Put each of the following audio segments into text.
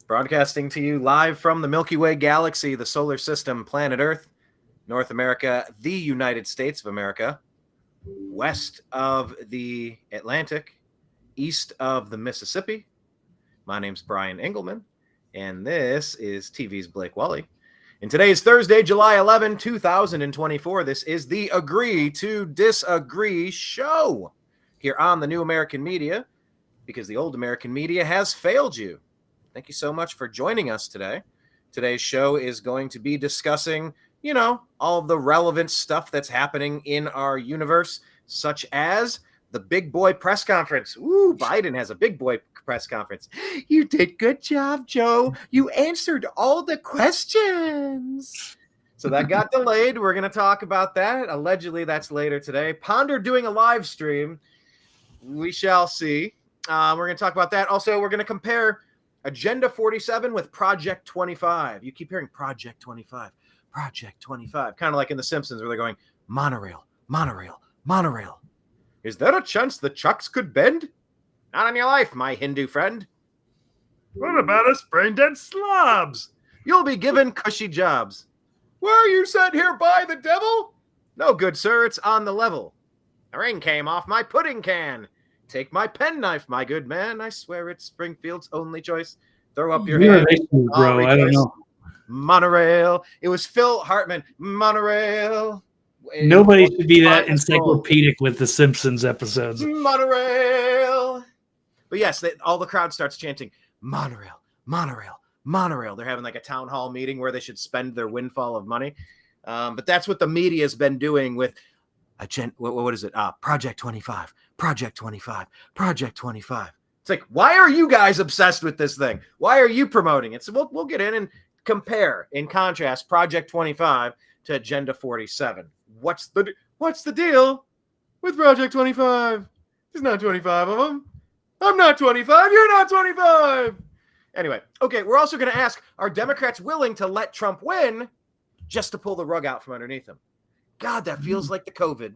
Broadcasting to you live from the Milky Way galaxy, the solar system, planet Earth, North America, the United States of America, west of the Atlantic, east of the Mississippi. My name's Brian Engelman, and this is TV's Blake Walley. And today is Thursday, July 11, 2024. This is the Agree to Disagree show here on the New American Media, because the old American media has failed you. Thank you so much for joining us today. Today's show is going to be discussing, all of the relevant stuff that's happening in our universe, such as the big boy press conference. Ooh, Biden has a big boy press conference. You did good job, Joe. You answered all the questions. So that got delayed. We're going to talk about that. Allegedly, that's later today. Ponder doing a live stream. We shall see. We're going to talk about that. Also, we're going to compare Agenda 47 with Project 25. You keep hearing Project 25, Project 25, kind of like in The Simpsons where they're going, monorail, monorail, monorail. Is there a chance the trucks could bend? Not on your life, my Hindu friend. What about us brain-dead slobs? You'll be given cushy jobs. Were you sent here by the devil? No, good sir, it's on the level. The ring came off my pudding can. Take my penknife, my good man. I swear it's Springfield's only choice. Throw up your hand. Bro, I don't know. Monorail. It was Phil Hartman. Monorail. Nobody should be that encyclopedic with the Simpsons episodes. Monorail. But yes, all the crowd starts chanting, monorail, monorail, monorail. They're having like a town hall meeting where they should spend their windfall of money. But that's what the media has been doing with what is it? Project 25, Project 25, Project 25. It's like, why are you guys obsessed with this thing? Why are you promoting it? So we'll get in and compare, in contrast, Project 25 to Agenda 47. What's the deal with Project 25? There's not 25 of them. I'm not 25. You're not 25. Anyway, okay, we're also going to ask, are Democrats willing to let Trump win just to pull the rug out from underneath him? God, that feels like the COVID.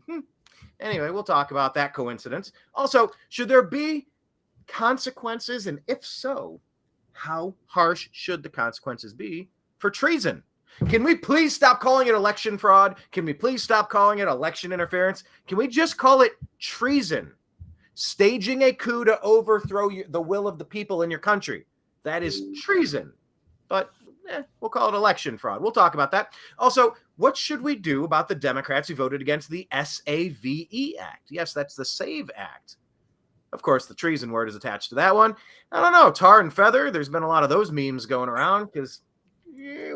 Anyway, we'll talk about that coincidence. Also, should there be consequences? And if so, how harsh should the consequences be for treason? Can we please stop calling it election fraud? Can we please stop calling it election interference? Can we just call it treason? Staging a coup to overthrow the will of the people in your country. That is treason. But we'll call it election fraud. We'll talk about that. Also, what should we do about the Democrats who voted against the SAVE Act? Yes, that's the SAVE Act. Of course, the treason word is attached to that one. I don't know, tar and feather. There's been a lot of those memes going around because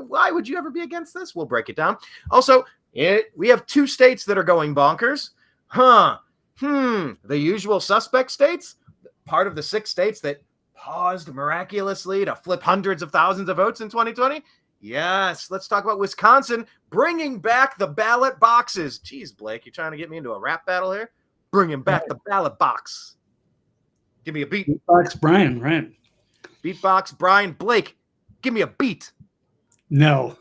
why would you ever be against this? We'll break it down. Also, we have 2 states that are going bonkers. The usual suspect states, part of the 6 states that paused miraculously to flip hundreds of thousands of votes in 2020. Yes, let's talk about Wisconsin bringing back the ballot boxes. Jeez, Blake, you're trying to get me into a rap battle here? Bringing back the ballot box. Give me a beat. Beatbox Brian, right? Beatbox Brian. Blake, give me a beat. No.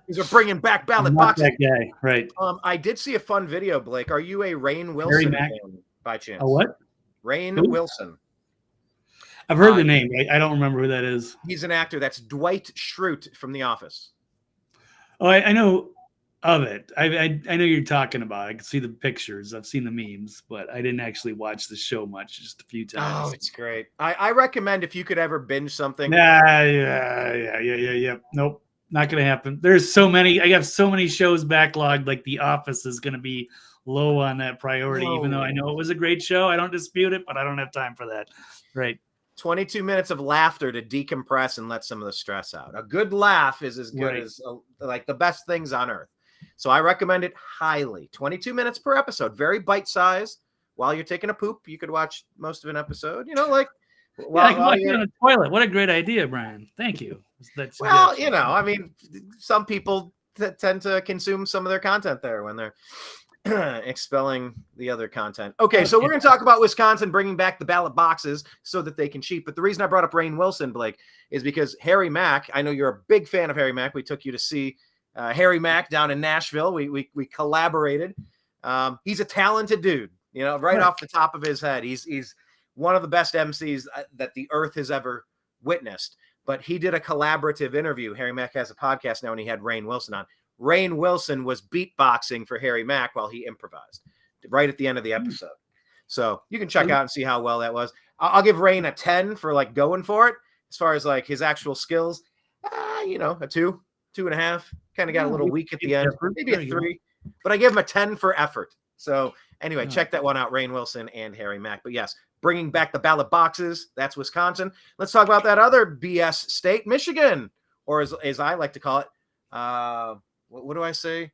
These are bringing back ballot boxes. That guy, right? I did see a fun video, Blake. Are you a Rainn Wilson fan by chance? A what? Rainn Wilson. I've heard the name. I don't remember who that is. He's an actor. That's Dwight Schrute from The Office. Oh, I know of it. I know you're talking about. I can see the pictures. I've seen the memes, but I didn't actually watch the show much. Just a few times. Oh, it's great. I recommend if you could ever binge something. Yeah. Nope, not gonna happen. There's so many. I have so many shows backlogged. Like The Office is gonna be low on that priority. Even though I know it was a great show, I don't dispute it, but I don't have time for that. Right. 22 minutes of laughter to decompress and let some of the stress out. A good laugh is as good as like the best things on earth. So I recommend it highly. 22 minutes per episode, very bite-sized. While you're taking a poop, you could watch most of an episode. While you're on the toilet. What a great idea, Brian. Thank you. Some people tend to consume some of their content there when they're expelling the other content. Okay, so we're going to talk about Wisconsin bringing back the ballot boxes so that they can cheat. But the reason I brought up Rainn Wilson, Blake, is because Harry Mack, I know you're a big fan of Harry Mack. We took you to see Harry Mack down in Nashville. We collaborated. He's a talented dude, right off the top of his head. He's one of the best MCs that the earth has ever witnessed. but he did a collaborative interview. Harry Mack has a podcast now, and he had Rainn Wilson on. Rainn Wilson was beatboxing for Harry Mack while he improvised right at the end of the episode. So you can check out and see how well that was. I'll give Rainn a 10 for like going for it. As far as like his actual skills, a 2.5. Kind of got a little weak at the end, maybe a 3. But I give him a 10 for effort. So anyway, check that one out, Rainn Wilson and Harry Mack. But yes, bringing back the ballot boxes, that's Wisconsin. Let's talk about that other BS state, Michigan, or as I like to call it, what do I say?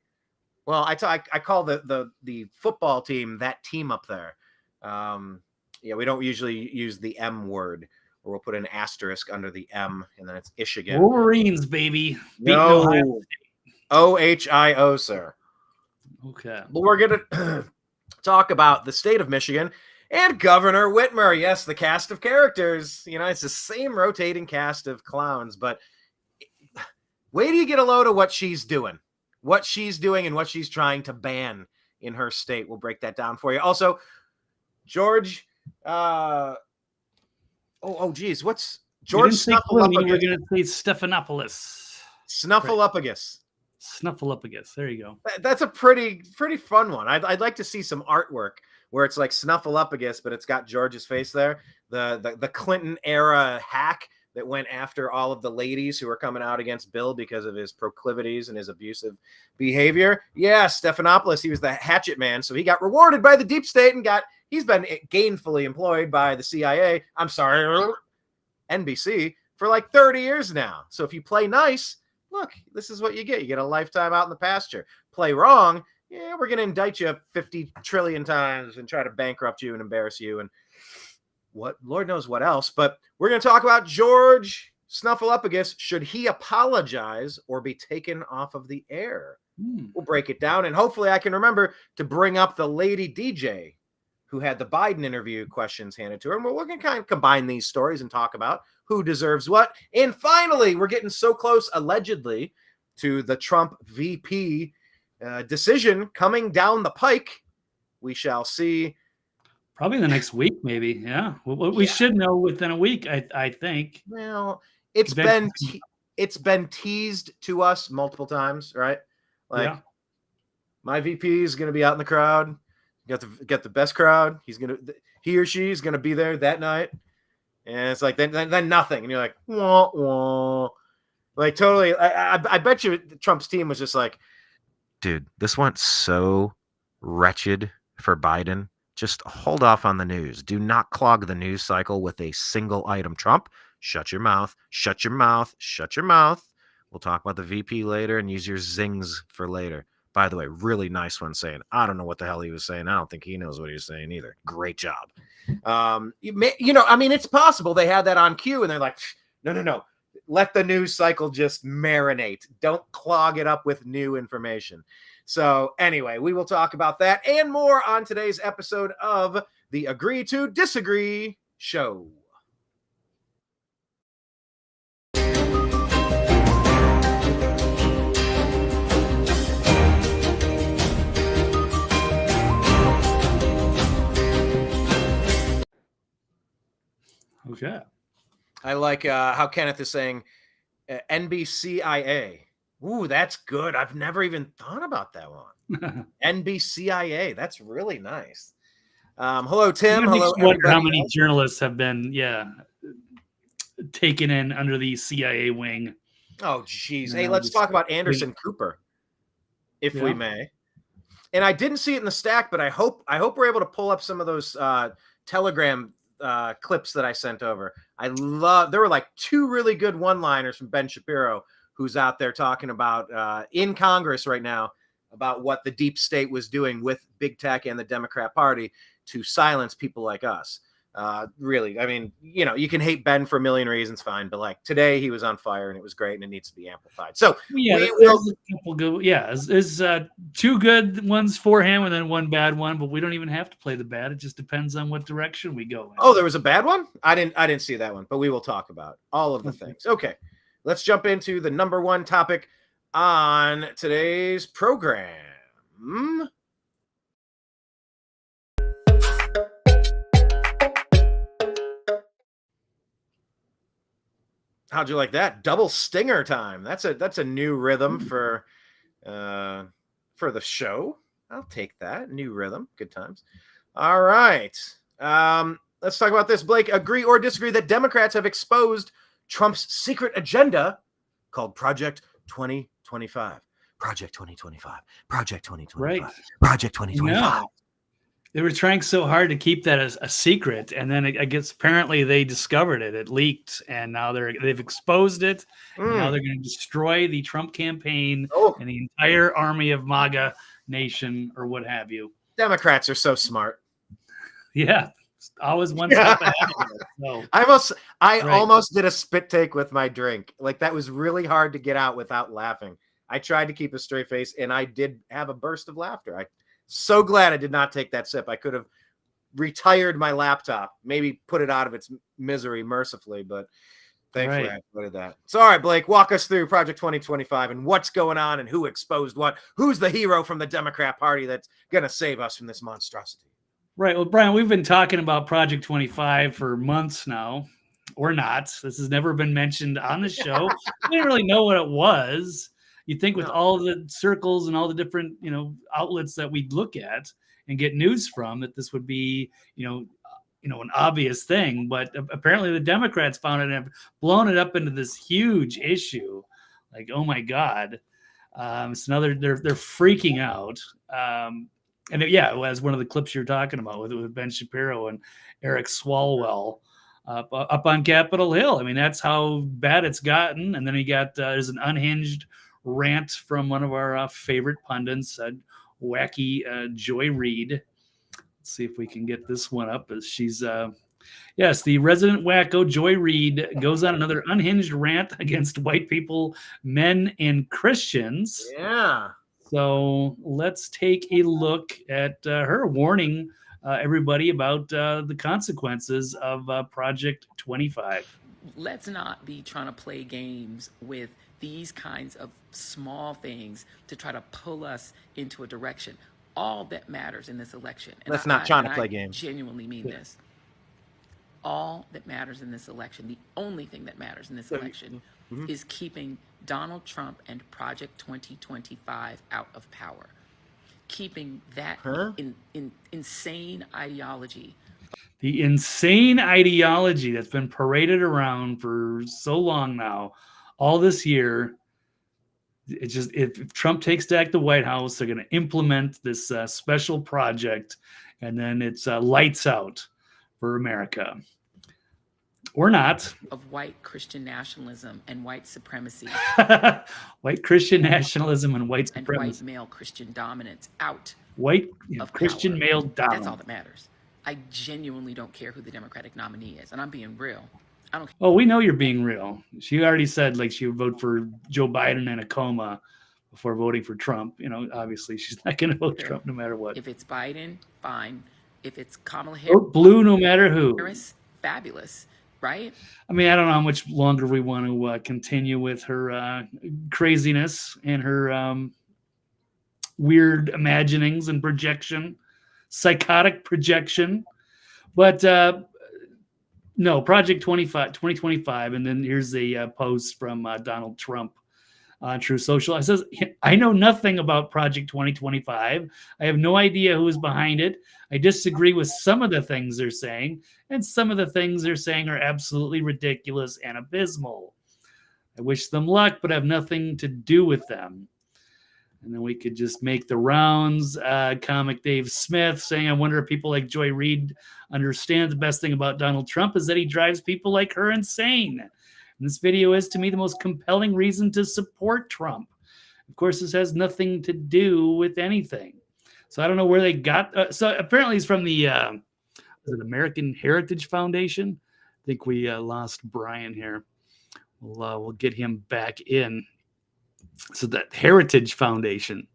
Well, I call the football team that team up there. We don't usually use the M word, or we'll put an asterisk under the M, and then it's Michigan. Wolverines, baby. No, OHIO, sir. Okay. But we're going to talk about the state of Michigan and Governor Whitmer. Yes, the cast of characters. It's the same rotating cast of clowns, but wait till you get a load of what she's doing and what she's trying to ban in her state. We'll break that down for you. Also, George, geez, what's George Snuffleupagus? You're going to say Stephanopoulos. Snuffleupagus. Snuffleupagus. There you go. That's a pretty fun one. I'd like to see some artwork where it's like Snuffleupagus, but it's got George's face there. The Clinton era hack that went after all of the ladies who were coming out against Bill because of his proclivities and his abusive behavior. Yeah, Stephanopoulos, he was the hatchet man, so he got rewarded by the deep state and he's been gainfully employed by the CIA. I'm sorry, NBC for like 30 years now. So if you play nice, look, this is what you get. You get a lifetime out in the pasture. Play wrong, yeah, we're going to indict you 50 trillion times and try to bankrupt you and embarrass you and what Lord knows what else. But we're going to talk about George Snuffleupagus. Should he apologize or be taken off of the air? We'll break it down, and hopefully I can remember to bring up the lady DJ who had the Biden interview questions handed to her. And we're going to kind of combine these stories and talk about who deserves what. And finally, we're getting so close, allegedly, to the Trump VP decision coming down the pike. We shall see. Probably the next week, maybe. Yeah. We should know within a week, I think. Well, it's been teased to us multiple times, right? Like, my VP is going to be out in the crowd. Get the best crowd. He or she is gonna be there that night, and it's like then nothing, and you're like, wah, wah. Like totally. I bet you Trump's team was just like, dude, this went so wretched for Biden. Just hold off on the news. Do not clog the news cycle with a single item. Trump, shut your mouth. Shut your mouth. Shut your mouth. We'll talk about the VP later and use your zings for later. By the way, really nice one saying, I don't know what the hell he was saying. I don't think he knows what he was saying either. Great job. It's possible they had that on cue and they're like, no. Let the news cycle just marinate. Don't clog it up with new information. So anyway, we will talk about that and more on today's episode of the Agree to Disagree show. Okay. I like how Kenneth is saying NBCIA. Ooh, that's good. I've never even thought about that one. NBCIA. That's really nice. Hello, Tim. Hello, everybody. How many journalists have been, taken in under the CIA wing? Oh, geez. Hey, let's talk about Anderson Cooper, if we may. And I didn't see it in the stack, but I hope we're able to pull up some of those Telegram clips that I sent over. There were like 2 really good one-liners from Ben Shapiro, who's out there talking about in Congress right now about what the deep state was doing with big tech and the Democrat Party to silence people like us. Really, I mean, you can hate Ben for a million reasons, fine, but like today he was on fire and it was great and it needs to be amplified. So there's a couple good, there's 2 good ones for him and then 1 bad one, but we don't even have to play the bad. It just depends on what direction we go in. Oh, there was a bad one? I didn't see that one, but we will talk about all of the things. Okay, let's jump into the number 1 topic on today's program. How'd you like that? Double stinger time. That's a new rhythm for the show. I'll take that. New rhythm. Good times. All right. Let's talk about this. Blake, agree or disagree that Democrats have exposed Trump's secret agenda called Project 2025. Project 2025. Project 2025. Right. Project 2025. No. They were trying so hard to keep that as a secret, and then I guess apparently they discovered it. It leaked, and now they've exposed it. And now they're going to destroy the Trump campaign and the entire army of MAGA nation, or what have you. Democrats are so smart. Yeah, always one step ahead of it. So, I almost did a spit take with my drink. Like, that was really hard to get out without laughing. I tried to keep a straight face, and I did have a burst of laughter. I'm so glad I did not take that sip. I could have retired my laptop, maybe put it out of its misery mercifully, but thankfully I avoided that. So, all right, Blake, walk us through Project 2025 and what's going on and who exposed what. Who's the hero from the Democrat Party that's going to save us from this monstrosity? Right. Well, Brian, we've been talking about Project 25 for months now, or not. This has never been mentioned on the show. We didn't really know what it was. You'd think with all the circles and all the different, outlets that we look at and get news from, that this would be, an obvious thing. But apparently the Democrats found it and have blown it up into this huge issue. Like, oh my God. It's another, they're freaking out. And it was one of the clips you're talking about with Ben Shapiro and Eric Swalwell up on Capitol Hill. I mean, that's how bad it's gotten. And then he got, there's an unhinged rant from one of our favorite pundits, wacky Joy Reid. Let's see if we can get this one up. As she's, the resident wacko Joy Reid goes on another unhinged rant against white people, men, and Christians. Yeah. So let's take a look at her warning everybody about the consequences of Project 25. Let's not be trying to play games with these kinds of small things to try to pull us into a direction. All that matters in this election. Let's not try to play games. I genuinely mean this. All that matters in this election, the only thing that matters in this election is keeping Donald Trump and Project 2025 out of power. Keeping that insane ideology. The insane ideology that's been paraded around for so long now, all this year. It's just, if Trump takes back the White House, they're going to implement this special project, and then it's lights out for America. Or not. Of white Christian nationalism and white supremacy. White Christian nationalism and white supremacy. And white male Christian dominance out. White Christian power. Male dominance. That's all that matters. I genuinely don't care who the Democratic nominee is, and I'm being real. I don't care. Oh, we know you're being real. She already said she would vote for Joe Biden in a coma before voting for Trump. Obviously she's not going to vote Trump no matter what. If it's Biden, fine. If it's Kamala Harris, blue, no matter who. Harris, fabulous, right? I mean, I don't know how much longer we want to continue with her craziness and her weird imaginings and projection, psychotic projection. But no, Project 2025. And then here's a post from Donald Trump on True Social. It says, I know nothing about Project 2025. I have no idea who is behind it. I disagree with some of the things they're saying, and some of the things they're saying are absolutely ridiculous and abysmal. I wish them luck, but have nothing to do with them. And then we could just make the rounds. Comic Dave Smith saying, I wonder if people like Joy Reid understand the best thing about Donald Trump is that he drives people like her insane. And this video is, to me, the most compelling reason to support Trump. Of course, this has nothing to do with anything. So I don't know where they got. So apparently it's from the American Heritage Foundation. I think we lost Brian here. We'll get him back in. So that Heritage Foundation.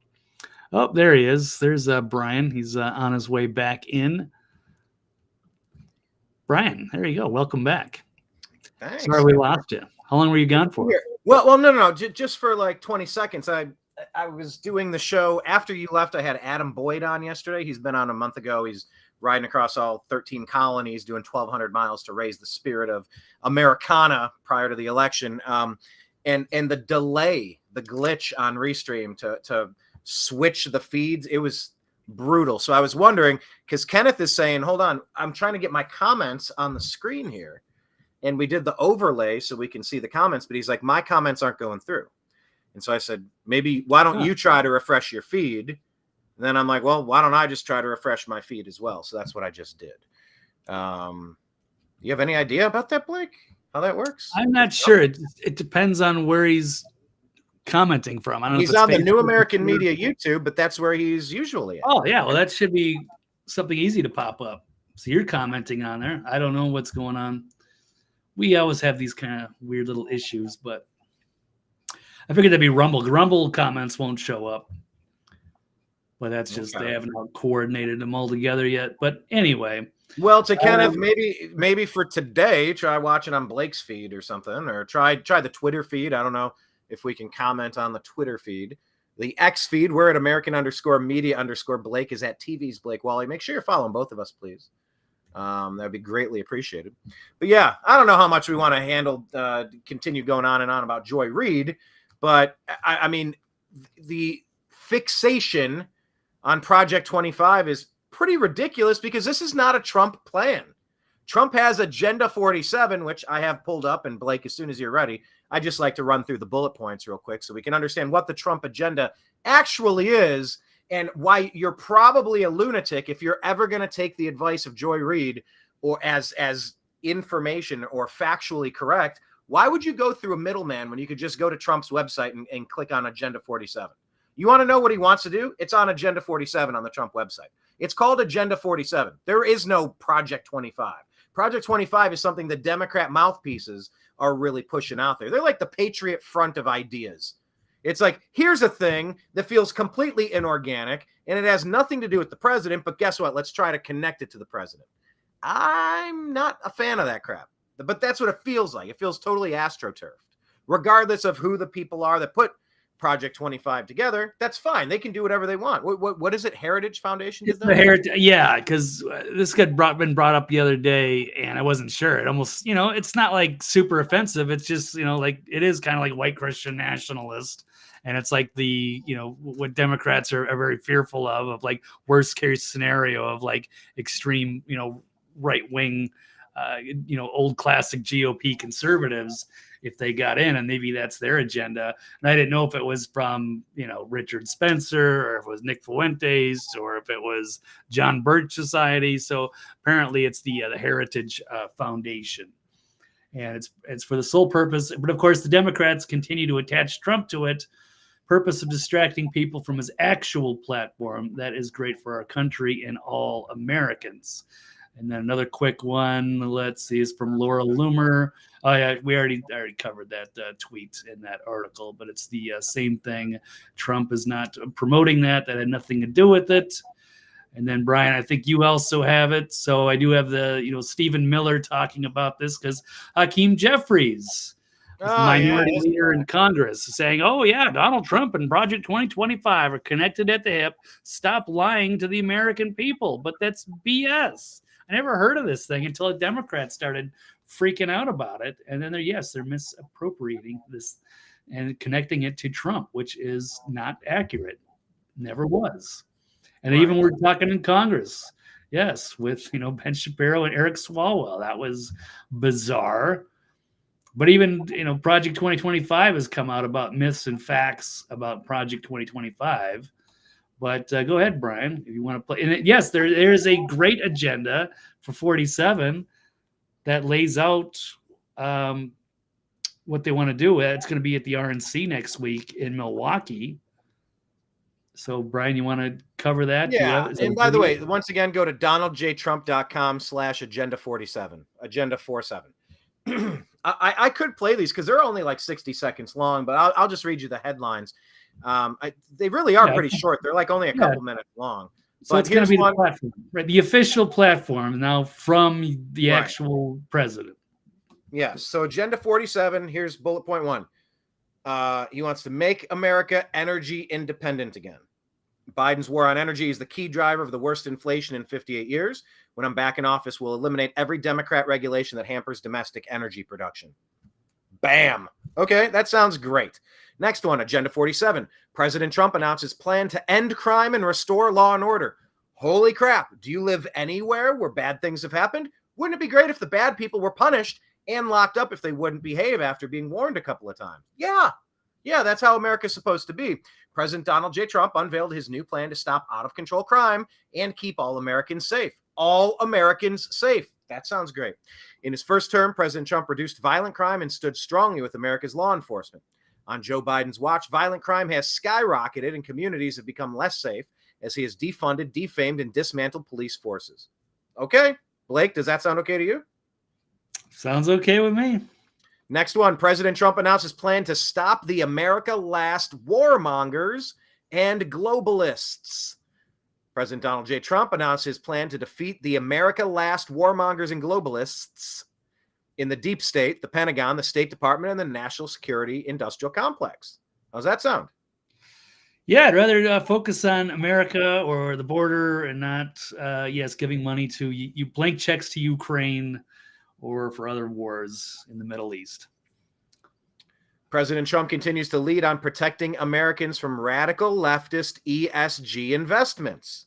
Oh, there he is. There's Brian. He's on his way back in. Brian, there you go. Welcome back. Thanks. Sorry we lost you. How long were you gone for? Well, no. Just for like 20 seconds. I was doing the show after you left. I had Adam Boyd on yesterday. He's been on a month ago. He's riding across all 13 colonies, doing 1,200 miles to raise the spirit of Americana prior to the election. And the delay, the glitch on Restream to switch the feeds, it was brutal. So I was wondering, because Kenneth is saying, hold on, I'm trying to get my comments on the screen here. And we did the overlay so we can see the comments, but he's like, my comments aren't going through. And so I said, maybe why don't you try to refresh your feed? And then I'm like, well, why don't I just try to refresh my feed as well? So that's what I just did. You have any idea about that, Blake? How that works? I'm not sure. It depends on where he's commenting from. I don't know. He's on the New American Media YouTube, but that's where he's usually at. Oh, yeah. Well, that should be something easy to pop up. So you're commenting on there. I don't know what's going on. We always have these kind of weird little issues, but I figured that'd be Rumble. Rumble comments won't show up. But that's just they haven't coordinated them all together yet. But anyway. Well, to Kenneth, maybe for today, try watching on Blake's feed or something, or try the Twitter feed. I don't know if we can comment on the Twitter feed. The X feed, we're at American_media_ Blake is at TV's Blake Walley. Make sure you're following both of us, please. That'd be greatly appreciated. But yeah, I don't know how much we want to handle, continue going on and on about Joy Reid, but I mean, the fixation on Project 25 is pretty ridiculous because this is not a Trump plan. Trump has Agenda 47, which I have pulled up, and Blake, as soon as you're ready, I just like to run through the bullet points real quick so we can understand what the Trump agenda actually is and why you're probably a lunatic if you're ever going to take the advice of Joy Reid or as information or factually correct. Why would you go through a middleman when you could just go to Trump's website and click on Agenda 47? You want to know what he wants to do? It's on Agenda 47 on the Trump website. It's called Agenda 47. There is no Project 25. Project 25 is something the Democrat mouthpieces are really pushing out there. They're like the Patriot Front of ideas. It's like, here's a thing that feels completely inorganic, and it has nothing to do with the president, but guess what? Let's try to connect it to the president. I'm not a fan of that crap, but that's what it feels like. It feels totally astroturfed. Regardless of who the people are that put Project 25 together, that's fine. They can do whatever they want. What is it? Heritage Foundation? It's the Heritage, yeah, because this got been brought up the other day, and I wasn't sure. It almost, it's not like super offensive. It's just, like it is kind of like white Christian nationalist, and it's like the, what Democrats are very fearful of like worst case scenario of like extreme, right wing, old classic GOP conservatives if they got in, and maybe that's their agenda. And I didn't know if it was from, Richard Spencer, or if it was Nick Fuentes, or if it was John Birch Society. So apparently it's the Heritage Foundation. And it's for the sole purpose, but of course the Democrats continue to attach Trump to it, purpose of distracting people from his actual platform that is great for our country and all Americans. And then another quick one, let's see, is from Laura Loomer. Oh yeah, we already covered that tweet in that article, but it's the same thing. Trump is not promoting that. That had nothing to do with it. And then Brian, I think you also have it. So I do have the, Stephen Miller talking about this because Hakeem Jeffries, the minority leader in Congress, saying, oh yeah, Donald Trump and Project 2025 are connected at the hip. Stop lying to the American people. But that's BS. I never heard of this thing until the Democrats started freaking out about it. And then they're misappropriating this and connecting it to Trump, which is not accurate. Never was. And even we're talking in Congress. Yes, with, Ben Shapiro and Eric Swalwell. That was bizarre. But even, Project 2025 has come out about myths and facts about Project 2025. But go ahead, Brian, if you want to play. And yes, there is a great agenda for 47 that lays out what they want to do. It's going to be at the RNC next week in Milwaukee. So, Brian, you want to cover that? Yeah. And by the way, once again, go to donaldjtrump.com/agenda47, agenda 47. I could play these because they're only like 60 seconds long, but I'll just read you the headlines. They really are pretty short. They're like only a couple minutes long. So it's going to be the platform, right? The official platform now from the actual president. Yes. So Agenda 47, here's bullet point 1. He wants to make America energy independent again. Biden's war on energy is the key driver of the worst inflation in 58 years. When I'm back in office, we'll eliminate every Democrat regulation that hampers domestic energy production. Bam. Okay, that sounds great. Next one, Agenda 47. President Trump announces plan to end crime and restore law and order. Holy crap. Do you live anywhere where bad things have happened? Wouldn't it be great if the bad people were punished and locked up if they wouldn't behave after being warned a couple of times? Yeah, that's how America's supposed to be. President Donald J. Trump unveiled his new plan to stop out-of-control crime and keep all Americans safe. All Americans safe. That sounds great. In his first term, President Trump reduced violent crime and stood strongly with America's law enforcement. On Joe Biden's watch, violent crime has skyrocketed and communities have become less safe as he has defunded, defamed, and dismantled police forces. Okay, Blake, does that sound okay to you? Sounds okay with me. Next one, President Trump announces plan to stop the America Last warmongers and globalists. President Donald J. Trump announced his plan to defeat the America Last warmongers and globalists in the deep state, the Pentagon, the State Department, and the National Security Industrial Complex. How's that sound? Yeah, I'd rather focus on America or the border and not, giving money to you blank checks to Ukraine or for other wars in the Middle East. President Trump continues to lead on protecting Americans from radical leftist ESG investments.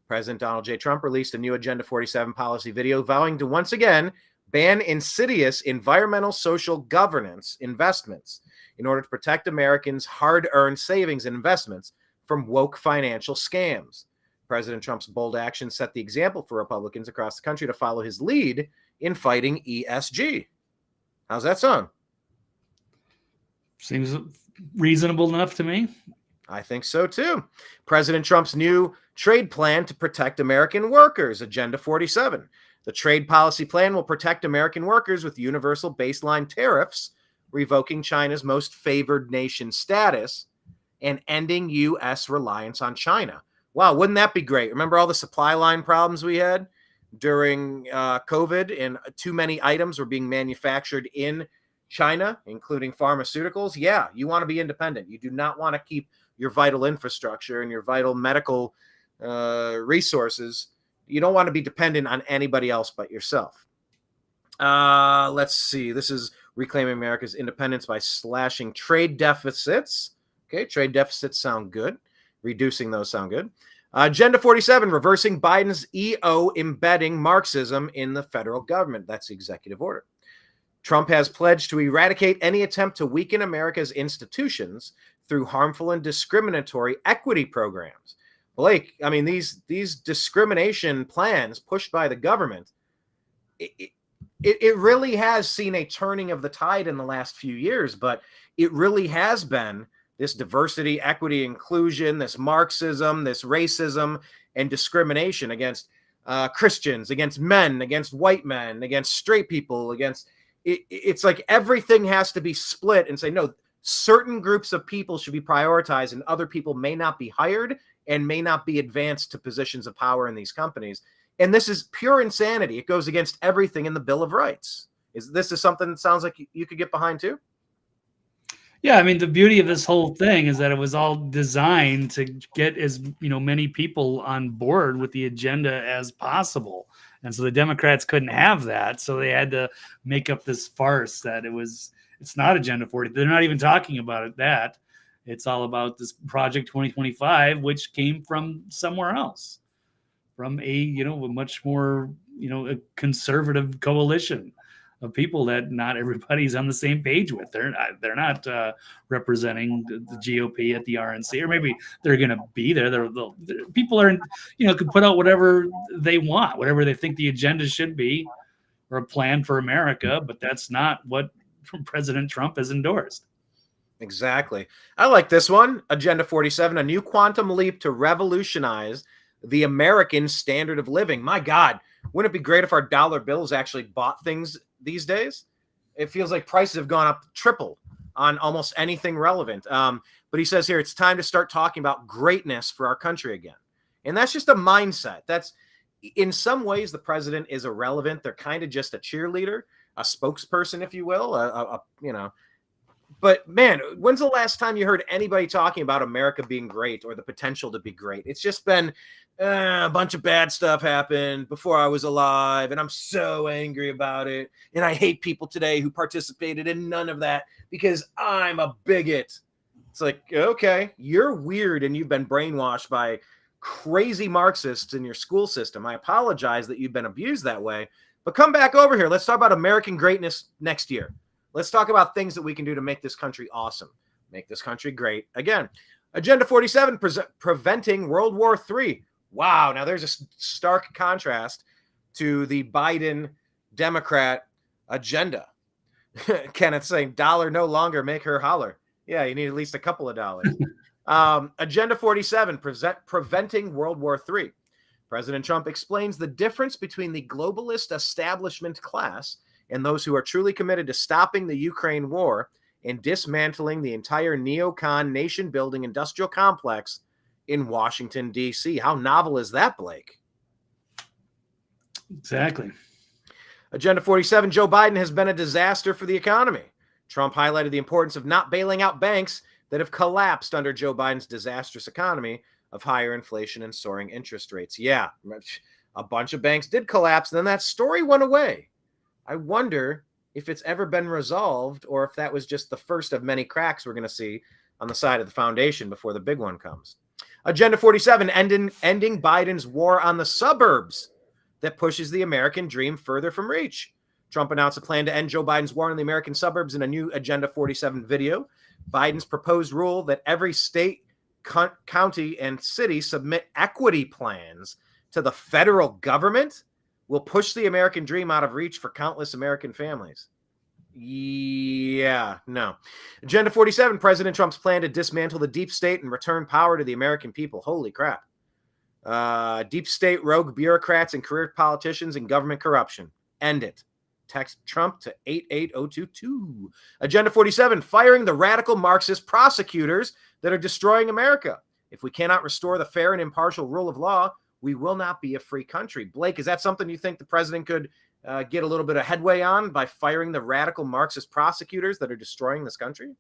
President Donald J. Trump released a new Agenda 47 policy video vowing to once again ban insidious environmental social governance investments in order to protect Americans' hard-earned savings and investments from woke financial scams. President Trump's bold actions set the example for Republicans across the country to follow his lead in fighting ESG. How's that sound? Seems reasonable enough to me. I think so too. President Trump's new trade plan to protect American workers, Agenda 47. The trade policy plan will protect American workers with universal baseline tariffs, revoking China's most favored nation status, and ending U.S. reliance on China. Wow, wouldn't that be great? Remember all the supply line problems we had during COVID, and too many items were being manufactured in China, including pharmaceuticals? Yeah, you want to be independent. You do not want to keep your vital infrastructure and your vital medical resources. You don't want to be dependent on anybody else but yourself. Let's see. This is reclaiming America's independence by slashing trade deficits. Okay, trade deficits sound good. Reducing those sound good. Agenda 47, reversing Biden's EO embedding Marxism in the federal government. That's the executive order. Trump has pledged to eradicate any attempt to weaken America's institutions through harmful and discriminatory equity programs. Blake, I mean, these discrimination plans pushed by the government, it really has seen a turning of the tide in the last few years, but it really has been this diversity, equity, inclusion, this Marxism, this racism, and discrimination against Christians, against men, against white men, against straight people, against... It's like everything has to be split and say, no, certain groups of people should be prioritized and other people may not be hired and may not be advanced to positions of power in these companies. And this is pure insanity. It goes against everything in the Bill of Rights. This is something that sounds like you could get behind too? Yeah, I mean, the beauty of this whole thing is that it was all designed to get as many people on board with the agenda as possible. And so the Democrats couldn't have that. So they had to make up this farce that it's not Agenda 40. They're not even talking about it that. It's all about this Project 2025, which came from somewhere else, from a much more, a conservative coalition of people that not everybody's on the same page with. They're not representing the GOP at the RNC, or maybe they're going to be there. People are, can put out whatever they want, whatever they think the agenda should be, or a plan for America. But that's not what President Trump has endorsed. Exactly. I like this one. Agenda 47, a new quantum leap to revolutionize the American standard of living. My God, wouldn't it be great if our dollar bills actually bought things these days? It feels like prices have gone up triple on almost anything relevant. But he says here, it's time to start talking about greatness for our country again. And that's just a mindset. That's, in some ways, the president is irrelevant. They're kind of just a cheerleader, a spokesperson, if you will, But man, when's the last time you heard anybody talking about America being great or the potential to be great? It's just been a bunch of bad stuff happened before I was alive, and I'm so angry about it. And I hate people today who participated in none of that because I'm a bigot. It's like, okay, you're weird and you've been brainwashed by crazy Marxists in your school system. I apologize that you've been abused that way, but come back over here. Let's talk about American greatness next year. Let's talk about things that we can do to make this country awesome, make this country great. Again, Agenda 47, preventing World War III. Wow, now there's a stark contrast to the Biden Democrat agenda. Kenneth saying, dollar no longer, make her holler. Yeah, you need at least a couple of dollars. Agenda 47, preventing World War III. President Trump explains the difference between the globalist establishment class and those who are truly committed to stopping the Ukraine war and dismantling the entire neocon nation-building industrial complex in Washington, D.C. How novel is that, Blake? Exactly. Agenda 47, Joe Biden has been a disaster for the economy. Trump highlighted the importance of not bailing out banks that have collapsed under Joe Biden's disastrous economy of higher inflation and soaring interest rates. Yeah, a bunch of banks did collapse, and then that story went away. I wonder if it's ever been resolved or if that was just the first of many cracks we're going to see on the side of the foundation before the big one comes. Agenda 47, ending Biden's war on the suburbs that pushes the American dream further from reach. Trump announced a plan to end Joe Biden's war on the American suburbs in a new Agenda 47 video. Biden's proposed rule that every state, county, and city submit equity plans to the federal government will push the American dream out of reach for countless American families. Yeah, no. Agenda 47, President Trump's plan to dismantle the deep state and return power to the American people. Holy crap. Deep state, rogue bureaucrats, and career politicians and government corruption. End it. Text Trump to 88022. Agenda 47, firing the radical Marxist prosecutors that are destroying America. If we cannot restore the fair and impartial rule of law, we will not be a free country. Blake, is that something you think the president could get a little bit of headway on by firing the radical Marxist prosecutors that are destroying this country?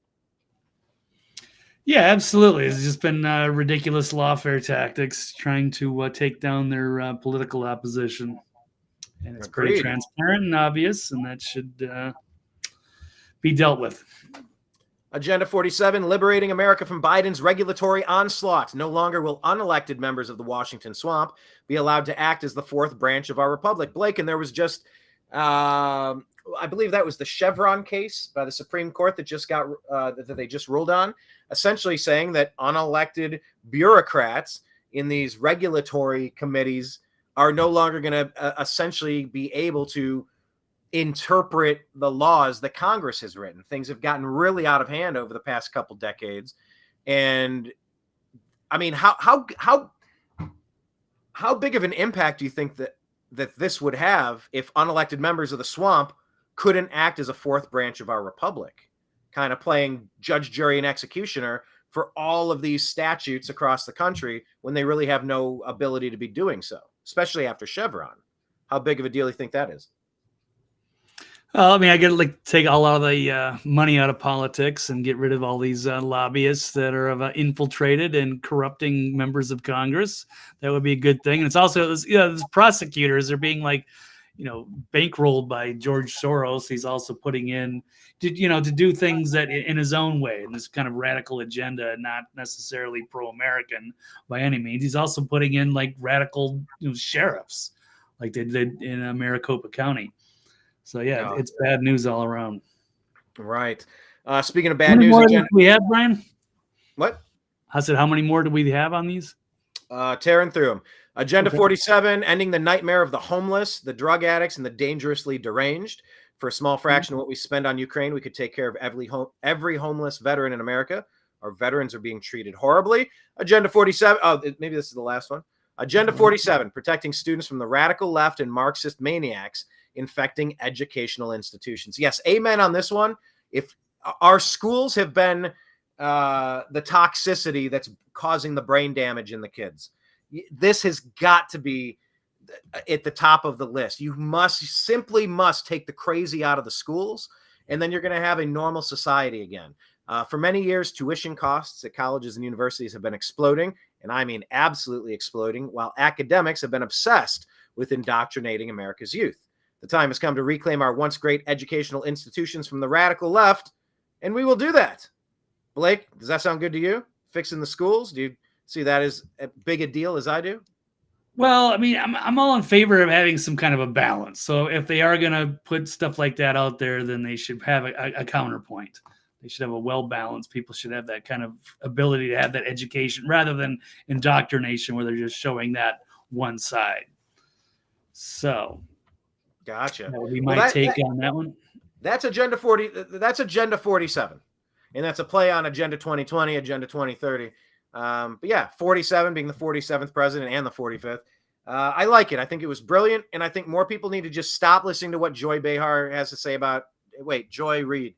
Yeah, absolutely. It's just been ridiculous lawfare tactics trying to take down their political opposition. And it's pretty transparent and obvious, and that should be dealt with. Agenda 47, liberating America from Biden's regulatory onslaught. No longer will unelected members of the Washington swamp be allowed to act as the fourth branch of our republic. Blake, and there was just, I believe that was the Chevron case by the Supreme Court that just got, that they just ruled on, essentially saying that unelected bureaucrats in these regulatory committees are no longer going to essentially be able to interpret the laws that Congress has written. Things have gotten really out of hand over the past couple decades. And I mean, how big of an impact do you think that this would have if unelected members of the swamp couldn't act as a fourth branch of our republic, kind of playing judge, jury, and executioner for all of these statutes across the country when they really have no ability to be doing so, especially after Chevron? How big of a deal do you think that is? I mean, I get to take all of the money out of politics and get rid of all these lobbyists that are infiltrated and corrupting members of Congress. That would be a good thing. And it's also, these prosecutors are being bankrolled by George Soros. He's also putting in, to do things that in his own way, in this kind of radical agenda, not necessarily pro-American by any means. He's also putting in radical sheriffs, like they did in Maricopa County. So, yeah, it's bad news all around. Right. Speaking of bad news, more do we have, Brian? What? I said, how many more do we have on these? Tearing through them. Agenda 47, ending the nightmare of the homeless, the drug addicts, and the dangerously deranged. For a small fraction of what we spend on Ukraine, we could take care of every homeless veteran in America. Our veterans are being treated horribly. Agenda 47. Oh, maybe this is the last one. Agenda 47, protecting students from the radical left and Marxist maniacs infecting educational institutions. Yes, amen on this one. If our schools have been the toxicity that's causing the brain damage in the kids, this has got to be at the top of the list. You must take the crazy out of the schools and then you're going to have a normal society again. For many years, tuition costs at colleges and universities have been exploding, and I mean absolutely exploding, while academics have been obsessed with indoctrinating America's youth. The time has come to reclaim our once great educational institutions from the radical left, and we will do that. Blake, does that sound good to you? Fixing the schools? Do you see that as big a deal as I do? Well, I mean, I'm all in favor of having some kind of a balance. So if they are going to put stuff like that out there, then they should have a counterpoint. They should have a well-balanced. People should have that kind of ability to have that education rather than indoctrination where they're just showing that one side. So, gotcha. That would be my take on that one. That's Agenda 40. That's Agenda 47, and that's a play on Agenda 2020, Agenda 2030. But yeah, 47 being the 47th president and the 45th. I like it. I think it was brilliant, and I think more people need to just stop listening to what Joy Behar has to say about. Wait, Joy Reid.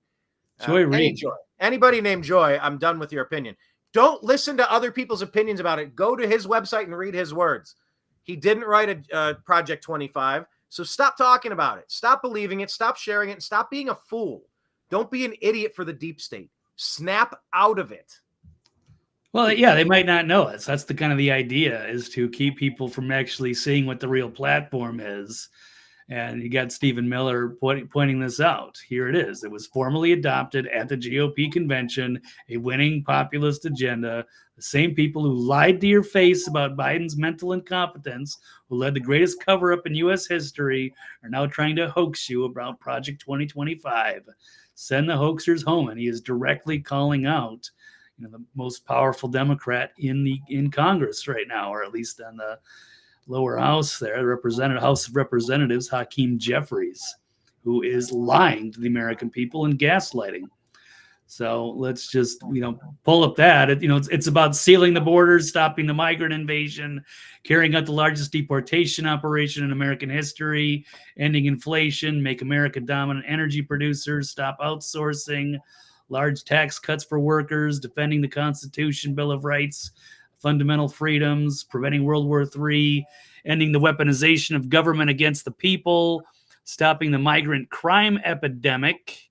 Joy Reid. Anybody named Joy, I'm done with your opinion. Don't listen to other people's opinions about it. Go to his website and read his words. He didn't write a Project 25, so stop talking about it. Stop believing it. Stop sharing it. And stop being a fool. Don't be an idiot for the deep state. Snap out of it. Well, yeah, they might not know it. So that's the kind of the idea, is to keep people from actually seeing what the real platform is. And you got Stephen Miller pointing this out. Here it is. It was formally adopted at the GOP convention, a winning populist agenda. The same people who lied to your face about Biden's mental incompetence, who led the greatest cover-up in U.S. history, are now trying to hoax you about Project 2025. Send the hoaxers home. And he is directly calling out, the most powerful Democrat in Congress right now, or at least on the lower house there, House of Representatives, Hakeem Jeffries, who is lying to the American people and gaslighting. So let's just, pull up that. It's about sealing the borders, stopping the migrant invasion, carrying out the largest deportation operation in American history, ending inflation, make America dominant energy producers, stop outsourcing, large tax cuts for workers, defending the Constitution, Bill of Rights, fundamental freedoms, preventing World War III, ending the weaponization of government against the people, stopping the migrant crime epidemic,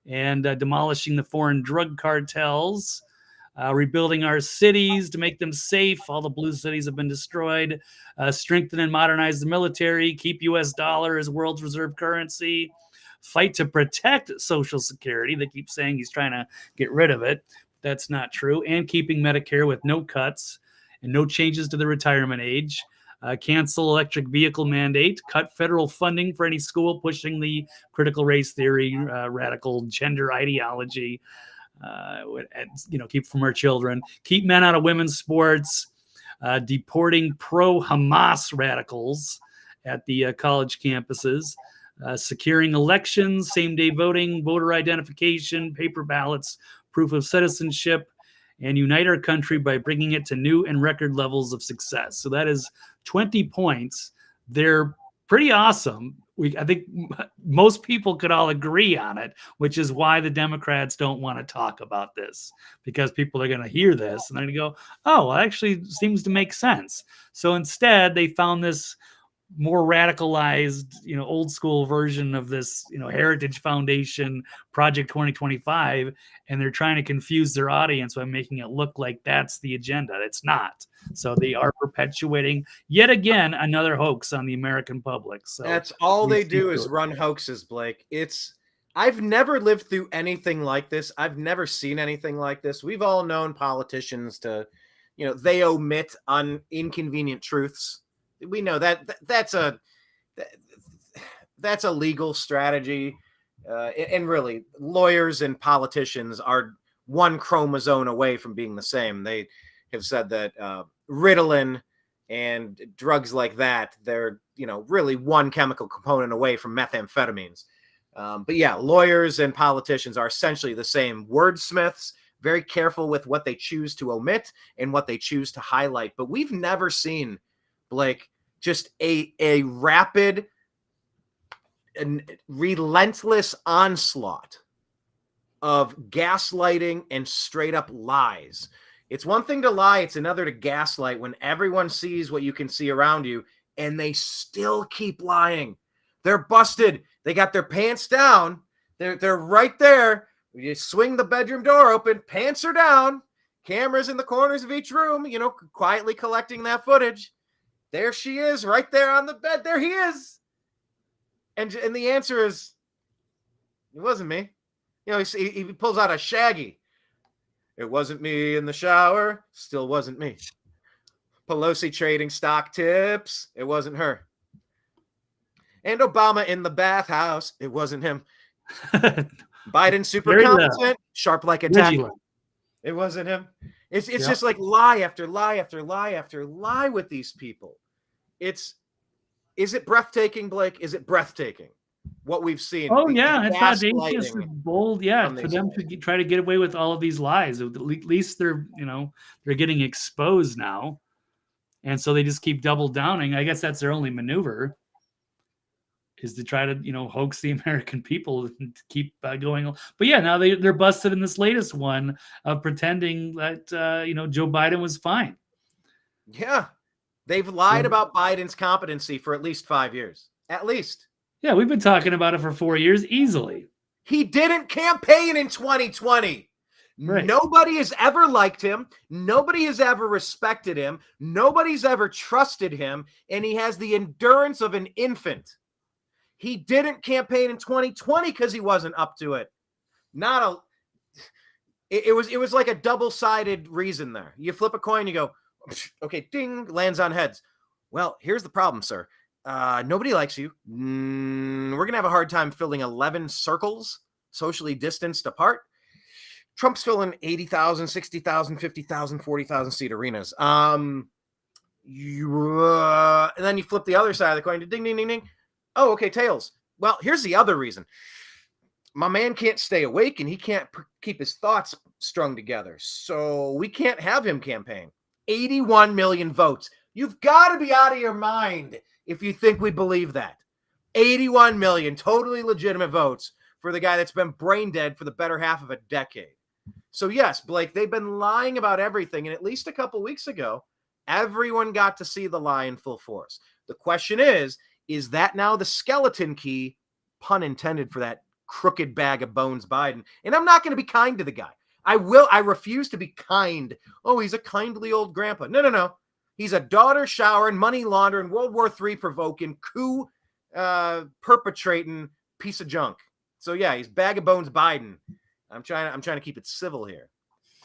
and demolishing the foreign drug cartels, rebuilding our cities to make them safe. All the blue cities have been destroyed. Strengthen and modernize the military, keep U.S. dollar as world's reserve currency, fight to protect Social Security. They keep saying he's trying to get rid of it. That's not true. And keeping Medicare with no cuts and no changes to the retirement age. Cancel electric vehicle mandate. Cut federal funding for any school pushing the critical race theory, radical gender ideology. Keep from our children. Keep men out of women's sports. Deporting pro-Hamas radicals at the college campuses. Securing elections, same-day voting, voter identification, paper ballots, proof of citizenship, and unite our country by bringing it to new and record levels of success. So that is 20 points. They're pretty awesome. I think most people could all agree on it, which is why the Democrats don't want to talk about this, because people are going to hear this and they're going to go, oh, well, actually seems to make sense. So instead, they found this more radicalized, old school version of this, Heritage Foundation Project 2025, and they're trying to confuse their audience by making it look like that's the agenda. It's not. So they are perpetuating yet again another hoax on the American public. So that's all they do is run hoaxes, Blake. I've never lived through anything like this. I've never seen anything like this. We've all known politicians to, they omit inconvenient truths. We know that's a legal strategy, and really, lawyers and politicians are one chromosome away from being the same. They have said that Ritalin and drugs like that, they're really one chemical component away from methamphetamines. But yeah, lawyers and politicians are essentially the same. Wordsmiths, very careful with what they choose to omit and what they choose to highlight. But we've never seen, Blake, just a rapid and relentless onslaught of gaslighting and straight up lies. It's one thing to lie. It's another to gaslight when everyone sees what you can see around you and they still keep lying. They're busted. They got their pants down. They're right there. You swing the bedroom door open, pants are down, cameras in the corners of each room, quietly collecting that footage. There she is, right there on the bed. There he is. And the answer is, it wasn't me. He pulls out a Shaggy. It wasn't me in the shower. Still wasn't me. Pelosi trading stock tips. It wasn't her. And Obama in the bathhouse. It wasn't him. Biden super competent, sharp like a tack. It wasn't him. It's just like lie after lie after lie after lie with these people. Is it breathtaking, Blake? Is it breathtaking? What we've seen. Oh, yeah. It's audacious and bold. Yeah. For them to try to get away with all of these lies. At least they're getting exposed now. And so they just keep double downing. I guess that's their only maneuver, is to try to, hoax the American people and keep going. But yeah, now they're busted in this latest one of pretending that, Joe Biden was fine. Yeah. They've lied about Biden's competency for at least 5 years. At least. Yeah, we've been talking about it for 4 years easily. He didn't campaign in 2020. Right. Nobody has ever liked him. Nobody has ever respected him. Nobody's ever trusted him. And he has the endurance of an infant. He didn't campaign in 2020 because he wasn't up to it. It was like a double-sided reason there. You flip a coin, you go, okay, ding, lands on heads. Well, here's the problem, sir. Nobody likes you. We're going to have a hard time filling 11 circles socially distanced apart. Trump's filling 80,000, 60,000, 50,000, 40,000 seat arenas. And then you flip the other side of the coin to ding, ding, ding, ding. Oh, okay, tails. Well, here's the other reason. My man can't stay awake and he can't keep his thoughts strung together. So we can't have him campaign. 81 million votes. You've got to be out of your mind if you think we believe that. 81 million totally legitimate votes for the guy that's been brain dead for the better half of a decade. So yes, Blake, they've been lying about everything. And at least a couple weeks ago, everyone got to see the lie in full force. The question is that now the skeleton key, pun intended for that crooked bag of bones Biden? And I'm not going to be kind to the guy. I refuse to be kind. Oh, he's a kindly old grandpa. No. He's a daughter showering, money laundering, World War III provoking, coup perpetrating piece of junk. So yeah, he's bag of bones Biden. I'm trying to keep it civil here.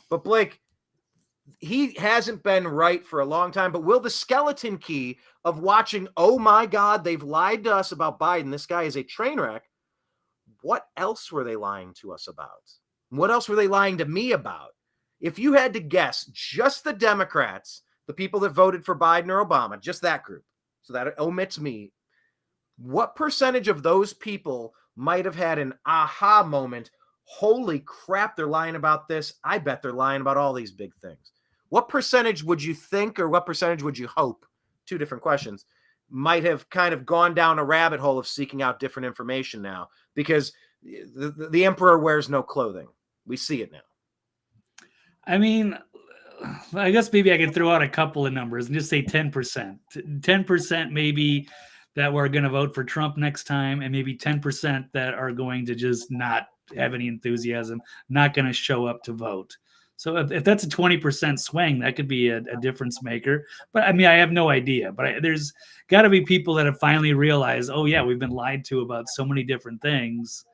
But Blake, he hasn't been right for a long time. But will the skeleton key of watching, oh my God, they've lied to us about Biden, this guy is a train wreck. What else were they lying to us about? What else were they lying to me about? If you had to guess, just the Democrats, the people that voted for Biden or Obama, just that group, so that omits me, what percentage of those people might have had an aha moment? Holy crap, they're lying about this. I bet they're lying about all these big things. What percentage would you think, or what percentage would you hope, two different questions, might have kind of gone down a rabbit hole of seeking out different information now? Because the emperor wears no clothing. We see it now. I mean, I guess maybe I could throw out a couple of numbers and just say 10%. 10% maybe that we're going to vote for Trump next time, and maybe 10% that are going to just not have any enthusiasm, not going to show up to vote. So if that's a 20% swing, that could be a difference maker. But I mean, I have no idea. But there's got to be people that have finally realized, oh yeah, we've been lied to about so many different things.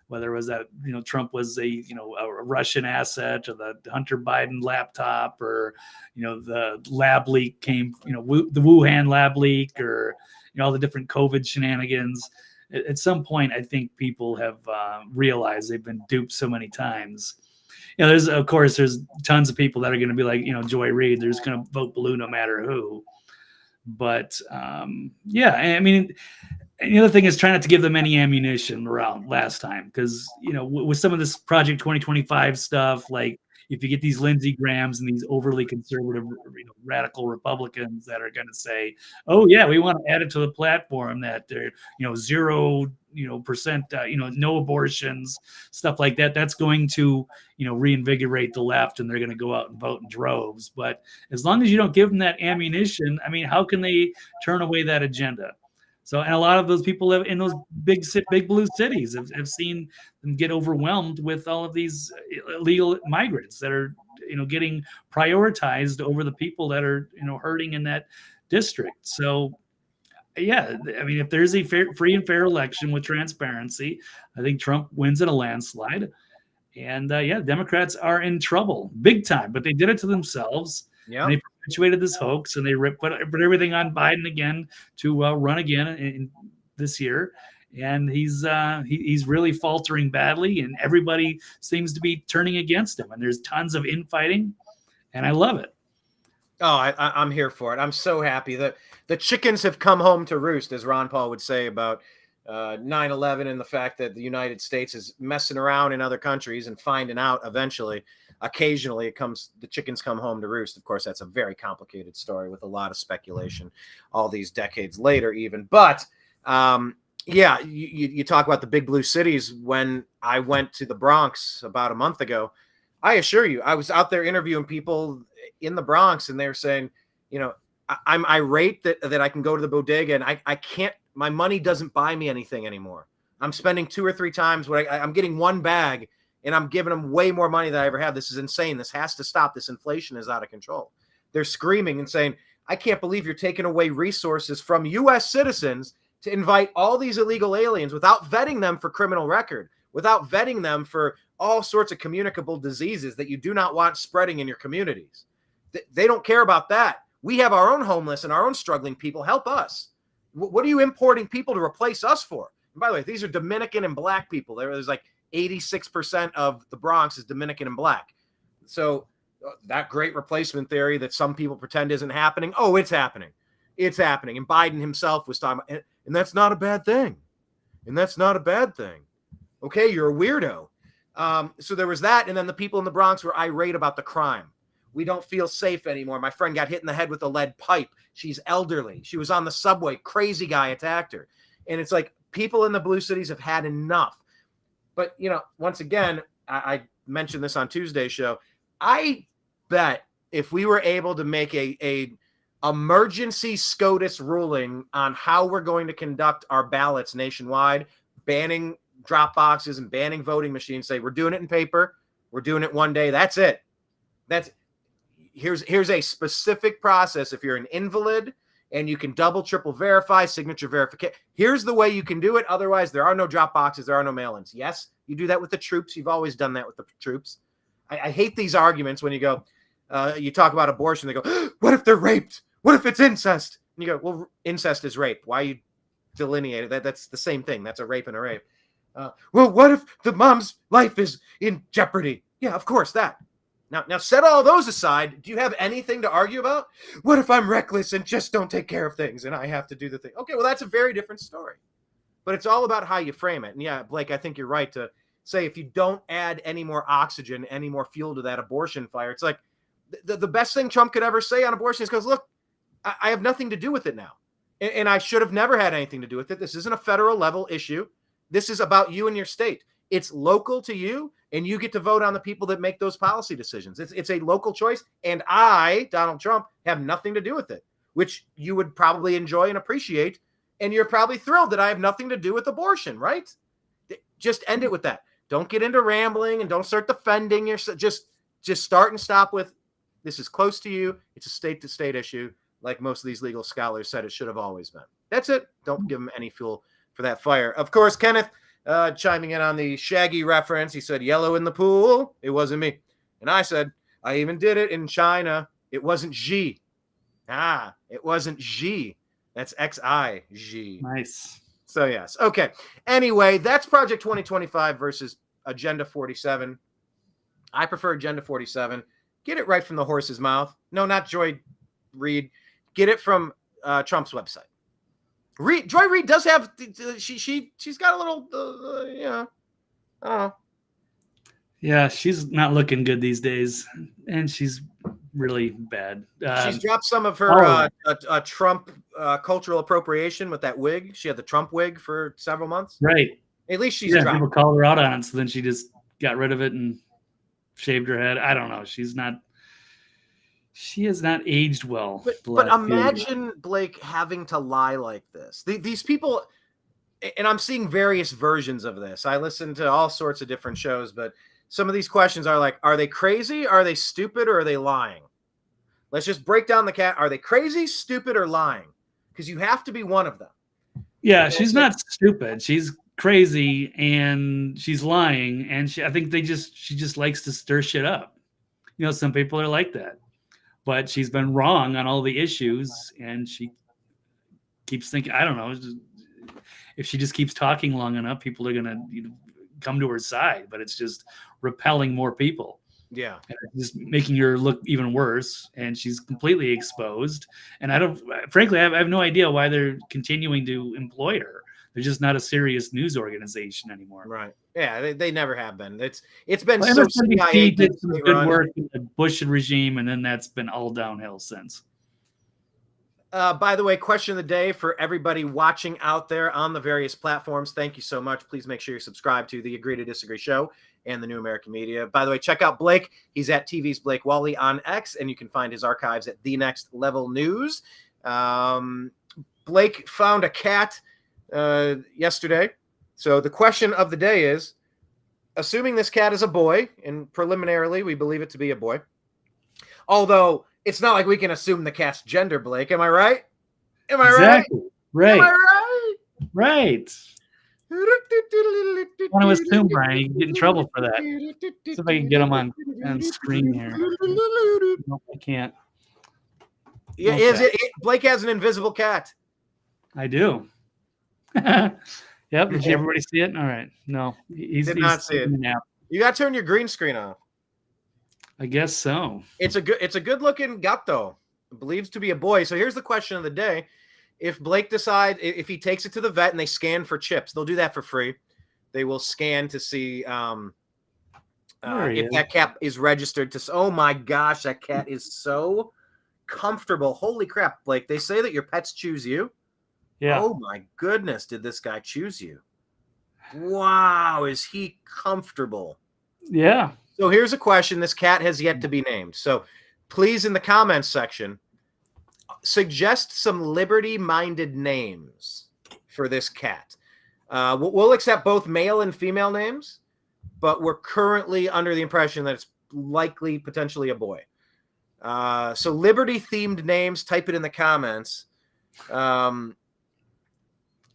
Whether it was that Trump was a Russian asset, or the Hunter Biden laptop, or the lab leak came, the Wuhan lab leak, or all the different COVID shenanigans. At some point, I think people have realized they've been duped so many times. There's tons of people that are going to be like, Joy Reid, they're just going to vote blue no matter who. But yeah, I mean, and the other thing is trying not to give them any ammunition around last time, because, with some of this Project 2025 stuff, like if you get these Lindsey Grahams and these overly conservative, radical Republicans that are going to say, oh yeah, we want to add it to the platform that they're, 0%, no abortions, stuff like that. That's going to, reinvigorate the left, and they're going to go out and vote in droves. But as long as you don't give them that ammunition, I mean, how can they turn away that agenda? So, and a lot of those people in those big blue cities have seen them get overwhelmed with all of these illegal migrants that are, getting prioritized over the people that are, hurting in that district. So, yeah, I mean, if there's a free and fair election with transparency, I think Trump wins in a landslide. And yeah, Democrats are in trouble big time, but they did it to themselves. Yeah. And they perpetuated this hoax, and they put everything on Biden again to run again in this year. And he's really faltering badly, and everybody seems to be turning against him. And there's tons of infighting, and I love it. Oh, I'm here for it. I'm so happy that the chickens have come home to roost, as Ron Paul would say about 9/11 and the fact that the United States is messing around in other countries and finding out eventually. Occasionally, the chickens come home to roost. Of course, that's a very complicated story with a lot of speculation all these decades later, even. But yeah, you talk about the big blue cities. When I went to the Bronx about a month ago, I assure you, I was out there interviewing people in the Bronx, and they were saying, I'm irate that I can go to the bodega and I can't, my money doesn't buy me anything anymore. I'm spending 2 or 3 times what I'm getting one bag, and I'm giving them way more money than I ever have. This is insane. This has to stop. This inflation is out of control. They're screaming and saying, I can't believe you're taking away resources from U.S. citizens to invite all these illegal aliens without vetting them for criminal record, without vetting them for all sorts of communicable diseases that you do not want spreading in your communities. They don't care about that. We have our own homeless and our own struggling people. Help us. What are you importing people to replace us for? And by the way, these are Dominican and black people. There's like 86% of the Bronx is Dominican and black. So that great replacement theory that some people pretend isn't happening. Oh, it's happening. It's happening. And Biden himself was talking about, and that's not a bad thing. And that's not a bad thing. Okay, you're a weirdo. So there was that. And then the people in the Bronx were irate about the crime. We don't feel safe anymore. My friend got hit in the head with a lead pipe. She's elderly. She was on the subway. Crazy guy attacked her. And it's like people in the blue cities have had enough. But, once again, I mentioned this on Tuesday's show. I bet if we were able to make a emergency SCOTUS ruling on how we're going to conduct our ballots nationwide, banning drop boxes and banning voting machines, say we're doing it in paper, we're doing it one day. That's it. Here's a specific process. If you're an invalid and you can double, triple verify, signature verification, here's the way you can do it. Otherwise, there are no drop boxes. There are no mail-ins. Yes, you do that with the troops. You've always done that with the troops. I hate these arguments when you go, you talk about abortion. They go, what if they're raped? What if it's incest? And you go, well, incest is rape. Why you delineate it? That's the same thing. That's a rape and a rape. Well, what if the mom's life is in jeopardy? Yeah, of course, that. Now, set all those aside. Do you have anything to argue about? What if I'm reckless and just don't take care of things and I have to do the thing? Okay, well, that's a very different story. But it's all about how you frame it. And yeah, Blake, I think you're right to say if you don't add any more oxygen, any more fuel to that abortion fire, it's like the best thing Trump could ever say on abortion is goes, look, I have nothing to do with it now. And I should have never had anything to do with it. This isn't a federal level issue. This is about you and your state. It's local to you, and you get to vote on the people that make those policy decisions. It's a local choice, and I, Donald Trump, have nothing to do with it, which you would probably enjoy and appreciate, and you're probably thrilled that I have nothing to do with abortion, right? Just end it with that. Don't get into rambling and don't start defending yourself. Just start and stop with, this is close to you. It's a state-to-state issue, like most of these legal scholars said it should have always been. That's it. Don't give them any fuel for that fire. Of course, Kenneth, chiming in on the Shaggy reference, he said, yellow in the pool. It wasn't me. And I said, I even did it in China. It wasn't Xi. It wasn't Xi. That's Xi. Nice. So, yes. Okay. Anyway, that's Project 2025 versus Agenda 47. I prefer Agenda 47. Get it right from the horse's mouth. No, not Joy Reid. Get it from Trump's website. Joy Reid does have she's got a little I don't know. Yeah, she's not looking good these days, and she's really bad. She's dropped some of her Trump cultural appropriation with that wig. She had the Trump wig for several months. Right. At least she's dropped. People called her out on it, so then she just got rid of it and shaved her head. I don't know. She's She has not aged well. But imagine Blake having to lie like this. These people, and I'm seeing various versions of this. I listen to all sorts of different shows, but some of these questions are like, are they crazy? Are they stupid? Or are they lying? Let's just break down the cat. Are they crazy, stupid, or lying? Because you have to be one of them. Yeah, she's not stupid. She's crazy and she's lying. And I think she just likes to stir shit up. You know, some people are like that. But she's been wrong on all the issues, and she keeps thinking, I don't know, if she just keeps talking long enough, people are going to come to her side, but it's just repelling more people. Yeah. And it's just making her look even worse, and she's completely exposed. And frankly, I have no idea why they're continuing to employ her. They're just not a serious news organization anymore. Right. Yeah, they never have been. It's been well, so CIA did some good work in the Bush regime, and then that's been all downhill since. By the way, question of the day for everybody watching out there on the various platforms. Thank you so much. Please make sure you're subscribed to the Agree to Disagree show and the New American Media. By the way, check out Blake. He's at TV's Blake Walley on X, and you can find his archives at The Next Level News. Blake found a cat yesterday. So the question of the day is, assuming this cat is a boy, and preliminarily we believe it to be a boy, although it's not like we can assume the cat's gender, Blake. Am I right? Am I exactly. Right? Am I right? Right. I want to assume, Brian, you can get in trouble for that. See if I can get him on screen here. Nope, I can't. Yeah, okay. Blake has an invisible cat. I do. Yep. Did everybody see it? All right. No, did not see it. You got to turn your green screen off. I guess so. It's a good looking gato. Believes to be a boy. So here's the question of the day. If Blake decides, if he takes it to the vet and they scan for chips, they'll do that for free. They will scan to see if that cat is registered to. Oh my gosh, that cat is so comfortable. Holy crap, Blake. They say that your pets choose you. Yeah. Oh my goodness, did this guy choose you? Wow, is he comfortable? Yeah. So here's a question. This cat has yet to be named. So please, in the comments section, suggest some liberty-minded names for this cat. We'll accept both male and female names, but we're currently under the impression that it's likely potentially a boy. So liberty-themed names, type it in the comments.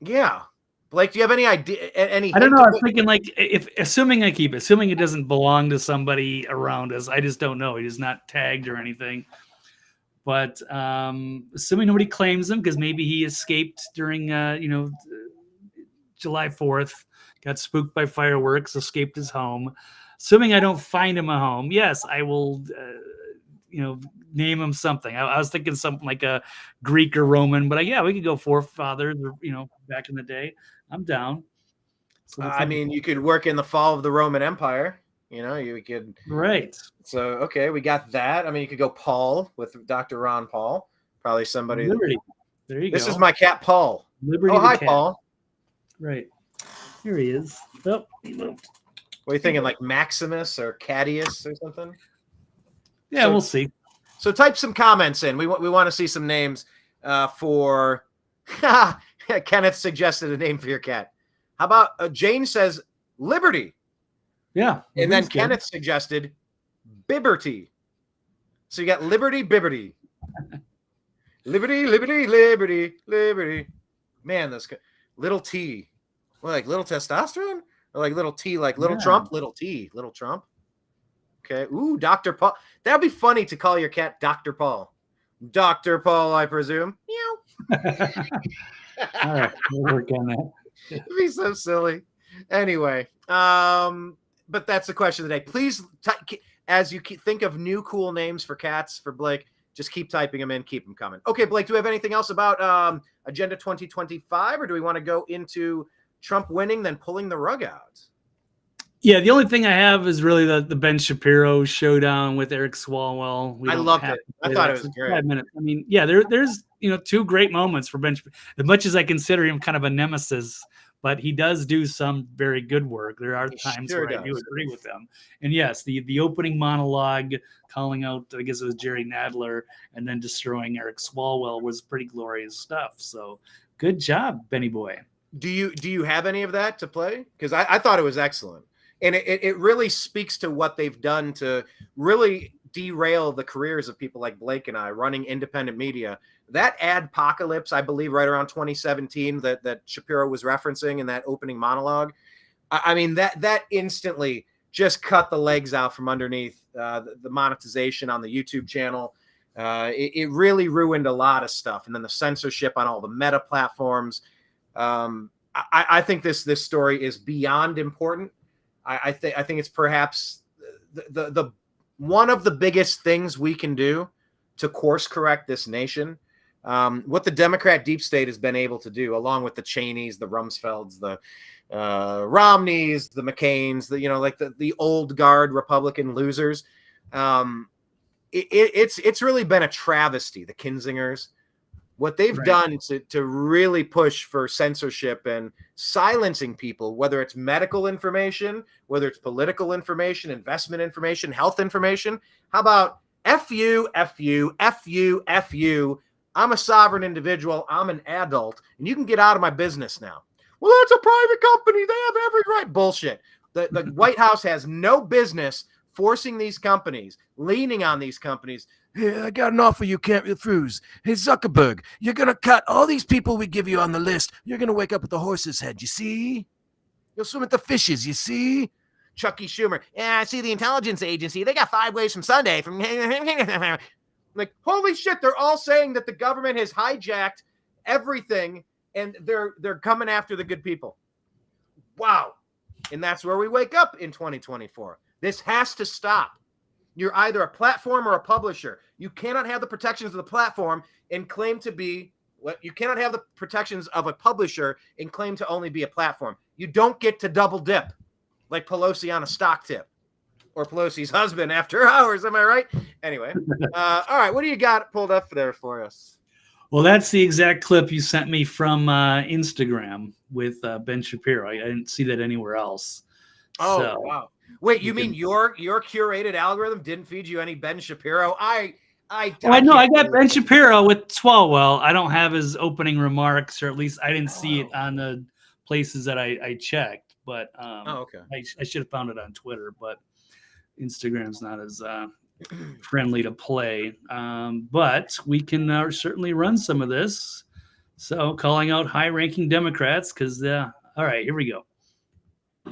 Yeah. Blake, do you have any idea? I don't know. I was thinking, like, assuming it doesn't belong to somebody around us. I just don't know. It is not tagged or anything. But assuming nobody claims him, because maybe he escaped during, July 4th, got spooked by fireworks, escaped his home. Assuming I don't find him a home, yes, I will, name him something. I was thinking something like a Greek or Roman, but we could go forefathers, back in the day. I'm down. So you could work in the fall of the Roman Empire. You could. Right. So, okay, we got that. You could go Paul with Dr. Ron Paul. Probably somebody. Liberty. There you go. This is my cat, Paul. Liberty. Oh, hi, Paul. Right. Here he is. Oh, he moved. What are you thinking, like Maximus or Cadius or something? Yeah, we'll see. So type some comments in. We want to see some names for Kenneth suggested a name for your cat. How about Jane says Liberty? Yeah. And then Kenneth suggested Bibberty. So you got Liberty, Bibberty. Liberty, Liberty, Liberty, Liberty. Man, this little T. What, like little testosterone? Or like little T, like little Trump? Little T, little Trump. Okay. Ooh, Dr. Paul. That'd be funny to call your cat Dr. Paul. Dr. Paul, I presume. Meow. All right, we'll work on that. It'd be so silly. Anyway, but that's the question of the day. Please, as you think of new cool names for cats for Blake, just keep typing them in, keep them coming. Okay, Blake, do we have anything else about Agenda 2025, or do we want to go into Trump winning, then pulling the rug out? Yeah, the only thing I have is really the Ben Shapiro showdown with Eric Swalwell. I loved it. I thought it was great. 5 minutes. There's two great moments for Ben. As much as I consider him kind of a nemesis, but he does do some very good work. There are times sure where I do does. agree with him. And yes, the opening monologue calling out, I guess it was Jerry Nadler, and then destroying Eric Swalwell was pretty glorious stuff. So good job, Benny boy. Do you have any of that to play? Because I thought it was excellent. And it really speaks to what they've done to really derail the careers of people like Blake and I running independent media. That adpocalypse, I believe, right around 2017 that Shapiro was referencing in that opening monologue. I mean, that instantly just cut the legs out from underneath the monetization on the YouTube channel. It really ruined a lot of stuff. And then the censorship on all the meta platforms. I think this story is beyond important. I think it's perhaps the one of the biggest things we can do to course correct this nation. What the Democrat deep state has been able to do, along with the Cheneys, the Rumsfelds, the Romneys, the McCains, the old guard Republican losers. It's really been a travesty. The Kinzingers. What they've done to really push for censorship and silencing people, whether it's medical information, whether it's political information, investment information, health information. How about F you, F you, F you, F you. I'm a sovereign individual. I'm an adult, and you can get out of my business now. Well, that's a private company. They have every right. Bullshit. The White House has no business forcing these companies, leaning on these companies. Hey, I got an offer you can't refuse. Hey, Zuckerberg, you're going to cut all these people we give you on the list. You're going to wake up with a horse's head, you see? You'll swim with the fishes, you see? Chucky Schumer. Yeah, I see the intelligence agency. They got 5 ways from Sunday. Like, holy shit, they're all saying that the government has hijacked everything, and they're coming after the good people. Wow. And that's where we wake up in 2024. This has to stop. You're either a platform or a publisher. You cannot have the protections of the platform and claim to be you cannot have the protections of a publisher and claim to only be a platform. You don't get to double dip like Pelosi on a stock tip or Pelosi's husband after hours. Am I right? Anyway. All right. What do you got pulled up there for us? Well, that's the exact clip you sent me from Instagram with Ben Shapiro. I didn't see that anywhere else. Oh, so, wow. Wait, you mean your curated algorithm didn't feed you any Ben Shapiro? I know I got Ben Shapiro with Swalwell. I don't have his opening remarks, or at least I didn't see it on the places that I checked. But okay. I should have found it on Twitter, but Instagram's not as friendly to play. But we can certainly run some of this. So calling out high-ranking Democrats, because all right, here we go.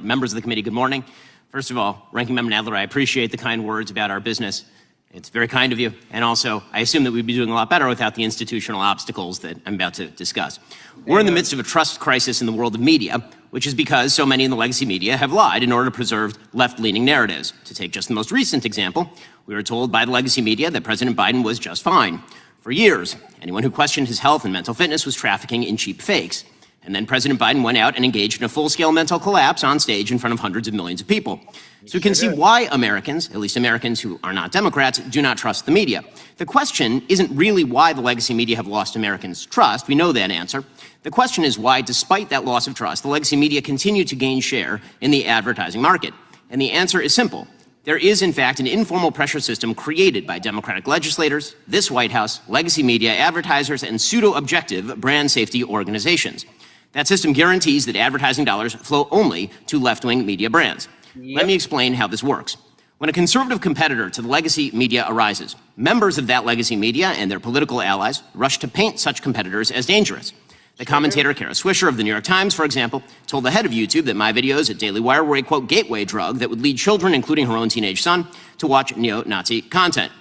Members of the committee, good morning. First of all, Ranking Member Nadler, I appreciate the kind words about our business. It's very kind of you. And also, I assume that we'd be doing a lot better without the institutional obstacles that I'm about to discuss. We're in the midst of a trust crisis in the world of media, which is because so many in the legacy media have lied in order to preserve left-leaning narratives. To take just the most recent example, we were told by the legacy media that President Biden was just fine. For years, anyone who questioned his health and mental fitness was trafficking in cheap fakes. And then President Biden went out and engaged in a full-scale mental collapse on stage in front of hundreds of millions of people. So we can see why Americans, at least Americans who are not Democrats, do not trust the media. The question isn't really why the legacy media have lost Americans' trust. We know that answer. The question is why, despite that loss of trust, the legacy media continue to gain share in the advertising market. And the answer is simple. There is, in fact, an informal pressure system created by Democratic legislators, this White House, legacy media, advertisers, and pseudo-objective brand safety organizations. That system guarantees that advertising dollars flow only to left-wing media brands. Let me explain how this works. When a conservative competitor to the legacy media arises, members of that legacy media and their political allies rush to paint such competitors as dangerous. The commentator Kara Swisher of the New York Times, for example, told the head of YouTube that my videos at Daily Wire were a, quote, gateway drug that would lead children, including her own teenage son, to watch neo-Nazi content.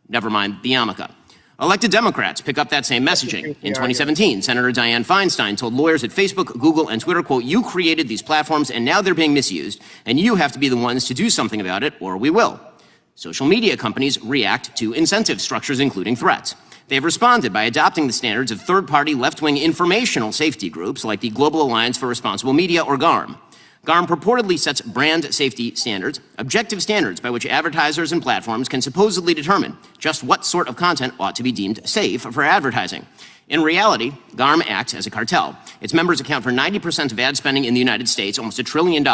Never mind the yarmulke. Elected Democrats pick up that same messaging. In 2017, Senator Dianne Feinstein told lawyers at Facebook, Google, and Twitter, quote, you created these platforms and now they're being misused, and you have to be the ones to do something about it, or we will. Social media companies react to incentive structures, including threats. They've responded by adopting the standards of third-party left-wing informational safety groups like the Global Alliance for Responsible Media, or GARM. GARM purportedly sets brand safety standards, objective standards by which advertisers and platforms can supposedly determine just what sort of content ought to be deemed safe for advertising. In reality, GARM acts as a cartel. Its members account for 90% of ad spending in the United States, almost $1 trillion.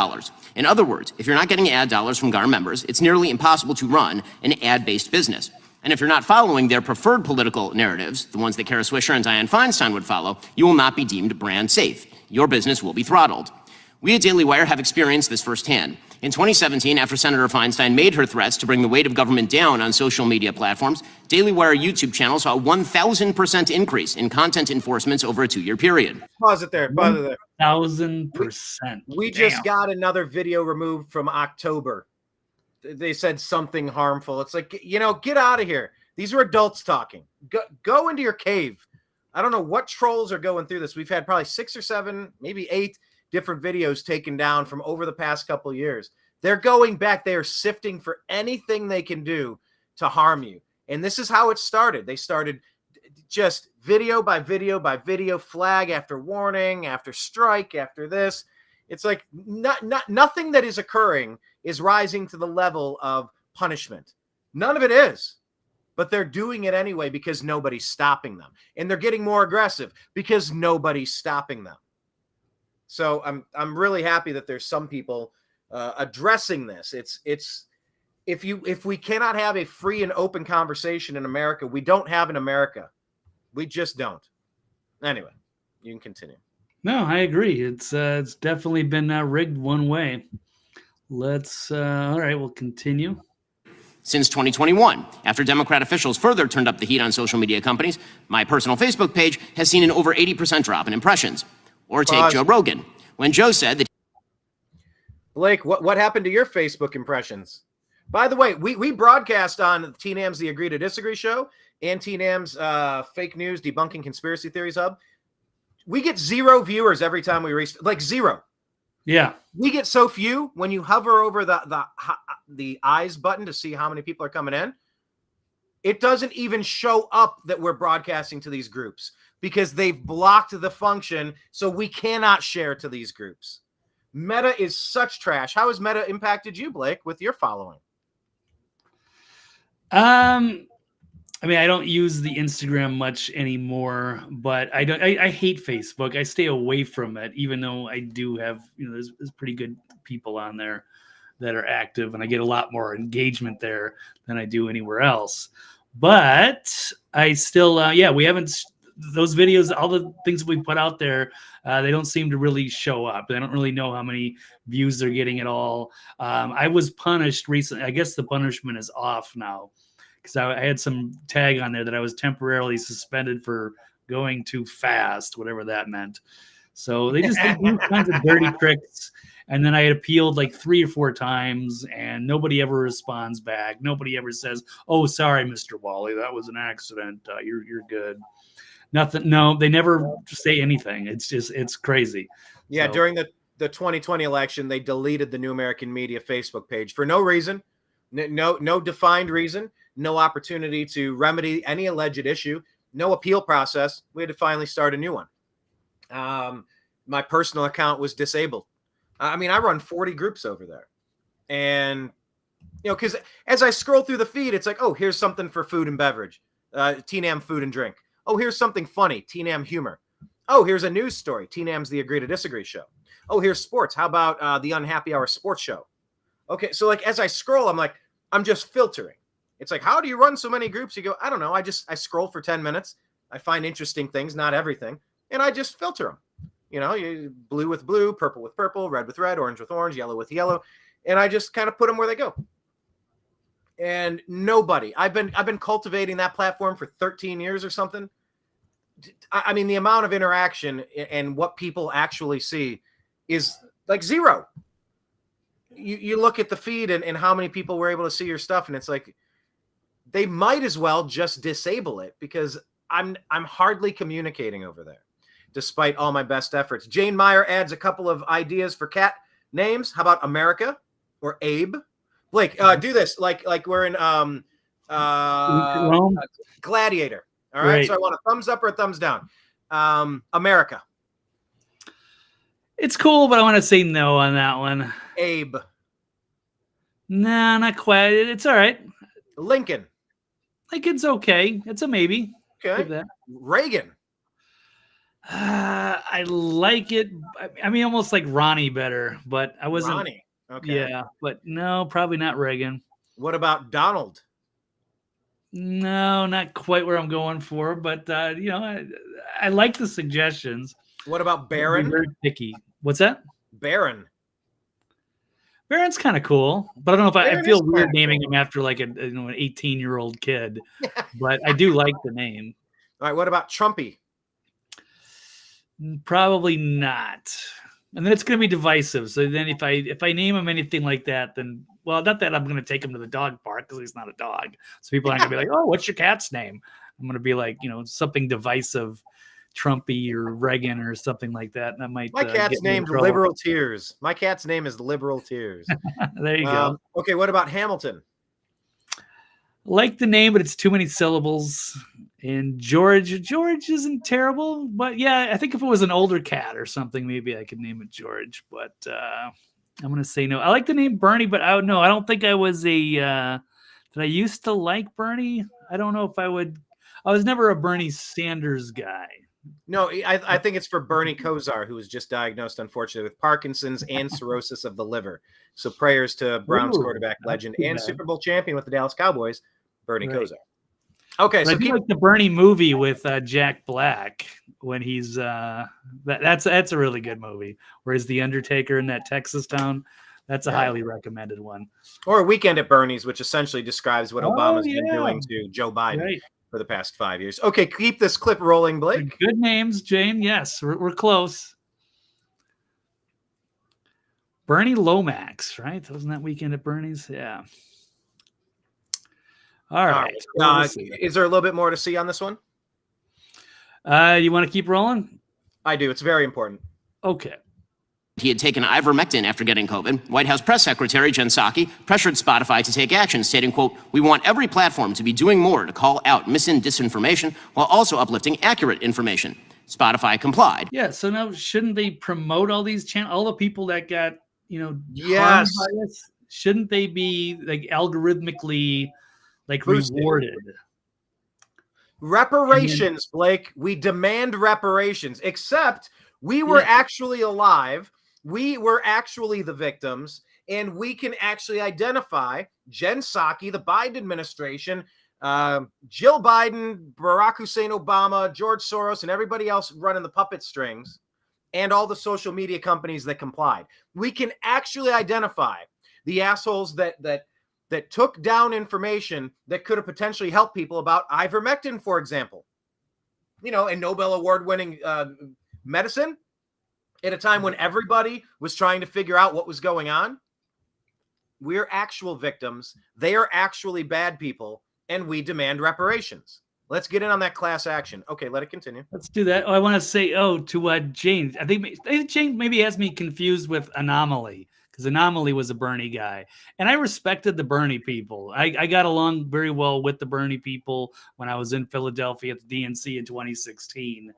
In other words, if you're not getting ad dollars from GARM members, it's nearly impossible to run an ad-based business. And if you're not following their preferred political narratives, the ones that Kara Swisher and Dianne Feinstein would follow, you will not be deemed brand safe. Your business will be throttled. We at Daily Wire have experienced this firsthand. In 2017, after Senator Feinstein made her threats to bring the weight of government down on social media platforms, Daily Wire YouTube channel saw a 1,000% increase in content enforcements over a 2-year period. Pause it there. Pause it there. 1,000%. We just got another video removed from October. They said something harmful. It's like, get out of here. These are adults talking. Go into your cave. I don't know what trolls are going through this. We've had probably 6 or 7, maybe 8 different videos taken down from over the past couple of years. They're going back. They are sifting for anything they can do to harm you. And this is how it started. They started just video by video by video, flag after warning, after strike, after this. It's like nothing that is occurring is rising to the level of punishment. None of it is. But they're doing it anyway because nobody's stopping them. And they're getting more aggressive because nobody's stopping them. So I'm really happy that there's some people addressing this. It's if we cannot have a free and open conversation in America, we don't have an America. We just don't. Anyway, you can continue. No, I agree. It's definitely been rigged one way. Let's all right, we'll continue. Since 2021, after Democrat officials further turned up the heat on social media companies, my personal Facebook page has seen an over 80% drop in impressions. Or take Joe Rogan, when Joe said that. Blake, what happened to your Facebook impressions? By the way, we broadcast on TNAM's The Agree to Disagree show and TNAM's Fake News Debunking Conspiracy Theories Hub. We get 0 viewers every time we reach, like 0. Yeah. We get so few. When you hover over the eyes button to see how many people are coming in, it doesn't even show up that we're broadcasting to these groups because they've blocked the function, so we cannot share to these groups. Meta is such trash. How has Meta impacted you, Blake, with your following? I mean, I don't use the Instagram much anymore, but I hate Facebook. I stay away from it, even though I do have, there's pretty good people on there that are active, and I get a lot more engagement there than I do anywhere else. But I still, we haven't, those videos, all the things that we put out there, they don't seem to really show up. I don't really know how many views they're getting at all. I was punished recently. I guess the punishment is off now, because I had some tag on there that I was temporarily suspended for going too fast, whatever that meant. So they just do kinds of dirty tricks. And then I had appealed like 3 or 4 times, and nobody ever responds back. Nobody ever says, "Oh, sorry, Mr. Walley, that was an accident. You're good." Nothing. No, they never say anything. It's crazy. Yeah, so. During the 2020 election, they deleted the New American Media Facebook page for no reason, no defined reason, no opportunity to remedy any alleged issue, no appeal process. We had to finally start a new one. My personal account was disabled. I mean, I run 40 groups over there. And, because as I scroll through the feed, it's like, oh, here's something for food and beverage, TNAM food and drink. Oh, here's something funny, TNAM humor. Oh, here's a news story, TNAM's The Agree to Disagree show. Oh, here's sports. How about the Unhappy Hour sports show? Okay, so like as I scroll, I'm just filtering. It's like, how do you run so many groups? You go, I don't know. I scroll for 10 minutes. I find interesting things, not everything, and I just filter them. You blue with blue, purple with purple, red with red, orange with orange, yellow with yellow, and I just kind of put them where they go. And nobody, I've been cultivating that platform for 13 years or something. I mean, the amount of interaction and what people actually see is like 0. You look at the feed and how many people were able to see your stuff, and it's like they might as well just disable it because I'm hardly communicating over there, despite all my best efforts. Jane Meyer adds a couple of ideas for cat names. How about America or Abe? Blake, do this like we're in Gladiator. All right. So I want a thumbs up or a thumbs down. America. It's cool, but I want to say no on that one. Abe. Nah, not quite. It's all right. Lincoln. Lincoln's okay. It's a maybe. Okay. Give that. Reagan. I like it. I mean, almost like Ronnie better, but I wasn't. Ronnie. Okay. Yeah, but no, probably not Reagan. What about Donald? No, not quite where I'm going for, but I like the suggestions. What about Barron? Very picky. What's that? Barron. Barron's kind of cool, but I don't know if I Barron feel is weird kinda naming cool. him after like an 18-year-old kid, but I do like the name. All right. What about Trumpy? Probably not. And then it's going to be divisive. So then if I name him anything like that, then, well, not that I'm going to take him to the dog park because he's not a dog. So people aren't going to be like, oh, what's your cat's name? I'm going to be like, something divisive, Trumpy or Reagan or something like that. And that might. My cat's named Liberal Tears. My cat's name is Liberal Tears. There you go. Okay. What about Hamilton? Like the name, but it's too many syllables. And George isn't terrible, but yeah, I think if it was an older cat or something, maybe I could name it George. But I'm gonna say no. I like the name Bernie, but I don't think I was did I used to like Bernie? I don't know if I would. I was never a Bernie Sanders guy. No, I think it's for Bernie Kosar, who was just diagnosed, unfortunately, with Parkinson's and cirrhosis of the liver. So prayers to Browns quarterback legend and Super Bowl champion with the Dallas Cowboys, Bernie Kosar. Okay, but so I do like the Bernie movie with Jack Black when he's that's a really good movie. Where he's the Undertaker in that Texas town. That's a highly recommended one. Or Weekend at Bernie's, which essentially describes what Obama's been doing to Joe Biden for the past 5 years. Okay, keep this clip rolling, Blake. Good names, Jane. Yes, we're close. Bernie Lomax, right? Wasn't that Weekend at Bernie's? Yeah. All right. Is there a little bit more to see on this one? You want to keep rolling? I do. It's very important. Okay. He had taken ivermectin after getting COVID. White House Press Secretary Jen Psaki pressured Spotify to take action, stating, quote, "We want every platform to be doing more to call out mis and disinformation while also uplifting accurate information." Spotify complied. Yeah, so now shouldn't they promote all these channels, all the people that got, harmed by this? Shouldn't they be like algorithmically boosted? Rewarded? Reparations, Blake. We demand reparations, except we were actually alive. We were actually the victims, and we can actually identify Jen Psaki, the Biden administration, Jill Biden, Barack Hussein Obama, George Soros, and everybody else running the puppet strings, and all the social media companies that complied. We can actually identify the assholes that took down information that could have potentially helped people about ivermectin, for example. A Nobel Award-winning medicine at a time when everybody was trying to figure out what was going on. We're actual victims. They are actually bad people, and we demand reparations. Let's get in on that class action. Okay, let it continue. Let's do that. I want to say, to Jane. I think Jane maybe has me confused with Anomaly, because Anomaly was a Bernie guy. And I respected the Bernie people. I got along very well with the Bernie people when I was in Philadelphia at the DNC in 2016,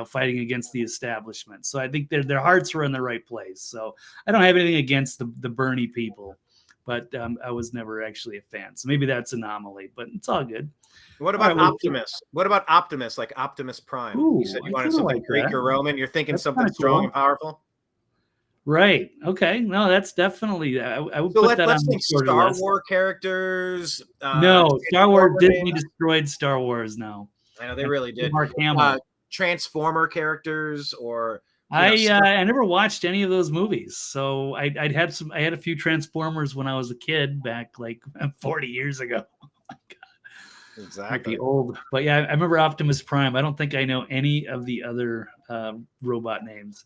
fighting against the establishment. So I think their hearts were in the right place. So I don't have anything against the Bernie people, but I was never actually a fan. So maybe that's Anomaly, but it's all good. What about Optimus? What about Optimus, like Optimus Prime? Ooh, you said you wanted something like Greek or Roman. You're thinking something strong and powerful? Right. Okay. No, that's definitely. I would put that on the Star Wars characters. No, Star Wars. Disney destroyed Star Wars. No, I know they really did. Mark Hamill. Transformer characters, or I never watched any of those movies. So I had a few Transformers when I was a kid back like 40 years ago. Oh my God. Exactly. Might be old, but yeah, I remember Optimus Prime. I don't think I know any of the other robot names.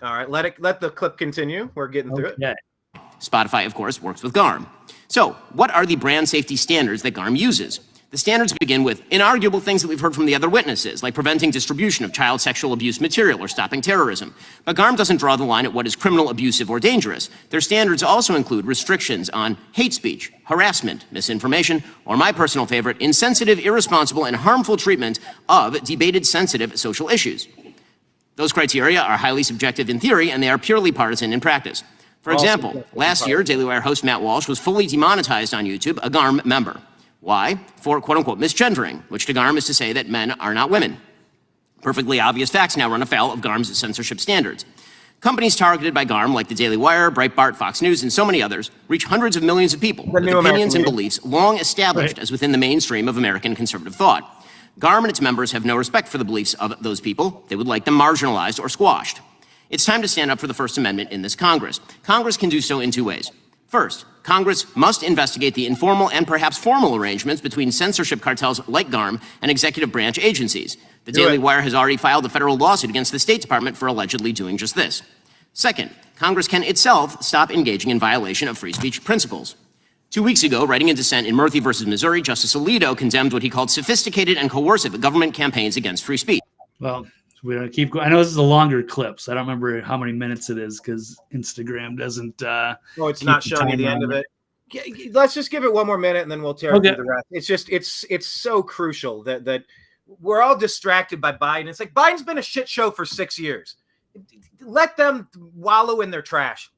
All right, let the clip continue. We're getting through it. Spotify, of course, works with GARM. So, what are the brand safety standards that GARM uses? The standards begin with inarguable things that we've heard from the other witnesses, like preventing distribution of child sexual abuse material or stopping terrorism. But GARM doesn't draw the line at what is criminal, abusive, or dangerous. Their standards also include restrictions on hate speech, harassment, misinformation, or my personal favorite, insensitive, irresponsible, and harmful treatment of debated sensitive social issues. Those criteria are highly subjective in theory, and they are purely partisan in practice. For example, last year, Daily Wire host Matt Walsh was fully demonetized on YouTube, a GARM member. Why? For quote-unquote misgendering, which to GARM is to say that men are not women. Perfectly obvious facts now run afoul of GARM's censorship standards. Companies targeted by GARM, like the Daily Wire, Breitbart, Fox News, and so many others, reach hundreds of millions of people with opinions and beliefs long established as within the mainstream of American conservative thought. GARM and its members have no respect for the beliefs of those people. They would like them marginalized or squashed. It's time to stand up for the First Amendment in this Congress. Congress can do so in two ways. First, Congress must investigate the informal and perhaps formal arrangements between censorship cartels like GARM and executive branch agencies. The Daily Wire has already filed a federal lawsuit against the State Department for allegedly doing just this. Second, Congress can itself stop engaging in violation of free speech principles. 2 weeks ago, writing in dissent in Murphy versus Missouri, Justice Alito condemned what he called sophisticated and coercive government campaigns against free speech. Well, we're going to keep going. I know this is a longer clip, so I don't remember how many minutes it is because Instagram doesn't. It's not showing you the end of it. Let's just give it one more minute and then we'll tear through the rest. It's just, it's so crucial that we're all distracted by Biden. It's like Biden's been a shit show for 6 years. Let them wallow in their trash.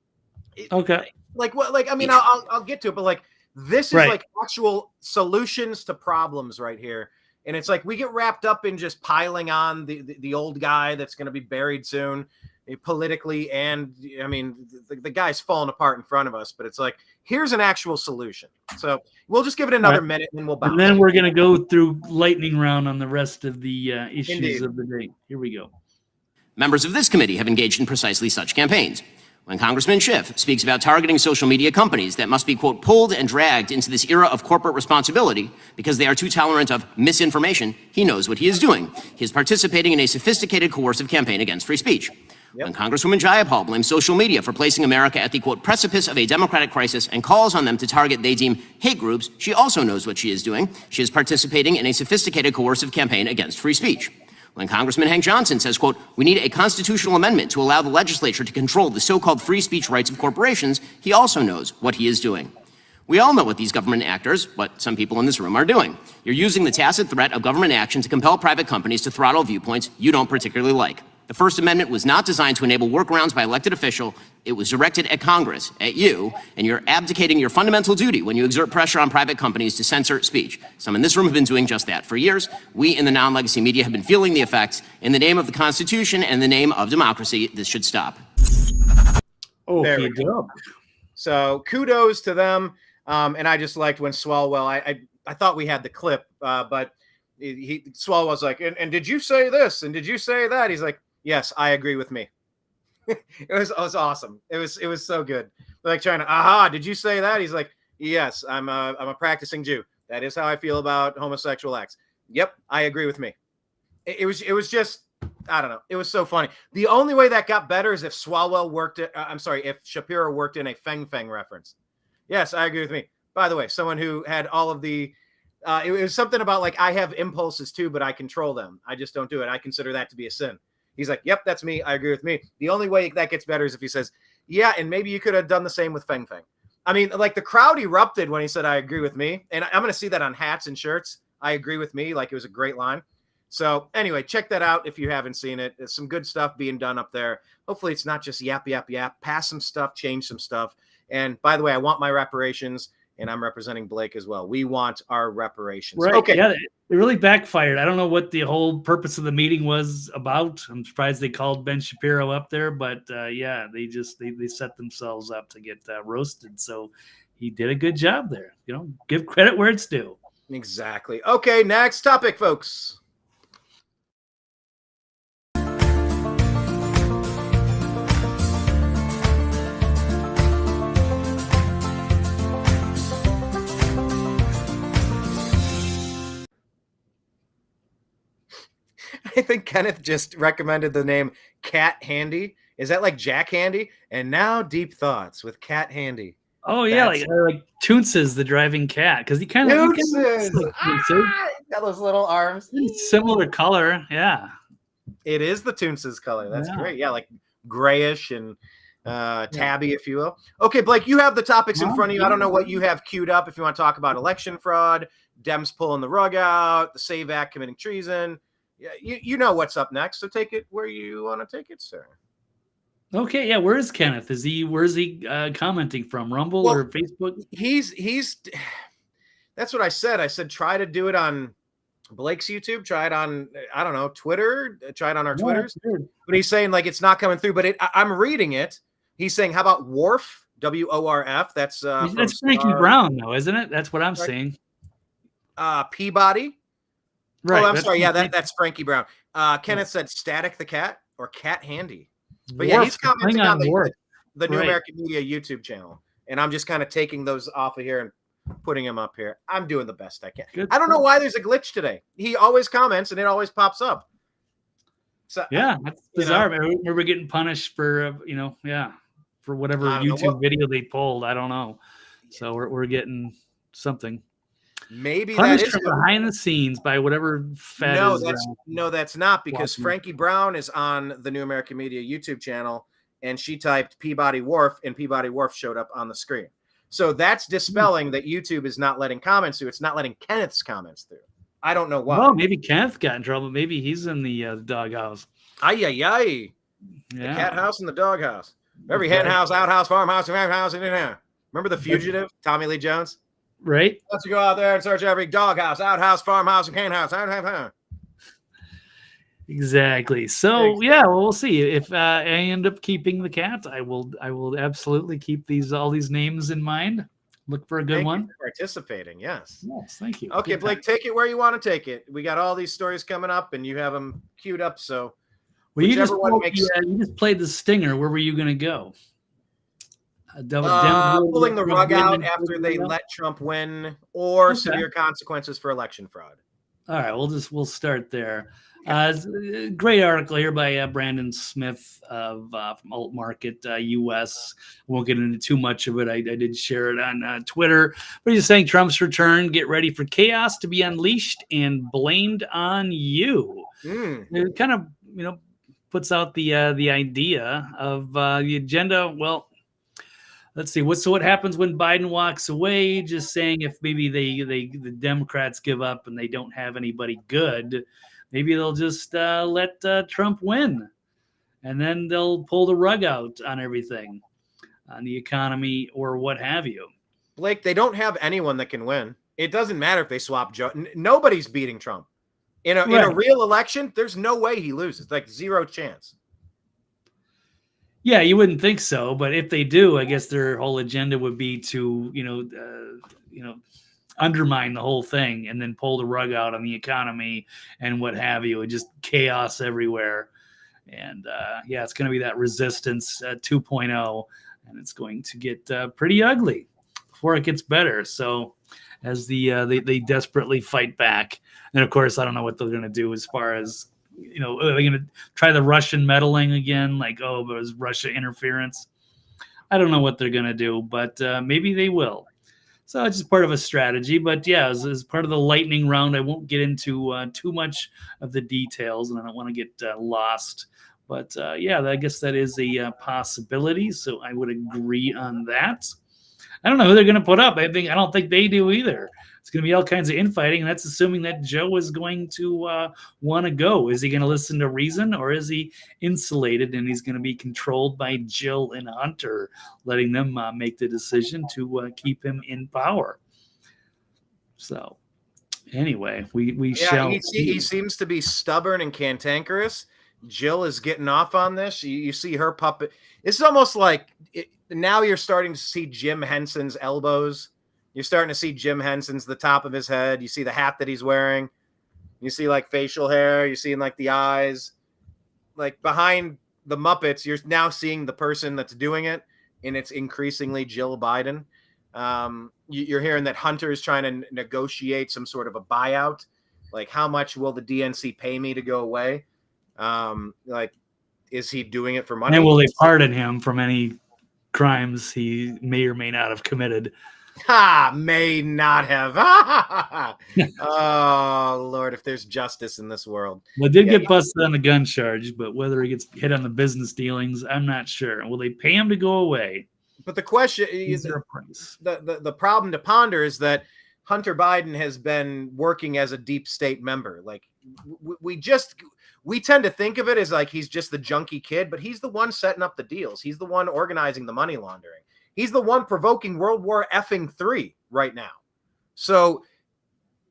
Okay. I mean, I'll get to it, but like, this is like actual solutions to problems right here. And it's like we get wrapped up in just piling on the old guy that's going to be buried soon politically. And I mean, the guy's falling apart in front of us, but it's like, here's an actual solution. So we'll just give it another minute and then we'll bounce. And then we're going to go through lightning round on the rest of the issues of the day. Here we go. Members of this committee have engaged in precisely such campaigns. When Congressman Schiff speaks about targeting social media companies that must be, quote, pulled and dragged into this era of corporate responsibility because they are too tolerant of misinformation, he knows what he is doing. He is participating in a sophisticated coercive campaign against free speech. When Congresswoman Jayapal blames social media for placing America at the, quote, precipice of a democratic crisis and calls on them to target they deem hate groups, she also knows what she is doing. She is participating in a sophisticated coercive campaign against free speech. When Congressman Hank Johnson says, quote, we need a constitutional amendment to allow the legislature to control the so-called free speech rights of corporations, he also knows what he is doing. We all know what these government actors, what some people in this room are doing. You're using the tacit threat of government action to compel private companies to throttle viewpoints you don't particularly like. The First Amendment was not designed to enable workarounds by elected official. It was directed at Congress, at you, and you're abdicating your fundamental duty when you exert pressure on private companies to censor speech. Some in this room have been doing just that for years. We in the non-legacy media have been feeling the effects. In the name of the Constitution and the name of democracy, this should stop. Oh, there we go. So kudos to them. And I just liked when Swalwell, I thought we had the clip, but Swalwell's like, and did you say this? And did you say that? He's like, yes, I agree with me. It was awesome. It was so good. Like trying to, did you say that? He's like, yes, I'm a practicing Jew. That is how I feel about homosexual acts. Yep, I agree with me. It was just, I don't know. It was so funny. The only way that got better is if Swalwell if Shapiro worked in a Feng Feng reference. Yes, I agree with me. By the way, someone who had all of the, it was something about like, I have impulses too, but I control them. I just don't do it. I consider that to be a sin. He's like, yep, that's me. I agree with me. The only way that gets better is if he says, yeah, and maybe you could have done the same with Feng Feng. I mean, like the crowd erupted when he said, I agree with me. And I'm going to see that on hats and shirts. I agree with me. Like it was a great line. So anyway, check that out if you haven't seen it. There's some good stuff being done up there. Hopefully it's not just yap, yap, yap. Pass some stuff, change some stuff. And by the way, I want my reparations. And I'm representing Blake as well. We want our reparations. Right. Okay. Yeah, it really backfired. I don't know what the whole purpose of the meeting was about. I'm surprised they called Ben Shapiro up there, but yeah, they set themselves up to get roasted. So he did a good job there. You know, give credit where it's due. Exactly. Okay, next topic, folks. I think Kenneth just recommended the name Cat Handy. Is that like Jack Handy? And now Deep Thoughts with Cat Handy. Oh yeah, like Toonces, the driving cat, because he kind of got those little arms. Similar color, yeah. It is the Toonces color. That's great. Yeah, like grayish and tabby, if you will. Okay, Blake, you have the topics in front of you. I don't know what you have queued up. If you want to talk about election fraud, Dems pulling the rug out, the SAVE Act committing treason. Yeah, you know what's up next, so take it where you want to take it, sir. Okay, yeah. Where is Kenneth? Where's he commenting from? Rumble Well, or Facebook? He's. That's what I said. I said try to do it on Blake's YouTube. Try it on I don't know Twitter. Try it on our Twitters. But he's saying like it's not coming through. But I'm reading it. He's saying how about Worf? WORF. That's Frankie Brown though, isn't it? That's what I'm saying. Peabody. Right. Oh, I'm sorry. Yeah, that's Frankie Brown. Kenneth said Static the Cat or Cat Handy. But yeah, he's commenting on the New American Media YouTube channel. And I'm just kind of taking those off of here and putting him up here. I'm doing the best I can. I don't know why there's a glitch today. He always comments and it always pops up. So yeah, that's bizarre. We're getting punished for for whatever YouTube video they pulled. I don't know. So we're getting something. Maybe punished that is from behind the scenes by whatever fed that's not, because watching. Frankie Brown is on the New American Media YouTube channel and she typed Peabody Wharf and Peabody Wharf showed up on the screen. So that's dispelling that YouTube is not letting comments through. It's not letting Kenneth's comments through. I don't know why. Well, maybe Kenneth got in trouble. Maybe he's in the doghouse. Ay. The cat house and the doghouse. Every hen house, outhouse, farmhouse, and house. Remember The Fugitive, Tommy Lee Jones? Right. Let's go out there and search every doghouse, outhouse, farmhouse, and cane house. Exactly. So yeah, well, we'll see if I end up keeping the cat. I will absolutely keep all these names in mind. Look for a good one. You for participating, yes. Yes, thank you. Okay, Blake, take it where you want to take it. We got all these stories coming up, and you have them queued up. So, well, you just played the stinger. Where were you going to go? Pulling the rug out after they let Trump win, or severe consequences for election fraud. All right, we'll start there. Great article here by Brandon Smith of from Alt Market US. Won't get into too much of it. I did share it on Twitter. But he's saying Trump's return, get ready for chaos to be unleashed and blamed on you. It kind of puts out the idea of the agenda. Well, let's see. What happens when Biden walks away? Just saying, if maybe the Democrats give up and they don't have anybody good, maybe they'll just let Trump win, and then they'll pull the rug out on everything, on the economy or what have you. Blake, they don't have anyone that can win. It doesn't matter if they swap Joe. Nobody's beating Trump in a real election. There's no way he loses. Like zero chance. Yeah, you wouldn't think so, but if they do, I guess their whole agenda would be to, undermine the whole thing and then pull the rug out on the economy and what have you, and just chaos everywhere. And it's going to be that resistance 2.0, and it's going to get pretty ugly before it gets better. So as they desperately fight back, and of course, I don't know what they're going to do as far as. Are they going to try the Russian meddling again? Like, but it was Russia interference. I don't know what they're going to do, but maybe they will. So it's just part of a strategy. But yeah, as part of the lightning round, I won't get into too much of the details, and I don't want to get lost. But I guess that is a possibility. So I would agree on that. I don't know who they're going to put up. I don't think they do either. It's going to be all kinds of infighting, and that's assuming that Joe is going to want to go. Is he going to listen to reason, or is he insulated and he's going to be controlled by Jill and Hunter, letting them make the decision to keep him in power? So, anyway, we shall. He seems to be stubborn and cantankerous. Jill is getting off on this. You see her puppet. It's almost like now you're starting to see Jim Henson's elbows. You're starting to see Jim Henson's the top of his head. You see the hat that he's wearing. You see like facial hair. You're seeing like the eyes. Like behind the Muppets, you're now seeing the person that's doing it, and it's increasingly Jill Biden. You're hearing that Hunter is trying to negotiate some sort of a buyout. Like, how much will the DNC pay me to go away? Is he doing it for money? And will they pardon him from any crimes he may or may not have committed? May not have. Oh, Lord, if there's justice in this world. Well, did get busted on the gun charge, but whether he gets hit on the business dealings, I'm not sure. Will they pay him to go away? But the question is, the problem to ponder is that Hunter Biden has been working as a deep state member. Like, we tend to think of it as like he's just the junkie kid, but he's the one setting up the deals. He's the one organizing the money laundering. He's the one provoking World War III right now. So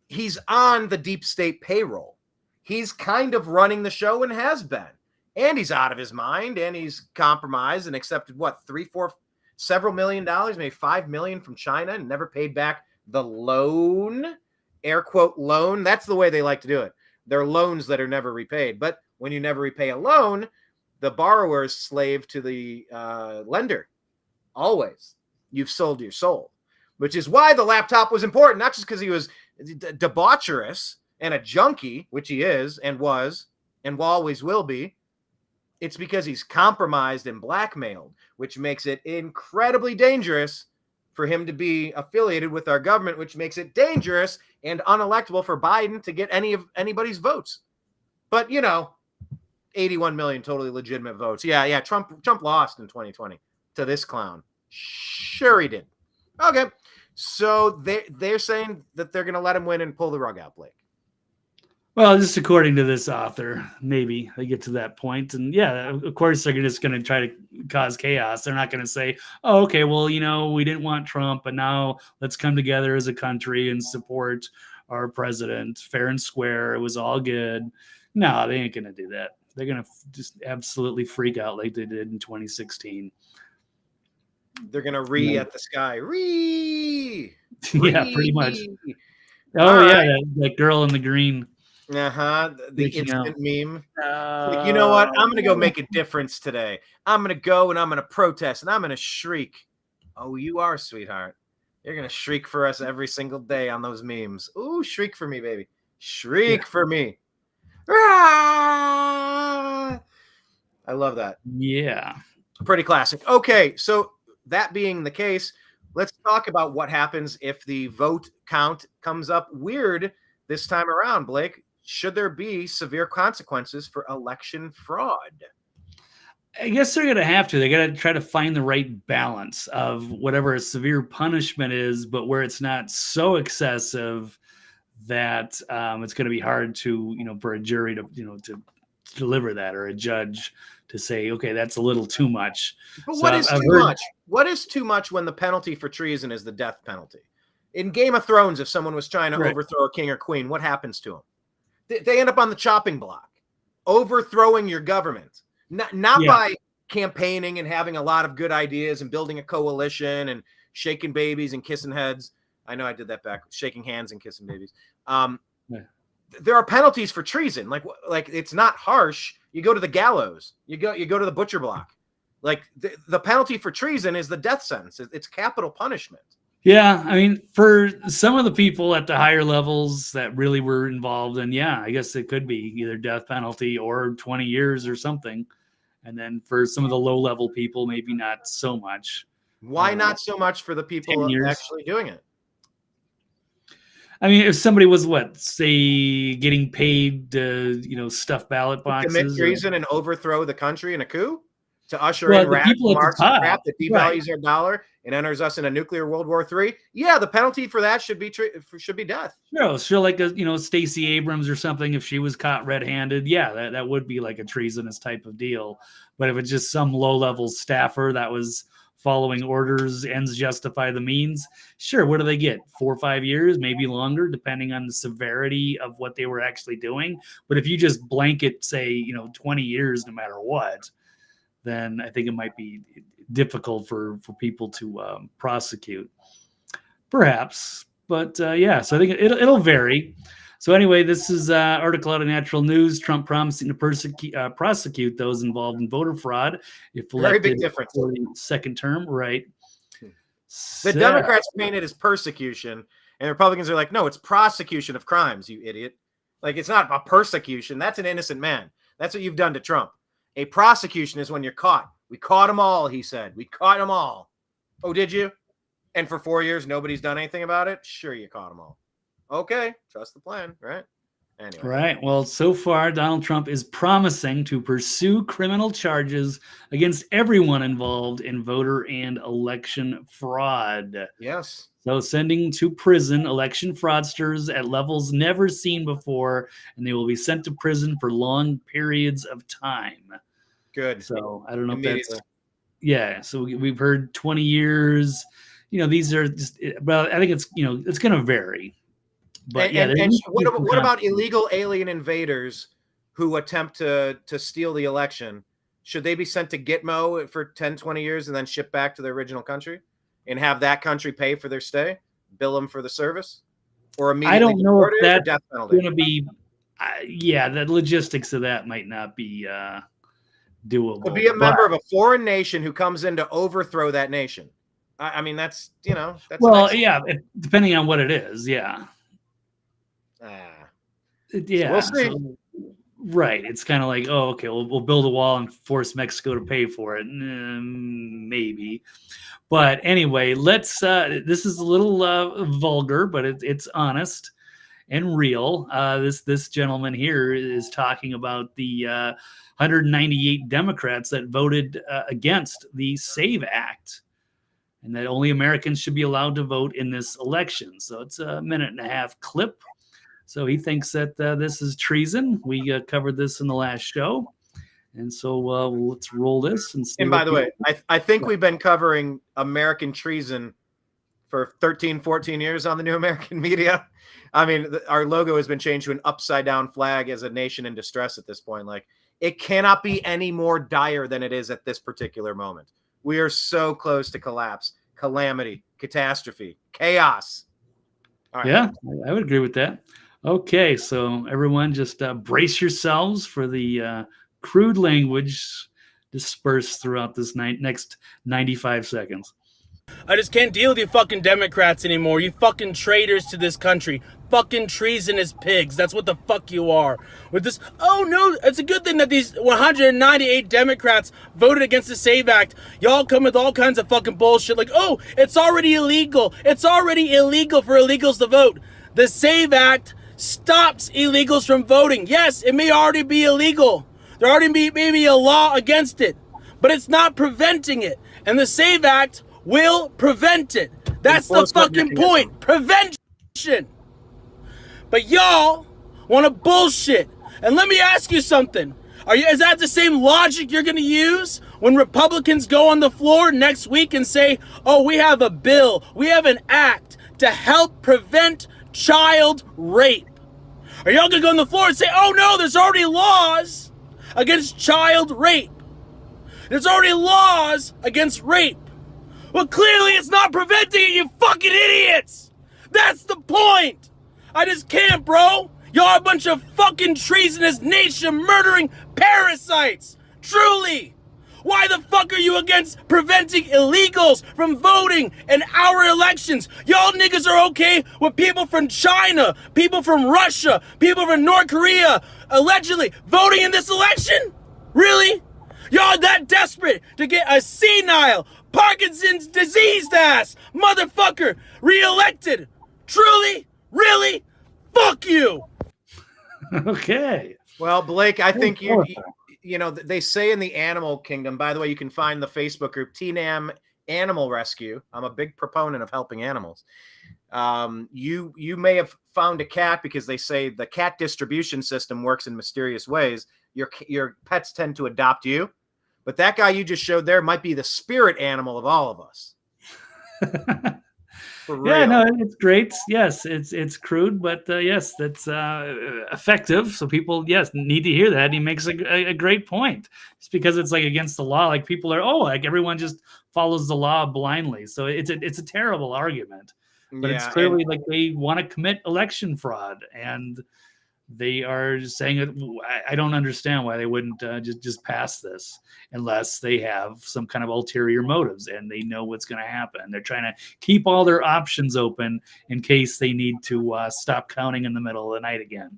he's on the deep state payroll. He's kind of running the show and has been. And he's out of his mind, and he's compromised and accepted several $1 million, maybe $5 million from China, and never paid back the loan, air quote loan. That's the way they like to do it. They're loans that are never repaid. But when you never repay a loan, the borrower is slave to the lender. Always. You've sold your soul, which is why the laptop was important, not just because he was debaucherous and a junkie, which he is and was and always will be. It's because he's compromised and blackmailed, which makes it incredibly dangerous for him to be affiliated with our government, which makes it dangerous and unelectable for Biden to get anybody's votes. But, 81 million totally legitimate votes. Yeah. Trump lost in 2020 to this clown. Sure he did. Okay. So they're saying that they're going to let him win and pull the rug out, Blake. Well, just according to this author, maybe they get to that point. And yeah, of course, they're just going to try to cause chaos. They're not going to say, oh, okay, well, we didn't want Trump, but now let's come together as a country and support our president fair and square. It was all good. No, they ain't going to do that. They're going to just absolutely freak out like they did in 2016. They're going to at the sky. Yeah, pretty much. Oh, yeah, that girl in the green. The instant meme. Like, you know what? I'm going to go make a difference today. I'm going to go and I'm going to protest and I'm going to shriek. Oh, you are, sweetheart. You're going to shriek for us every single day on those memes. Ooh, shriek for me, baby. Shriek for me. I love that. Yeah. Pretty classic. Okay, so that being the case, let's talk about what happens if the vote count comes up weird this time around, Blake. Should there be severe consequences for election fraud? I guess they're going to have to. They got to try to find the right balance of whatever a severe punishment is, but where it's not so excessive that it's going to be hard to, for a jury to, to deliver that, or a judge to say, okay, that's a little too much. But what is too much? What is too much when the penalty for treason is the death penalty? In Game of Thrones, if someone was trying to overthrow a king or queen, what happens to them? They end up on the chopping block, overthrowing your government. Not by campaigning and having a lot of good ideas and building a coalition and shaking babies and kissing heads. I know I did that back, shaking hands and kissing babies. There are penalties for treason. Like it's not harsh. You go to the gallows. You go to the butcher block. Like the penalty for treason is the death sentence. It's capital punishment. Yeah, I mean, for some of the people at the higher levels that really were involved, and I guess it could be either death penalty or 20 years or something. And then for some of the low-level people, maybe not so much. Why not so much for the people actually doing it? I mean, if somebody was, say, getting paid to, stuff ballot boxes. Commit treason and overthrow the country in a coup? To usher in radical marks and crap that devalues our dollar and enters us in a nuclear World War III. Yeah, the penalty for that should be death. Sure, like Stacey Abrams or something. If she was caught red-handed, that would be like a treasonous type of deal. But if it's just some low-level staffer that was following orders, ends justify the means. Sure, what do they get? 4 or 5 years, maybe longer, depending on the severity of what they were actually doing. But if you just blanket, say, 20 years, no matter what, then I think it might be difficult for people to prosecute, perhaps. But so I think it'll vary. So anyway, this is an article out of Natural News. Trump promising to prosecute those involved in voter fraud if elected. Very big difference. For the second term, right? The Democrats paint it as persecution, and Republicans are like, no, it's prosecution of crimes, you idiot. Like, it's not a persecution. That's an innocent man. That's what you've done to Trump. A prosecution is when you're caught. We caught them all, he said. We caught them all. Oh, did you? And for 4 years, nobody's done anything about it? Sure, you caught them all. Okay, trust the plan, right? Anyway. Right. Well, so far, Donald Trump is promising to pursue criminal charges against everyone involved in voter and election fraud. Yes. So sending to prison election fraudsters at levels never seen before, and they will be sent to prison for long periods of time. Good. So I don't know if Immediately. that's, yeah. So we've heard 20 years. These are just, well, I think it's, it's going to vary. But and what about illegal alien invaders who attempt to steal the election? Should they be sent to Gitmo for 10, 20 years and then shipped back to their original country and have that country pay for their stay, bill them for the service, or immediately I don't know if that's death penalty? going to be, the logistics of that might not be doable. To be a member of a foreign nation who comes in to overthrow that nation. I mean, that's, that's well, yeah, depending on what it is. Yeah. Yeah. We'll see. So, right. It's kind of like, oh, okay, we'll build a wall and force Mexico to pay for it. Maybe. But anyway, let's, this is a little vulgar, but it's honest and real. This gentleman here is talking about the 198 Democrats that voted against the SAVE Act, and that only Americans should be allowed to vote in this election. So it's a 1.5-minute clip. So he thinks that this is treason. We covered this in the last show. And so let's roll this. And by the way, I think we've been covering American treason for 13, 14 years on the New American Media. I mean, our logo has been changed to an upside down flag as a nation in distress at this point. Like, it cannot be any more dire than it is at this particular moment. We are so close to collapse, calamity, catastrophe, chaos. All right. Yeah, I would agree with that. Okay, so everyone just brace yourselves for the crude language dispersed throughout this next 95 seconds. I just can't deal with you fucking Democrats anymore. You fucking traitors to this country. Fucking treasonous pigs. That's what the fuck you are. With this, oh no, it's a good thing that these 198 Democrats voted against the SAVE Act. Y'all come with all kinds of fucking bullshit like, oh, it's already illegal. It's already illegal for illegals to vote. The SAVE Act stops illegals from voting. Yes, it may already be illegal. There already may be a law against it, but it's not preventing it. And the SAVE Act will prevent it. That's the fucking point. Prevention. But y'all want to bullshit. And let me ask you something. Is that the same logic you're going to use when Republicans go on the floor next week and say, oh, we have a bill, we have an act to help prevent child rape? Are y'all going to go on the floor and say, oh no, there's already laws against child rape? There's already laws against rape. Well, clearly it's not preventing it, you fucking idiots! That's the point! I just can't, bro! Y'all are a bunch of fucking treasonous nation-murdering parasites! Truly! Why the fuck are you against preventing illegals from voting in our elections? Y'all niggas are okay with people from China, people from Russia, people from North Korea, allegedly voting in this election? Really? Y'all that desperate to get a senile, Parkinson's diseased ass motherfucker reelected? Truly? Really? Fuck you! Okay. Well, Blake, I think they say in the animal kingdom, by the way, you can find the Facebook group TNAM Animal Rescue. I'm a big proponent of helping animals. You may have found a cat because they say the cat distribution system works in mysterious ways. Your pets tend to adopt you. But that guy you just showed there might be the spirit animal of all of us. For real. Yeah, no, it's great. Yes, it's crude, but yes, that's effective. So people, yes, need to hear that. And he makes a great point. Just because it's like against the law, like people are, like everyone just follows the law blindly. So it's a terrible argument. But it's clearly like they want to commit election fraud, and they are saying it. I don't understand why they wouldn't just pass this unless they have some kind of ulterior motives and they know what's going to happen. They're trying to keep all their options open in case they need to stop counting in the middle of the night again.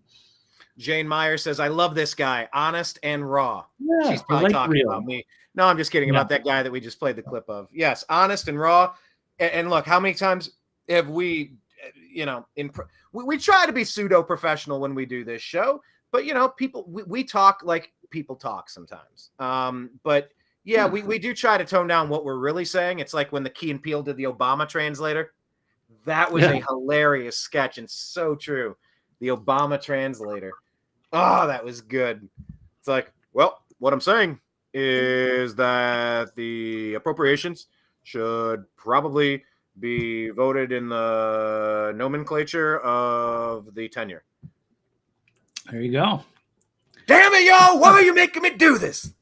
Jane Meyer says, I love this guy, honest and raw. Yeah, she's probably talking about me. No, I'm just kidding about that guy that we just played the clip of. Yes, honest and raw. And look, how many times have we we try to be pseudo professional when we do this show, but we talk like people talk sometimes. But yeah, we do try to tone down what we're really saying. It's like when the Key and Peele did the Obama translator. That was a hilarious sketch and so true. The Obama translator. Oh, that was good. It's like, well, what I'm saying is that the appropriations should probably be voted in the nomenclature of the tenure. There you go. Damn it, y'all! Why are you making me do this?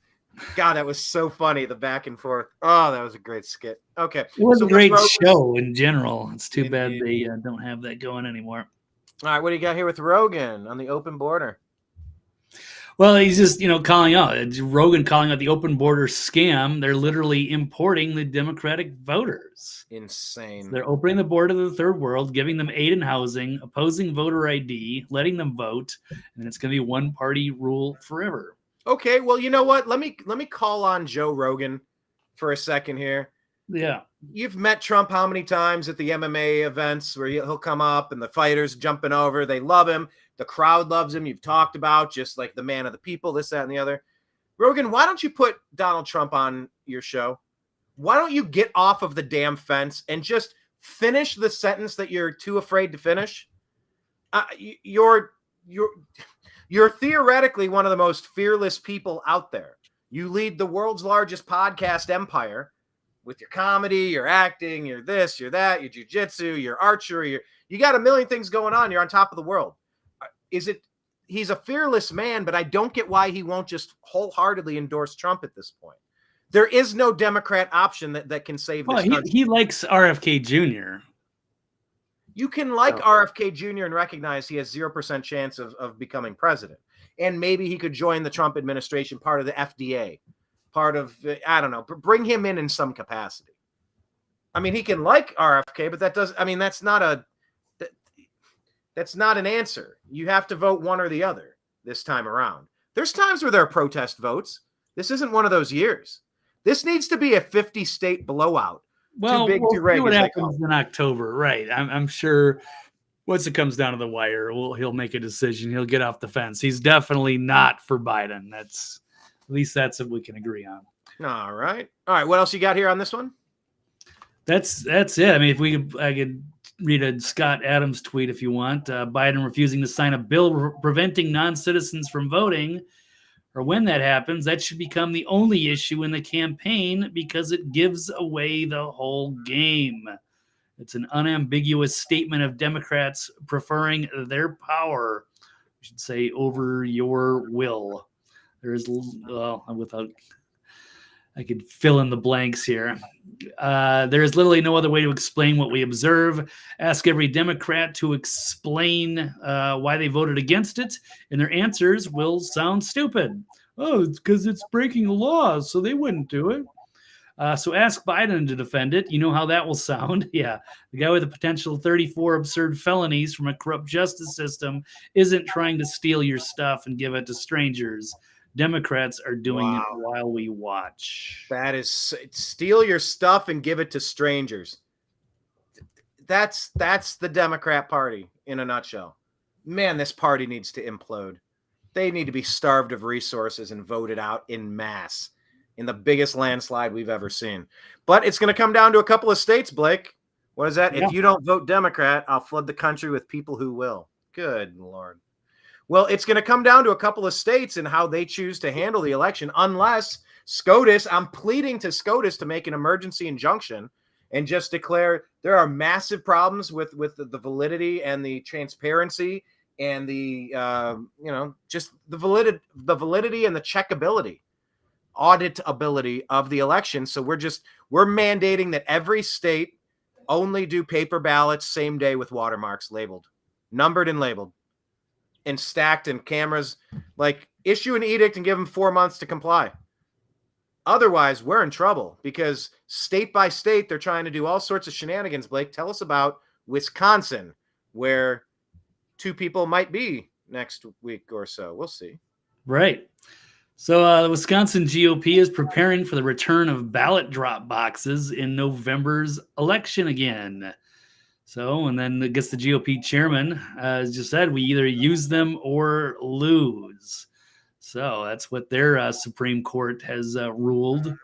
God, that was so funny, the back and forth. Oh, that was a great skit. Okay. It was a great show in general. It's too bad they don't have that going anymore. All right, what do you got here with Rogan on the open border? Well, he's just, calling out. Rogan calling out the open border scam. They're literally importing the Democratic voters. Insane. So they're opening the border to the third world, giving them aid and housing, opposing voter ID, letting them vote, and it's going to be one-party rule forever. Okay, well, you know what? Let me call on Joe Rogan for a second here. Yeah. You've met Trump how many times at the MMA events where he'll come up and the fighters jumping over. They love him. The crowd loves him. You've talked about just like the man of the people, this, that, and the other. Rogan, why don't you put Donald Trump on your show? Why don't you get off of the damn fence and just finish the sentence that you're too afraid to finish? You're theoretically one of the most fearless people out there. You lead the world's largest podcast empire with your comedy, your acting, your this, your that, your jiu-jitsu, your archery. You got a million things going on. You're on top of the world. He's a fearless man, but I don't get why he won't just wholeheartedly endorse Trump at this point. There is no Democrat option that can save this country. He likes RFK Jr. You can like RFK Jr. and recognize he has 0% chance of becoming president. And maybe he could join the Trump administration, part of the FDA, part of, I don't know, bring him in some capacity. I mean, he can like RFK, but that's not an answer. You have to vote one or the other this time around. There's times where there are protest votes. This isn't one of those years. This needs to be a 50-state blowout. Well, too big, too we'll see what Reagan, happens in October, right? I'm sure once it comes down to the wire, he'll make a decision. He'll get off the fence. He's definitely not for Biden. At least that's what we can agree on. All right. What else you got here on this one? That's it. I mean, I could read a Scott Adams tweet if you want. Biden refusing to sign a bill preventing non-citizens from voting, or when that happens, that should become the only issue in the campaign because it gives away the whole game. It's an unambiguous statement of Democrats preferring their power, I should say, over your will. I could fill in the blanks here. There is literally no other way to explain what we observe. Ask every Democrat to explain why they voted against it, and their answers will sound stupid. Oh, it's because it's breaking the law, so they wouldn't do it. So ask Biden to defend it. You know how that will sound. Yeah, the guy with the potential 34 absurd felonies from a corrupt justice system isn't trying to steal your stuff and give it to strangers. Democrats are doing it while we watch. That is, steal your stuff and give it to strangers. That's the Democrat Party in a nutshell. Man, this party needs to implode. They need to be starved of resources and voted out in mass in the biggest landslide we've ever seen. But it's going to come down to a couple of states, Blake. What is that? Yeah. If you don't vote Democrat, I'll flood the country with people who will. Good Lord. Well, it's going to come down to a couple of states and how they choose to handle the election, unless SCOTUS, I'm pleading to SCOTUS to make an emergency injunction and just declare there are massive problems with the validity and the transparency and the, just the validity and the checkability, auditability of the election. So we're mandating that every state only do paper ballots same day with watermarks labeled, numbered and labeled, and stacked, and cameras, like issue an edict and give them 4 months to comply. Otherwise, we're in trouble because state by state, they're trying to do all sorts of shenanigans. Blake, tell us about Wisconsin, where 2 people might be next week or so. We'll see. Right. So the Wisconsin GOP is preparing for the return of ballot drop boxes in November's election again. So, and then I guess the GOP chairman just said we either use them or lose. So that's what their Supreme Court has ruled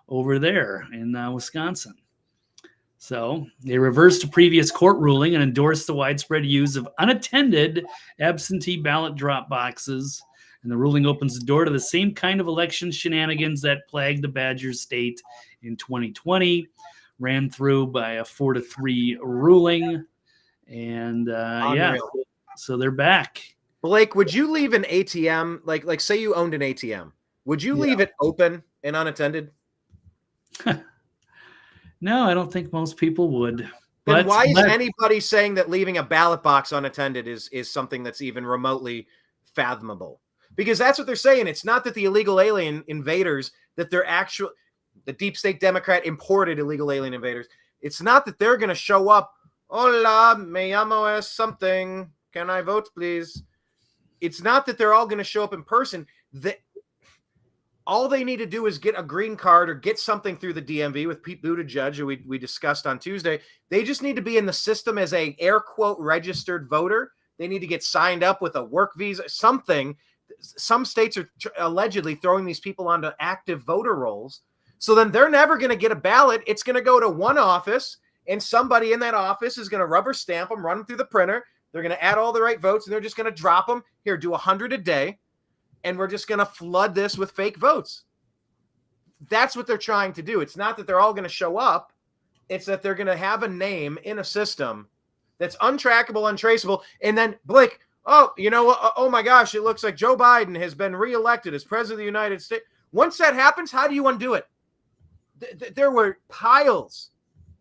over there in Wisconsin. So they reversed a previous court ruling and endorsed the widespread use of unattended absentee ballot drop boxes. And the ruling opens the door to the same kind of election shenanigans that plagued the Badger State in 2020. Ran through by a 4-3 ruling. And so they're back. Blake, would you leave an ATM, like say you owned an ATM, would you leave it open and unattended? No, I don't think most people would. Then why is anybody saying that leaving a ballot box unattended is something that's even remotely fathomable? Because that's what they're saying. It's not that the illegal alien invaders, that they're the deep state Democrat imported illegal alien invaders. It's not that they're going to show up. Hola, me llamo es something. Can I vote, please? It's not that they're all going to show up in person. All they need to do is get a green card or get something through the DMV with Pete Buttigieg, who we discussed on Tuesday. They just need to be in the system as a air quote registered voter. They need to get signed up with a work visa, something. Some states are allegedly throwing these people onto active voter rolls. So then they're never going to get a ballot. It's going to go to one office, and somebody in that office is going to rubber stamp them, run them through the printer. They're going to add all the right votes, and they're just going to drop them. Here, do 100 a day. And we're just going to flood this with fake votes. That's what they're trying to do. It's not that they're all going to show up. It's that they're going to have a name in a system that's untrackable, untraceable. And then, Blake, oh my gosh, it looks like Joe Biden has been reelected as president of the United States. Once that happens, how do you undo it? There were piles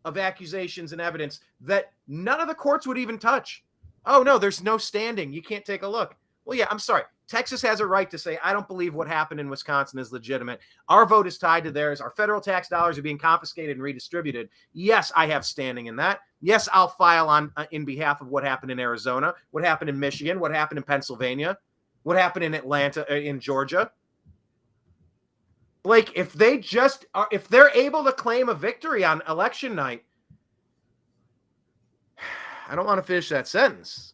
of accusations and evidence that none of the courts would even touch. Oh, no, there's no standing. You can't take a look. Well, yeah, I'm sorry. Texas has a right to say, I don't believe what happened in Wisconsin is legitimate. Our vote is tied to theirs. Our federal tax dollars are being confiscated and redistributed. Yes, I have standing in that. Yes, I'll file on in behalf of what happened in Arizona, what happened in Michigan, what happened in Pennsylvania, what happened in Atlanta, in Georgia. Blake, if they're able to claim a victory on election night, I don't want to finish that sentence.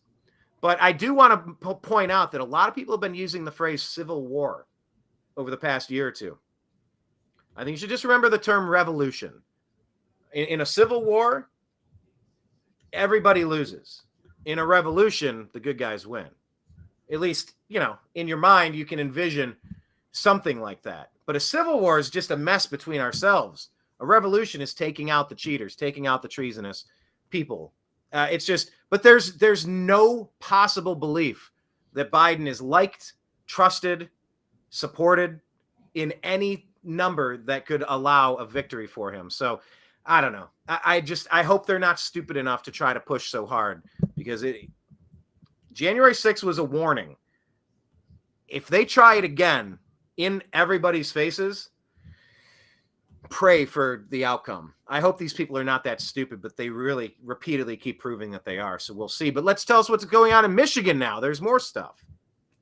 But I do want to point out that a lot of people have been using the phrase civil war over the past year or two. I think you should just remember the term revolution. In a civil war, everybody loses. In a revolution, the good guys win. At least, in your mind, you can envision something like that. But a civil war is just a mess between ourselves. A revolution is taking out the cheaters, taking out the treasonous people. But there's no possible belief that Biden is liked, trusted, supported in any number that could allow a victory for him. So I don't know. I hope they're not stupid enough to try to push so hard, because January 6th was a warning. If they try it again in everybody's faces, pray for the outcome. I hope these people are not that stupid, but they really repeatedly keep proving that they are. So we'll see. But let's tell us what's going on in Michigan now. There's more stuff.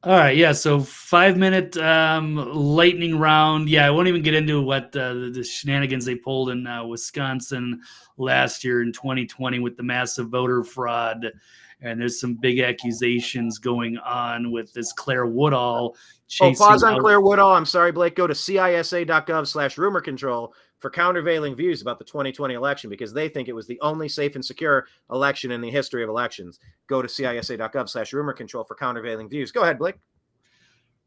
All right. Yeah. So 5-minute lightning round. Yeah. I won't even get into what the shenanigans they pulled in Wisconsin last year in 2020 with the massive voter fraud. And there's some big accusations going on with this Claire Woodall. Pause on Claire Woodall. I'm sorry, Blake. Go to cisa.gov/rumor control for countervailing views about the 2020 election, because they think it was the only safe and secure election in the history of elections. Go to cisa.gov/rumor control for countervailing views. Go ahead, Blake.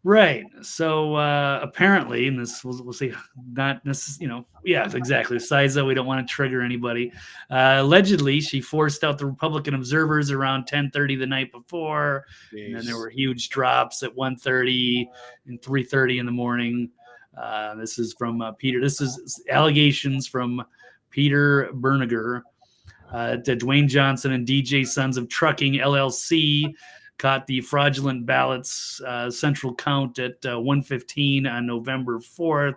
Right. So apparently, and this we'll see, not necessarily, yeah, exactly. CISA, we don't want to trigger anybody. Allegedly, she forced out the Republican observers around 10:30 the night before. Jeez. And then there were huge drops at 1:30 and 3:30 in the morning. This is from Peter. This is allegations from Peter Berniger. Dwayne Johnson and DJ Sons of Trucking, LLC, caught the fraudulent ballots central count at 1:15 on November 4th.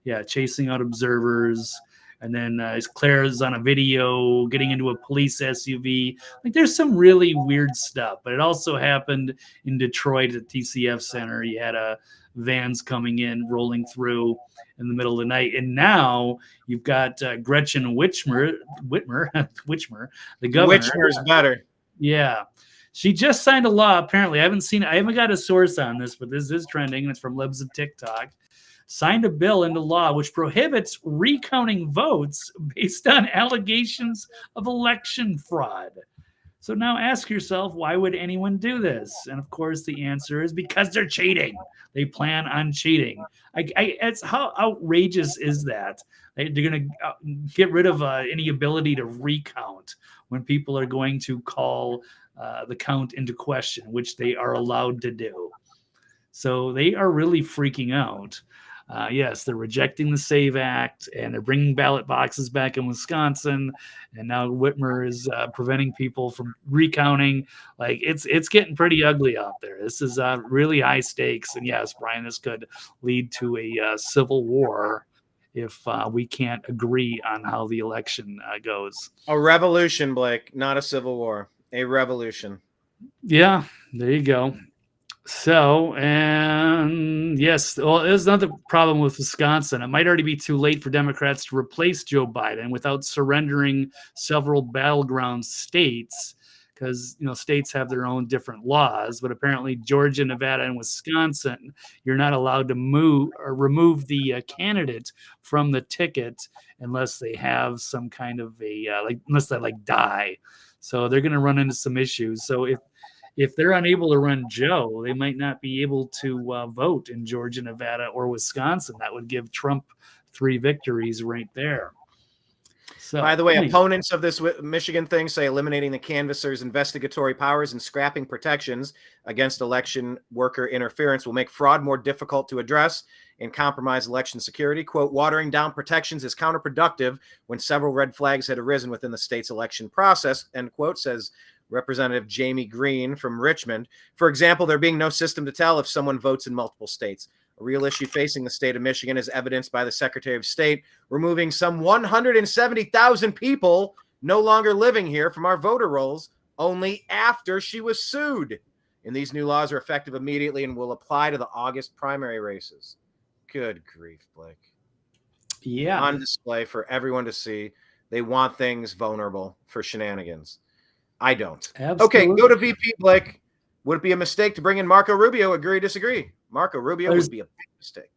Yeah, chasing out observers. And then Claire's on a video getting into a police SUV. Like, there's some really weird stuff. But it also happened in Detroit at TCF Center. You had vans coming in, rolling through in the middle of the night. And now you've got Gretchen Whitmer, the governor. Whitmer's better. Yeah. She just signed a law, apparently. I haven't got a source on this, but this is trending, and it's from Libs of TikTok. Signed a bill into law which prohibits recounting votes based on allegations of election fraud. So now ask yourself, why would anyone do this? And of course, the answer is because they're cheating. They plan on cheating. It's how outrageous is that? They're going to get rid of any ability to recount when people are going to call the count into question, which they are allowed to do. So they are really freaking out. Yes, they're rejecting the SAVE Act, and they're bringing ballot boxes back in Wisconsin, and now Whitmer is preventing people from recounting. Like, it's getting pretty ugly out there. This is really high stakes, and yes, Brian, this could lead to a civil war if we can't agree on how the election goes. A revolution, Blake, not a civil war. A revolution. Yeah, there you go. So, and yes, well, there's another problem with Wisconsin. It might already be too late for Democrats to replace Joe Biden without surrendering several battleground states, because, you know, states have their own different laws. But apparently Georgia, Nevada, and Wisconsin, you're not allowed to move or remove the candidate from the ticket unless they have some kind of unless they die. So they're going to run into some issues. So if they're unable to run Joe, they might not be able to vote in Georgia, Nevada, or Wisconsin. That would give Trump 3 victories right there. So, by the way, opponents of this Michigan thing say eliminating the canvasser's investigatory powers and scrapping protections against election worker interference will make fraud more difficult to address and compromise election security. Quote, watering down protections is counterproductive when several red flags had arisen within the state's election process, end quote, says Representative Jamie Green from Richmond. For example, there being no system to tell if someone votes in multiple states. A real issue facing the state of Michigan is evidenced by the Secretary of State removing some 170,000 people no longer living here from our voter rolls only after she was sued. And these new laws are effective immediately and will apply to the August primary races. Good grief, Blake. Yeah. On display for everyone to see. They want things vulnerable for shenanigans. I don't. Absolutely. Okay, go to VP, Blake. Would it be a mistake to bring in Marco Rubio? Agree, disagree? Marco Rubio would be a big mistake.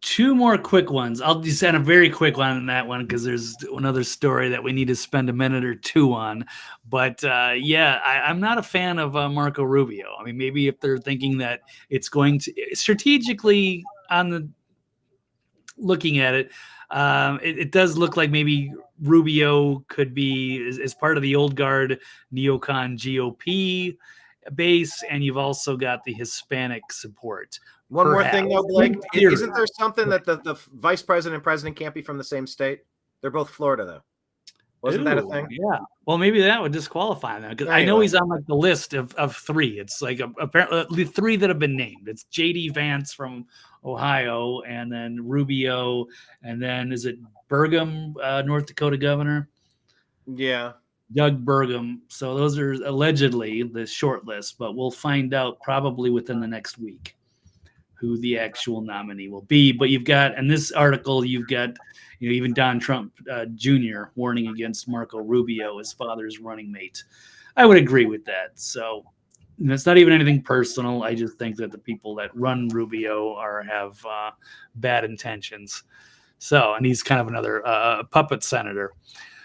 2 more quick ones. I'll just send a very quick one on that one because there's another story that we need to spend a minute or 2 on. But I'm not a fan of Marco Rubio. I mean, maybe if they're thinking that it's going to strategically looking at it, it does look like maybe Rubio could be as part of the old guard neocon GOP base, and you've also got the Hispanic support. One more thing, though, Blake. Isn't there something that the vice president and president can't be from the same state? They're both Florida, though. Wasn't that a thing? Yeah. Well, maybe that would disqualify them, because I know he's on like the list of 3. It's like apparently 3 that have been named. It's J.D. Vance from Ohio, and then Rubio, and then is it Burgum, North Dakota governor? Yeah. Doug Burgum. So those are allegedly the short list, but we'll find out probably within the next week who the actual nominee will be. But you've got, in this article, you've got, even Don Trump Jr. warning against Marco Rubio, his father's running mate. I would agree with that. So it's not even anything personal. I just think that the people that run Rubio have bad intentions. So, and he's kind of another puppet senator.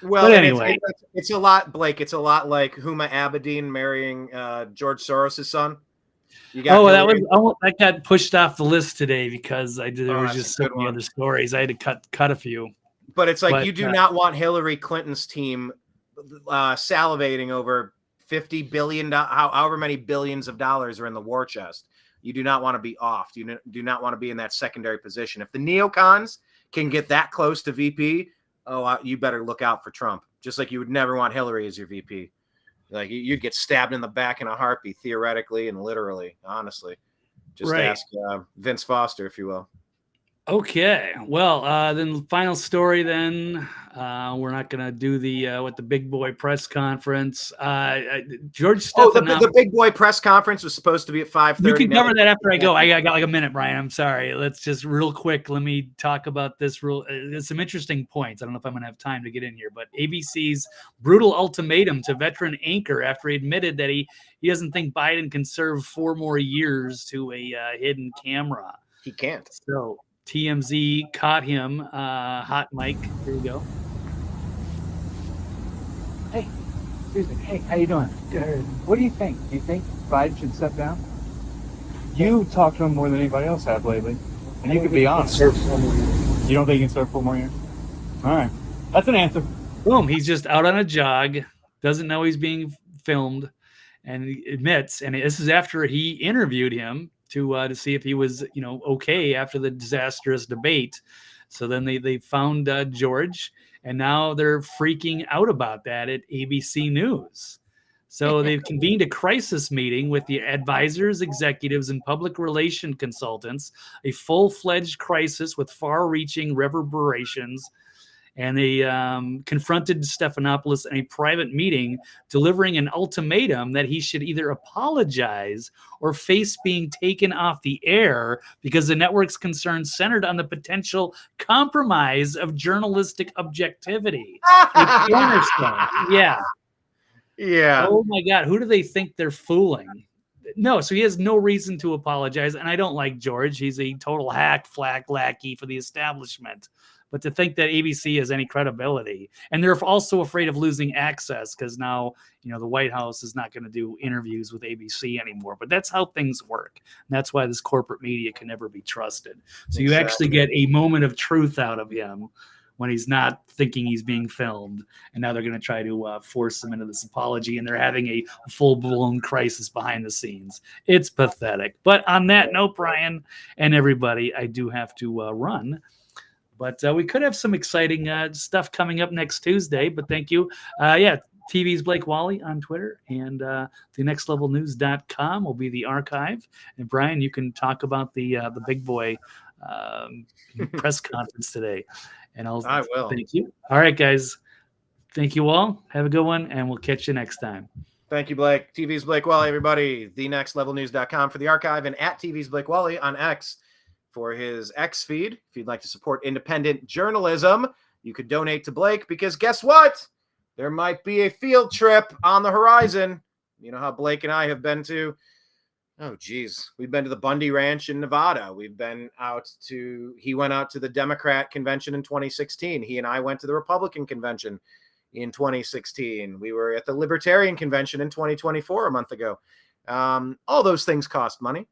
Well, but anyway, it's a lot, Blake. It's a lot like Huma Abedin marrying George Soros' son. That got pushed off the list today because there was just so many other stories. I had to cut a few. But it's like you do not want Hillary Clinton's team salivating over $50 billion, however many billions of dollars are in the war chest. You do not want to be off. You do not want to be in that secondary position. If the neocons can get that close to VP, you better look out for Trump. Just like you would never want Hillary as your VP. Like you'd get stabbed in the back in a heartbeat, theoretically and literally, honestly. Just ask Vince Foster, if you will. Okay. Well, then the final story. Then we're not going to do the what the big boy press conference. George Oh, Stephanopoulos. the big boy press conference was supposed to be at 5:30. You can cover that after I go. I got like a minute, Brian. I'm sorry. Let's just real quick. Let me talk about this. There's some interesting points. I don't know if I'm going to have time to get in here, but ABC's brutal ultimatum to veteran anchor after he admitted that he doesn't think Biden can serve 4 more years to a hidden camera. He can't. So TMZ caught him. Hot mic. Here you go. Hey, Susan. Hey, how you doing? Good. What do you think? Do you think Biden should step down? You talked to him more than anybody else have lately, and you could be honest. You don't think he can serve 4 more years? All right, that's an answer. Boom. He's just out on a jog. Doesn't know he's being filmed, and he admits. And this is after he interviewed him to see if he was, okay after the disastrous debate. So then they found George, and now they're freaking out about that at ABC News. So they've convened a crisis meeting with the advisors, executives, and public relation consultants, a full-fledged crisis with far-reaching reverberations. And they confronted Stephanopoulos in a private meeting, delivering an ultimatum that he should either apologize or face being taken off the air because the network's concerns centered on the potential compromise of journalistic objectivity. Yeah. Yeah. Oh my God. Who do they think they're fooling? No, so he has no reason to apologize. And I don't like George. He's a total hack, flack, lackey for the establishment. But to think that ABC has any credibility, and they're also afraid of losing access because now, the White House is not going to do interviews with ABC anymore. But that's how things work. And that's why this corporate media can never be trusted. So you actually get a moment of truth out of him when he's not thinking he's being filmed. And now they're going to try to force him into this apology, and they're having a full-blown crisis behind the scenes. It's pathetic. But on that note, Brian and everybody, I do have to run. But we could have some exciting stuff coming up next Tuesday. But thank you. TV's Blake Walley on Twitter, and thenextlevelnews.com will be the archive. And Brian, you can talk about the big boy press conference today. And I will. Thank you. All right, guys. Thank you all. Have a good one, and we'll catch you next time. Thank you, Blake. TV's Blake Walley, everybody. thenextlevelnews.com for the archive, and at TV's Blake Walley on X for his X feed. If you'd like to support independent journalism, you could donate to Blake, because guess what? There might be a field trip on the horizon. You know how Blake and I have been to, we've been to the Bundy Ranch in Nevada. He went out to the Democrat convention in 2016. He and I went to the Republican convention in 2016. We were at the Libertarian convention in 2024, a month ago. All those things cost money.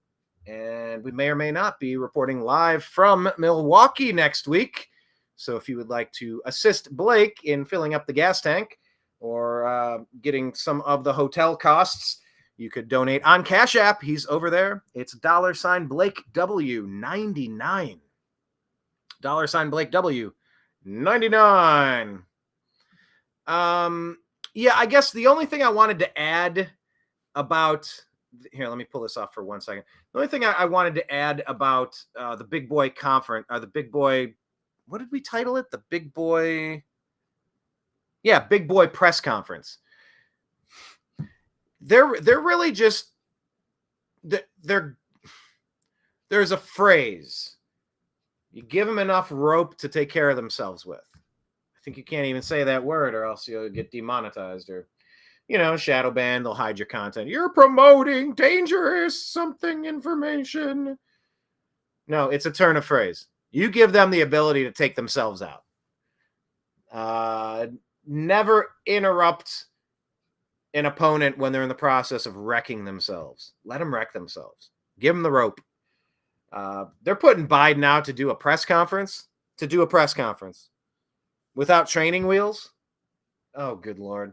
And we may or may not be reporting live from Milwaukee next week. So if you would like to assist Blake in filling up the gas tank or getting some of the hotel costs, you could donate on Cash App. He's over there. It's $ Blake W99. $ Blake W99. I guess the only thing I wanted to add about... Here, let me pull this off for 1 second. The only thing I wanted to add about the Big Boy conference, the Big Boy, what did we title it? The Big Boy, Big Boy press conference. They're really just, there's a phrase. You give them enough rope to take care of themselves with. I think you can't even say that word, or else you'll get demonetized or, shadow ban. They'll hide your content. You're promoting dangerous something information. No, it's a turn of phrase. You give them the ability to take themselves out. Never interrupt an opponent when they're in the process of wrecking themselves. Let them wreck themselves. Give them the rope. They're putting Biden out to do a press conference. Without training wheels. Oh, good Lord.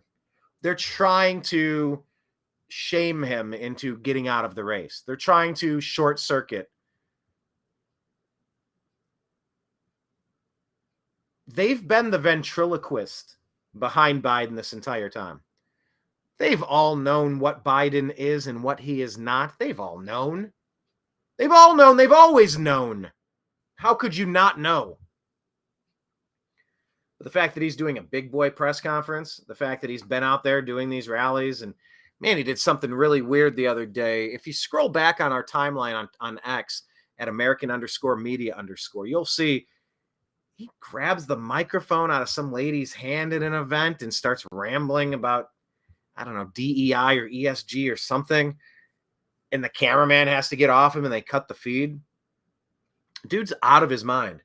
They're trying to shame him into getting out of the race. They're trying to short circuit. They've been the ventriloquist behind Biden this entire time. They've all known what Biden is and what he is not. They've all known. They've always known. How could you not know? But the fact that he's doing a big boy press conference, the fact that he's been out there doing these rallies, and man, he did something really weird the other day. If you scroll back on our timeline on X at American_media_, you'll see he grabs the microphone out of some lady's hand at an event and starts rambling about, I don't know, DEI or ESG or something. And the cameraman has to get off him and they cut the feed. Dude's out of his mind.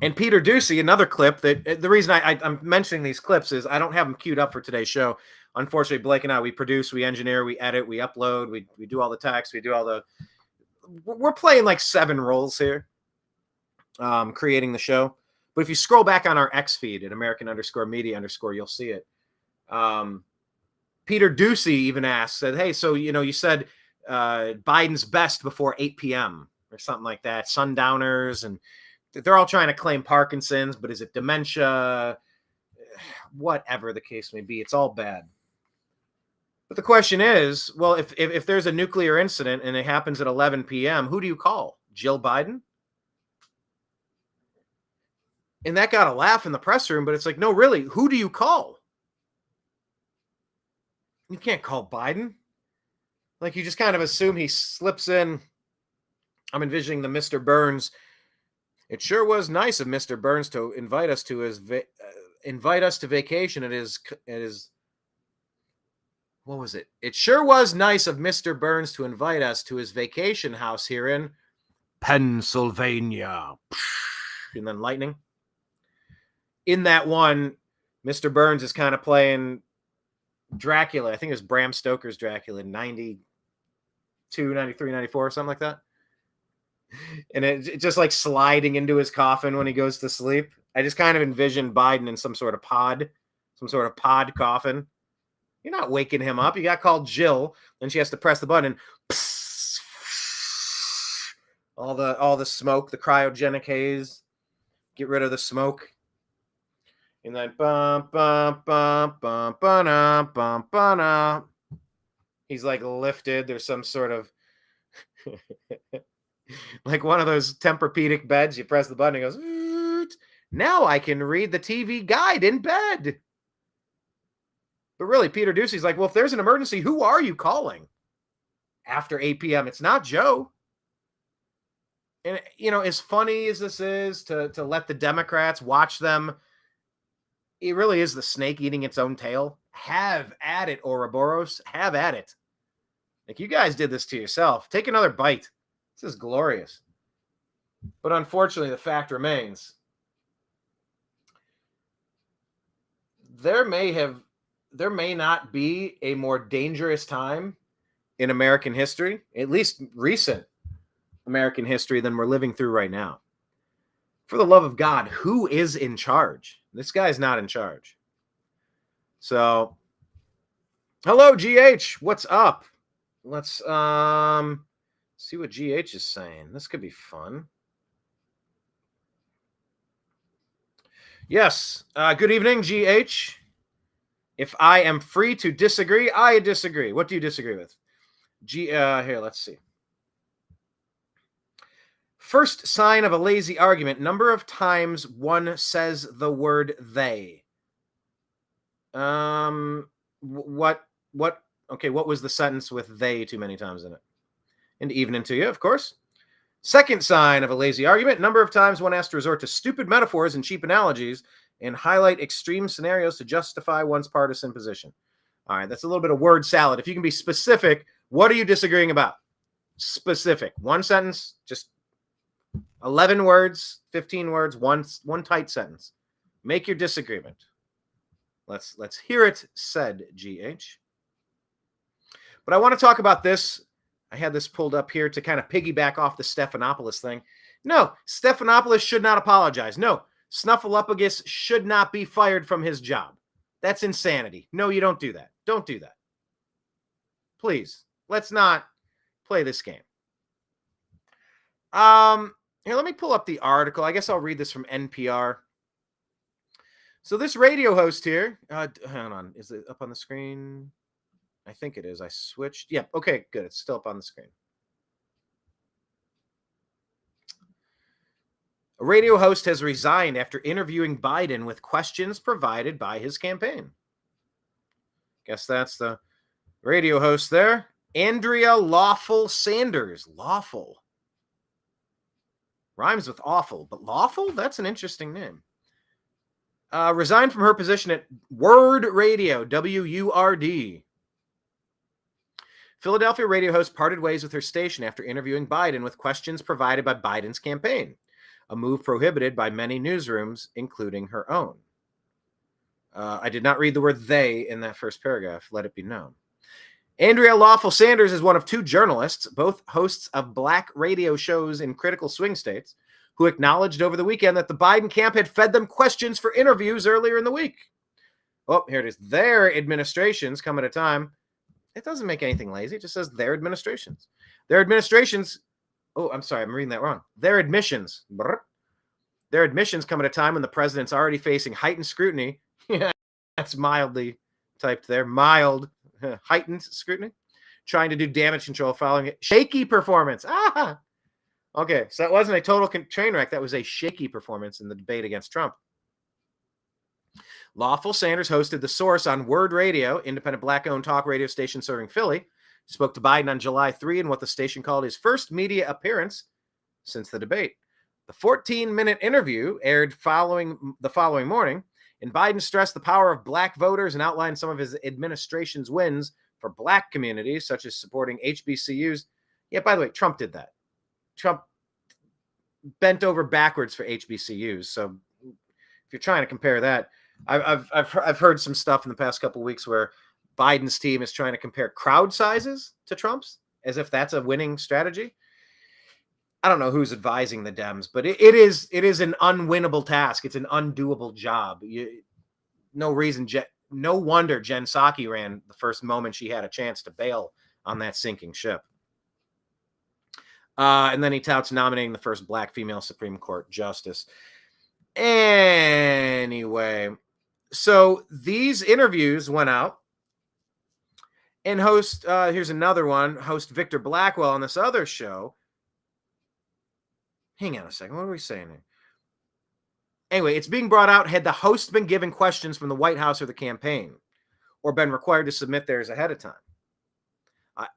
And Peter Doocy, another clip that the reason I'm mentioning these clips is I don't have them queued up for today's show. Unfortunately, Blake and I, we produce, we engineer, we edit, we upload, we do all the text, we do all the, we're playing like 7 roles here, creating the show. But if you scroll back on our X feed at American_media_, you'll see it. Peter Doocy even said, hey, so, you said Biden's best before 8 p.m. or something like that. Sundowners, and they're all trying to claim Parkinson's, but is it dementia? Whatever the case may be, it's all bad. But the question is, well, if there's a nuclear incident and it happens at 11 p.m., who do you call? Jill Biden? And that got a laugh in the press room, but it's like, no, really, who do you call? You can't call Biden. Like, you just kind of assume he slips in. I'm envisioning the Mr. Burns. It sure was nice of Mr. Burns to invite us to vacation at his what was it? It sure was nice of Mr. Burns to invite us to his vacation house here in Pennsylvania. And then lightning. In that one, Mr. Burns is kind of playing Dracula. I think it was Bram Stoker's Dracula in 92, 93, 94, something like that. And it just like sliding into his coffin when he goes to sleep. I just kind of envisioned Biden in some sort of pod coffin. You're not waking him up. You got called Jill, then she has to press the button. And all the smoke, the cryogenic haze, get rid of the smoke. And then bum bum bum bum bum bum bum. He's like lifted. There's some sort of like one of those Tempur-Pedic beds. You press the button, it goes. Now I can read the TV guide in bed. But really, Peter Doocy's like, well, if there's an emergency, who are you calling after 8 p.m.? It's not Joe. And, as funny as this is to let the Democrats watch them, it really is the snake eating its own tail. Have at it, Ouroboros. Have at it. Like, you guys did this to yourself. Take another bite. This is glorious. But unfortunately, the fact remains, there may not be a more dangerous time in American history, at least recent American history, than we're living through right now. For the love of God, who is in charge? This guy's not in charge. So, hello, GH. What's up? Let's see what GH is saying. This could be fun. Yes. Good evening, GH. If I am free to disagree, I disagree. What do you disagree with? Here, let's see. First sign of a lazy argument, number of times one says the word they. What was the sentence with they too many times in it? And evening to you, of course. Second sign of a lazy argument, number of times one has to resort to stupid metaphors and cheap analogies and highlight extreme scenarios to justify one's partisan position. All right, that's a little bit of word salad. If you can be specific, what are you disagreeing about? Specific. One sentence, just 11 words, 15 words, one tight sentence. Make your disagreement. Let's hear it said, GH. But I want to talk about this. I had this pulled up here to kind of piggyback off the Stephanopoulos thing. No, Stephanopoulos should not apologize. No, Snuffleupagus should not be fired from his job. That's insanity. No, you don't do that. Don't do that. Please, let's not play this game. Here, let me pull up the article. I guess I'll read this from NPR. So this radio host here, hang on, is it up on the screen? I think it is. I switched. Yep. Okay, good. It's still up on the screen. A radio host has resigned after interviewing Biden with questions provided by his campaign. Guess that's the radio host there. Andrea Lawful Sanders. Lawful. Rhymes with awful, but lawful? That's an interesting name. Resigned from her position at Word Radio, WURD. Philadelphia radio host parted ways with her station after interviewing Biden with questions provided by Biden's campaign, a move prohibited by many newsrooms, including her own. I did not read the word they in that first paragraph, let it be known. Andrea Lawful Sanders is one of two journalists, both hosts of black radio shows in critical swing states, who acknowledged over the weekend that the Biden camp had fed them questions for interviews earlier in the week. Oh, here it is. Their administrations come at a time. It doesn't make anything lazy. It just says their administrations. Their administrations. Oh, I'm sorry. I'm reading that wrong. Their admissions. Their admissions come at a time when the president's already facing heightened scrutiny. Yeah, that's mildly typed there. Mild, heightened scrutiny. Trying to do damage control following it. Shaky performance. Ah! Okay, so that wasn't a total train wreck. That was a shaky performance in the debate against Trump. Lawful Sanders hosted The Source on Word Radio, independent black-owned talk radio station serving Philly. Spoke to Biden on July 3 in what the station called his first media appearance since the debate. The 14-minute interview aired the following morning, and Biden stressed the power of black voters and outlined some of his administration's wins for black communities, such as supporting HBCUs. Yeah, by the way, Trump did that. Trump bent over backwards for HBCUs. So if you're trying to compare that, I've heard some stuff in the past couple of weeks where Biden's team is trying to compare crowd sizes to Trump's as if that's a winning strategy. I don't know who's advising the Dems, but it is an unwinnable task. It's an undoable job. No wonder Jen Psaki ran the first moment she had a chance to bail on that sinking ship. And then he touts nominating the first black female Supreme Court justice. Anyway, so these interviews went out, and here's another one, host Victor Blackwell on this other show. Hang on a second. What are we saying here? Anyway, it's being brought out. Had the host been given questions from the White House or the campaign, or been required to submit theirs ahead of time?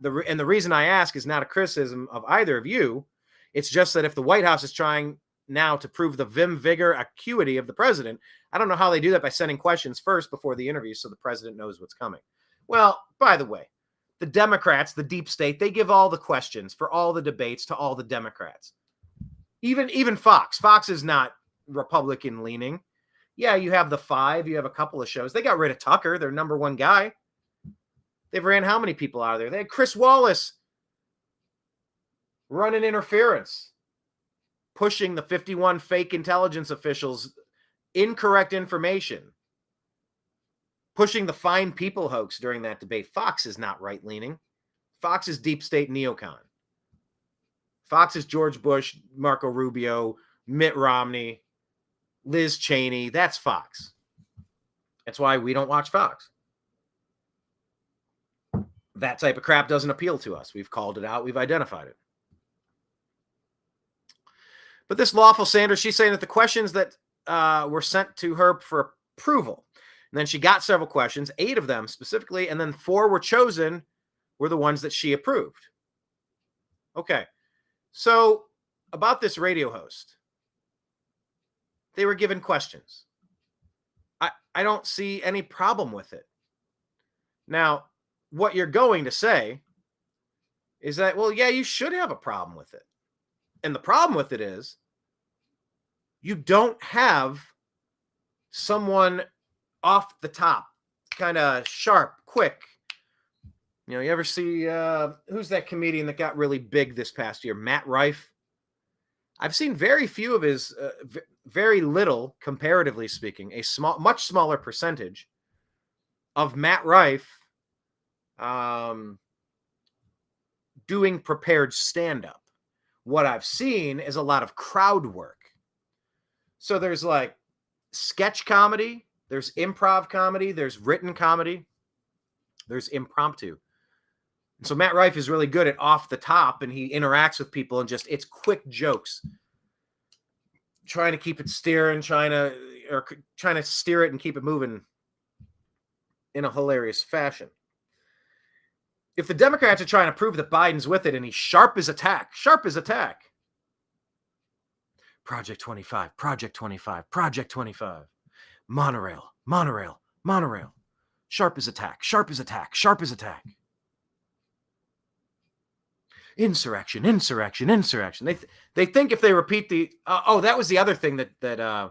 The reason I ask is not a criticism of either of you. It's just that if the White House is trying now to prove the vim, vigor, acuity of the president, I don't know how they do that by sending questions first before the interview so the president knows what's coming. Well, by the way, the Democrats, the deep state, they give all the questions for all the debates to all the Democrats. Even Fox. Fox is not Republican leaning. Yeah, you have the Five. You have a couple of shows. They got rid of Tucker, their number one guy. They've ran how many people out of there? They had Chris Wallace running interference, pushing the 51 fake intelligence officials incorrect information, pushing the Fine People hoax during that debate. Fox is not right-leaning. Fox is deep state neocon. Fox is George Bush, Marco Rubio, Mitt Romney, Liz Cheney. That's Fox. That's why we don't watch Fox. That type of crap doesn't appeal to us. We've called it out. We've identified it. But this Lawful Sanders, she's saying that the questions that were sent to her for approval, and then she got several questions, 8 of them specifically, and then 4 were chosen, were the ones that she approved. Okay. So about this radio host, they were given questions. I don't see any problem with it. Now, what you're going to say is that, well, yeah, you should have a problem with it. And the problem with it is you don't have someone off the top, kind of sharp, quick. You ever see, who's that comedian that got really big this past year? Matt Rife. I've seen very few of his, very little, comparatively speaking, much smaller percentage of Matt Rife doing prepared stand-up. What I've seen is a lot of crowd work. So there's like sketch comedy, there's improv comedy, there's written comedy, there's impromptu. So Matt Rife is really good at off the top, and he interacts with people and it's quick jokes. trying to keep it steering, trying to steer it and keep it moving in a hilarious fashion. If the Democrats are trying to prove that Biden's with it and he's sharp as attack. Project 25, Project 25, Project 25. Monorail. Sharp as attack. Insurrection. They think if they repeat the that was the other thing that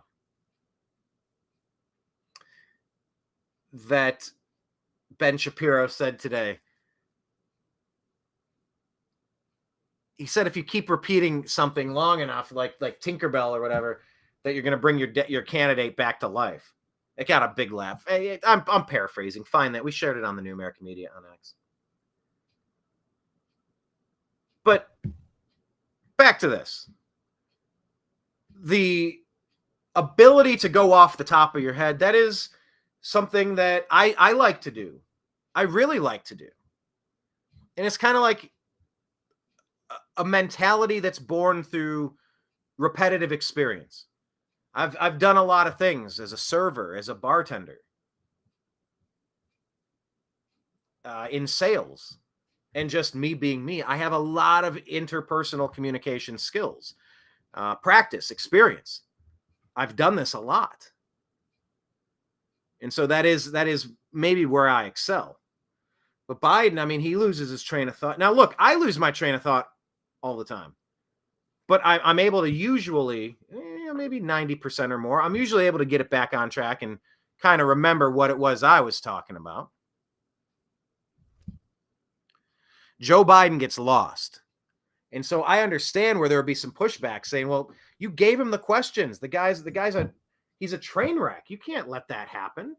Ben Shapiro said today. He said if you keep repeating something long enough, like Tinkerbell or whatever, that you're going to bring your candidate back to life. It got a big laugh. I'm paraphrasing. Find that. We shared it on the New American Media on X. But back to this. The ability to go off the top of your head, that is something that I like to do. I really like to do. And it's kind of like a mentality that's born through repetitive experience. I've done a lot of things as a server, as a bartender, in sales, and just me being me. I have a lot of interpersonal communication skills, practice, experience. I've done this a lot. And so that is maybe where I excel. But Biden, I mean, he loses his train of thought. Now, look, I lose my train of thought all the time. But I'm able to usually, maybe 90% or more, I'm usually able to get it back on track and kind of remember what it was I was talking about. Joe Biden gets lost. And so I understand where there would be some pushback saying, well, you gave him the questions. He's a train wreck. You can't let that happen.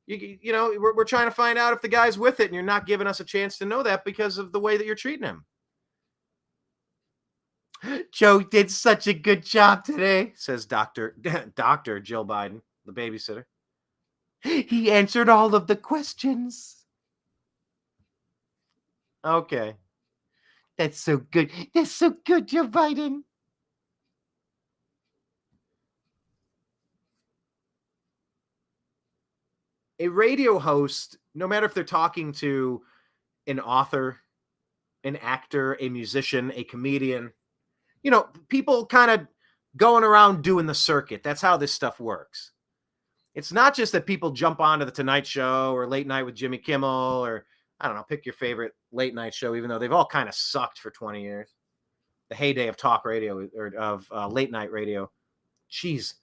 You know, we're trying to find out if the guy's with it, and you're not giving us a chance to know that because of the way that you're treating him. Joe did such a good job today, says Dr. Jill Biden, the babysitter. He answered all of the questions. Okay. That's so good. That's so good, Joe Biden. A radio host, no matter if they're talking to an author, an actor, a musician, a comedian, you know, people kind of going around doing the circuit. That's how this stuff works. It's not just that people jump onto the Tonight Show or Late Night with Jimmy Kimmel or, I don't know, pick your favorite late night show, even though they've all kind of sucked for 20 years. The heyday of talk radio or of late night radio. Jeez.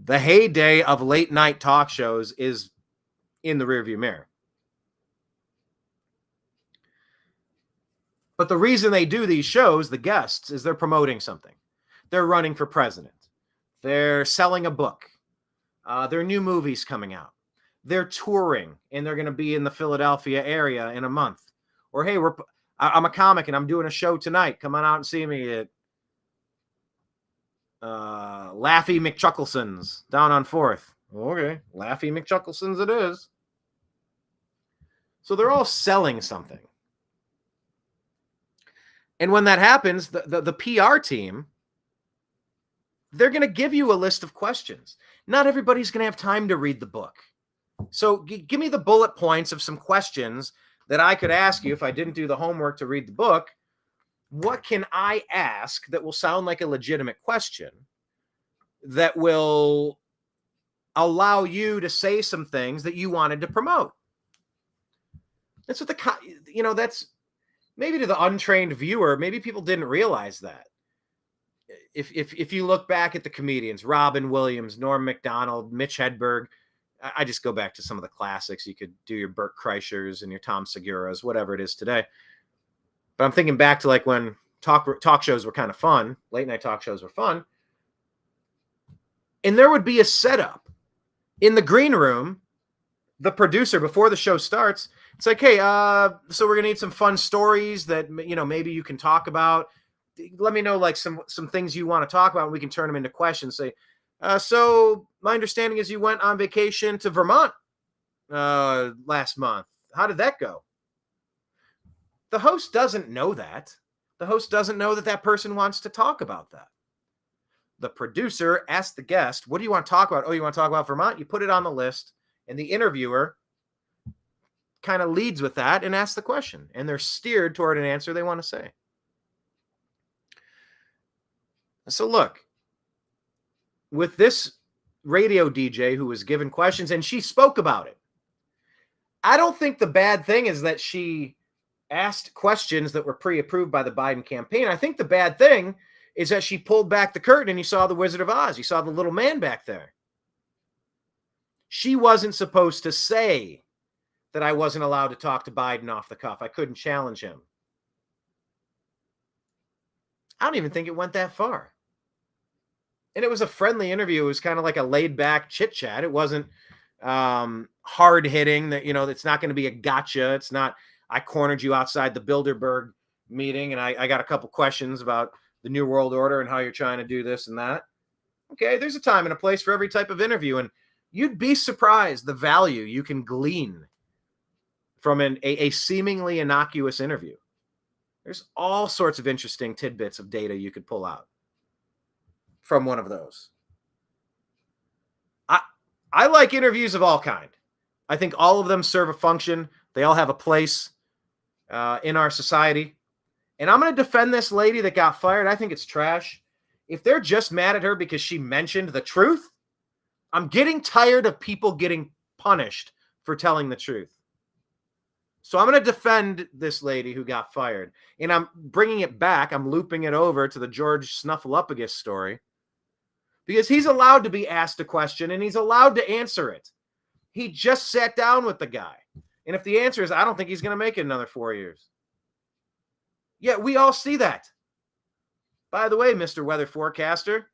The heyday of late night talk shows is in the rearview mirror. But the reason they do these shows, the guests, is they're promoting something. They're running for president. They're selling a book. Their new movie's coming out. They're touring, and they're going to be in the Philadelphia area in a month. Or, hey, I'm a comic, and I'm doing a show tonight. Come on out and see me at Laffy McChuckleson's down on 4th. Okay, Laffy McChuckleson's it is. So they're all selling something. And when that happens, the PR team, they're going to give you a list of questions. Not everybody's going to have time to read the book. So give me the bullet points of some questions that I could ask you if I didn't do the homework to read the book. What can I ask that will sound like a legitimate question that will allow you to say some things that you wanted to promote? That's what that's maybe to the untrained viewer, maybe people didn't realize that. If you look back at the comedians, Robin Williams, Norm Macdonald, Mitch Hedberg, I just go back to some of the classics. You could do your Burt Kreischers and your Tom Seguras, whatever it is today. But I'm thinking back to like when talk shows were kind of fun, late night talk shows were fun. And there would be a setup in the green room. The producer, before the show starts, it's like, hey, so we're going to need some fun stories that, you know, maybe you can talk about. Let me know like some things you want to talk about, and we can turn them into questions. Say, so my understanding is you went on vacation to Vermont last month. How did that go? The host doesn't know that. The host doesn't know that person wants to talk about that. the producer asks the guest, what do you want to talk about? Oh, you want to talk about Vermont? You put it on the list, and the interviewer kind of leads with that and asks the question, and they're steered toward an answer they want to say. So look, with this radio DJ who was given questions, and she spoke about it, I don't think the bad thing is that she asked questions that were pre-approved by the Biden campaign. I think the bad thing is that she pulled back the curtain and you saw the Wizard of Oz. You saw the little man back there. She wasn't supposed to say that I wasn't allowed to talk to Biden off the cuff. I couldn't challenge him. I don't even think it went that far. And it was a friendly interview. It was kind of like a laid back chit chat. It wasn't hard hitting that, it's not going to be a gotcha. It's not, I cornered you outside the Bilderberg meeting and I got a couple questions about the New World Order and how you're trying to do this and that. Okay, there's a time and a place for every type of interview, and you'd be surprised the value you can glean from a seemingly innocuous interview. There's all sorts of interesting tidbits of data you could pull out from one of those. I like interviews of all kind. I think all of them serve a function. They all have a place in our society. And I'm going to defend this lady that got fired. I think it's trash. If they're just mad at her because she mentioned the truth, I'm getting tired of people getting punished for telling the truth. So I'm going to defend this lady who got fired. And I'm bringing it back. I'm looping it over to the George Snuffleupagus story. Because he's allowed to be asked a question and he's allowed to answer it. He just sat down with the guy. And if the answer is, I don't think he's going to make it another 4 years. Yeah, we all see that. By the way, Mr. Weather Forecaster,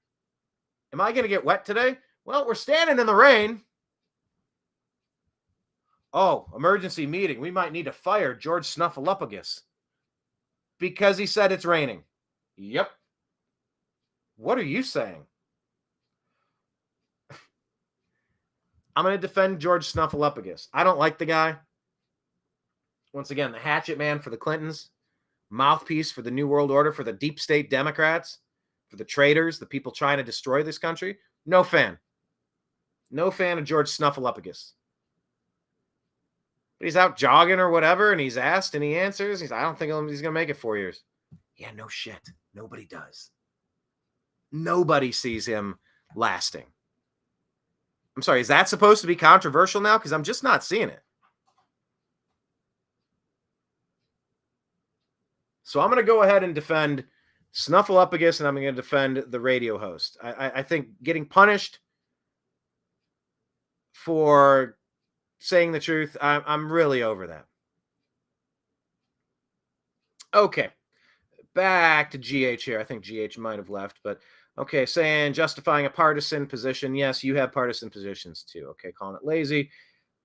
am I going to get wet today? Well, we're standing in the rain. Oh, emergency meeting. We might need to fire George Snuffleupagus because he said it's raining. Yep. What are you saying? I'm going to defend George Snuffleupagus. I don't like the guy. Once again, the hatchet man for the Clintons, mouthpiece for the New World Order, for the deep state Democrats, for the traitors, the people trying to destroy this country. No fan. No fan of George Snuffleupagus. But he's out jogging or whatever, and he's asked and he answers. I don't think he's going to make it 4 years. Yeah, no shit. Nobody does. Nobody sees him lasting. I'm sorry, is that supposed to be controversial now? Because I'm just not seeing it. So I'm going to go ahead and defend Snuffleupagus, and I'm going to defend the radio host. I think getting punished for saying the truth, I'm really over that. Okay, back to GH here. I think GH might have left, but okay, saying justifying a partisan position. Yes, you have partisan positions too. Okay, calling it lazy.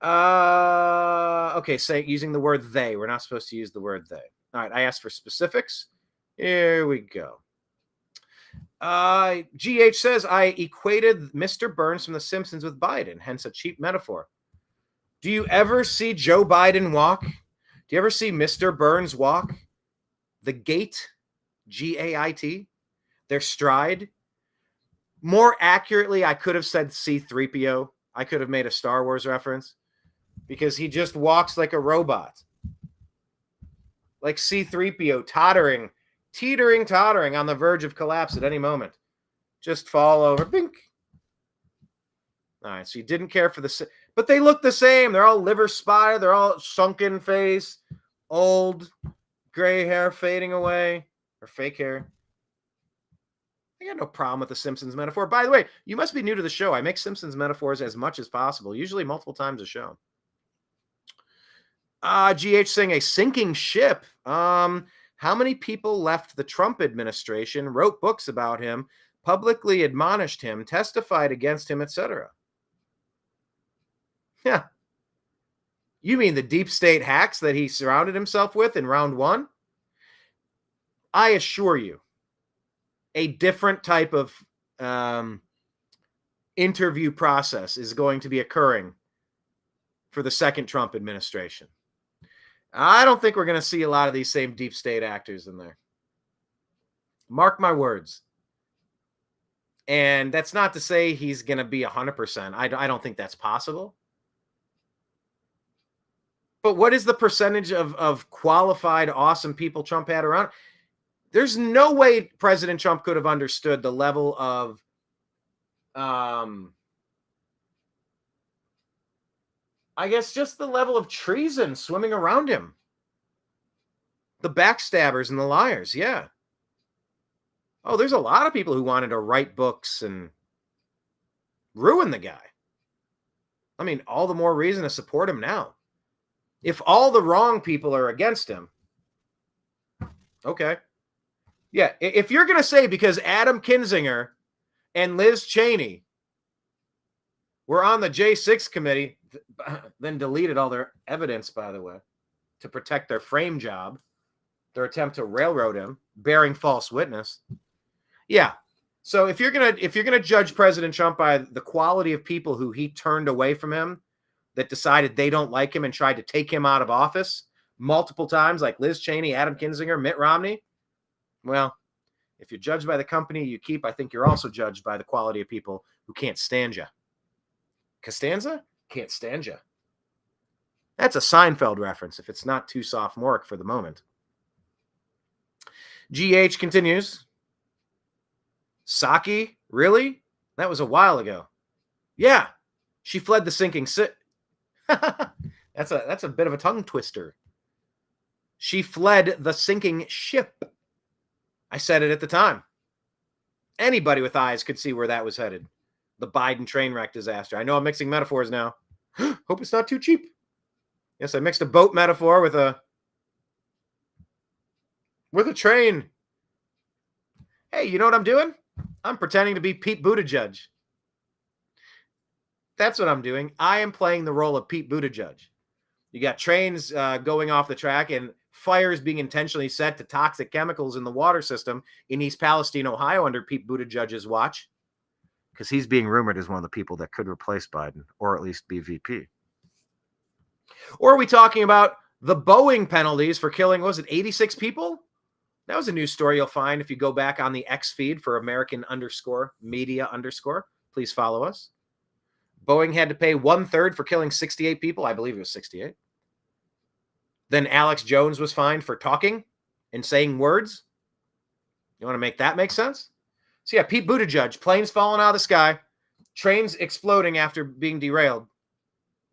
Okay, say using the word they. We're not supposed to use the word they. All right, I asked for specifics. Here we go. GH says, I equated Mr. Burns from The Simpsons with Biden, hence a cheap metaphor. Do you ever see Joe Biden walk? Do you ever see Mr. Burns walk? The gait, G-A-I-T, their stride. More accurately, I could have said C-3PO. I could have made a Star Wars reference because he just walks like a robot. Like C-3PO, teetering on the verge of collapse at any moment. Just fall over. Bink. All right, so you didn't care for the... But they look the same. They're all liver spotted. They're all sunken face, old, gray hair fading away, or fake hair. I got no problem with the Simpsons metaphor. By the way, you must be new to the show. I make Simpsons metaphors as much as possible, usually multiple times a show. GH saying a sinking ship. How many people left the Trump administration, wrote books about him, publicly admonished him, testified against him, etc.? Yeah. You mean the deep state hacks that he surrounded himself with in round one? I assure you, a different type of interview process is going to be occurring for the second Trump administration. I don't think we're going to see a lot of these same deep state actors in there. Mark my words. And that's not to say he's going to be 100%. I don't think that's possible. But what is the percentage of qualified, awesome people Trump had around? There's no way President Trump could have understood the level of I guess just the level of treason swimming around him. The backstabbers and the liars, yeah. Oh, there's a lot of people who wanted to write books and ruin the guy. I mean, all the more reason to support him now. If all the wrong people are against him, okay. Yeah, if you're going to say because Adam Kinzinger and Liz Cheney were on the J6 committee, then deleted all their evidence, by the way, to protect their frame job, their attempt to railroad him, bearing false witness. Yeah. So if you're gonna judge President Trump by the quality of people who he turned away from him, that decided they don't like him and tried to take him out of office multiple times, like Liz Cheney, Adam Kinzinger, Mitt Romney, well, if you're judged by the company you keep, I think you're also judged by the quality of people who can't stand you. Costanza? Can't stand you. That's a Seinfeld reference, if it's not too sophomoric for the moment. GH continues. Psaki? Really? That was a while ago. Yeah. She fled the sinking ship. That's a bit of a tongue twister. She fled the sinking ship. I said it at the time. Anybody with eyes could see where that was headed. The Biden train wreck disaster. I know I'm mixing metaphors now. Hope it's not too cheap. Yes, I mixed a boat metaphor with a train. Hey, you know what I'm doing? I'm pretending to be Pete Buttigieg. That's what I'm doing. I am playing the role of Pete Buttigieg. You got trains going off the track and fires being intentionally set to toxic chemicals in the water system in East Palestine, Ohio, under Pete Buttigieg's watch, because he's being rumored as one of the people that could replace Biden, or at least be VP. Or are we talking about the Boeing penalties for killing, what was it, 86 people? That was a news story you'll find if you go back on the X feed for American_media_. Please follow us. Boeing had to pay 1/3 for killing 68 people. I believe it was 68. Then Alex Jones was fined for talking and saying words. You want to make that make sense? So yeah, Pete Buttigieg, planes falling out of the sky, trains exploding after being derailed.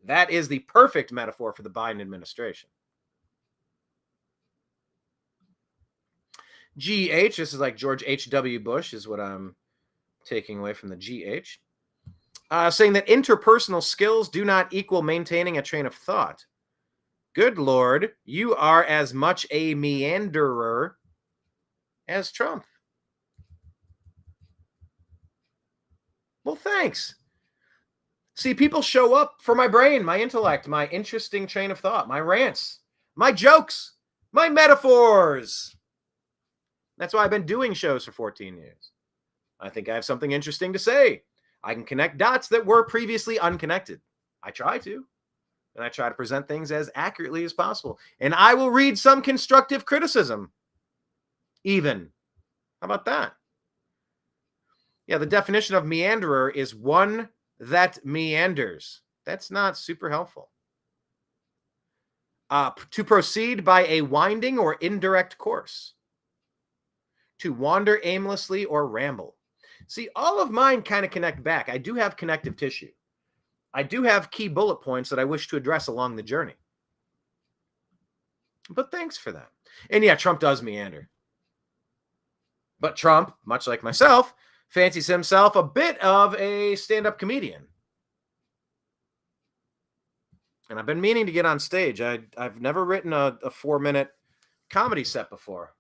That is the perfect metaphor for the Biden administration. GH, this is like George H.W. Bush is what I'm taking away from the GH. Saying that interpersonal skills do not equal maintaining a train of thought. Good Lord, you are as much a meanderer as Trump. Well, thanks. See, people show up for my brain, my intellect, my interesting train of thought, my rants, my jokes, my metaphors. That's why I've been doing shows for 14 years. I think I have something interesting to say. I can connect dots that were previously unconnected. I try to. And I try to present things as accurately as possible. And I will read some constructive criticism. Even. How about that? Yeah, the definition of meanderer is one that meanders. That's not super helpful. To proceed by a winding or indirect course. To wander aimlessly or ramble. See, all of mine kind of connect back. I do have connective tissue. I do have key bullet points that I wish to address along the journey. But thanks for that. And yeah, Trump does meander. But Trump, much like myself, fancies himself a bit of a stand-up comedian. And I've been meaning to get on stage. I've never written a 4-minute comedy set before.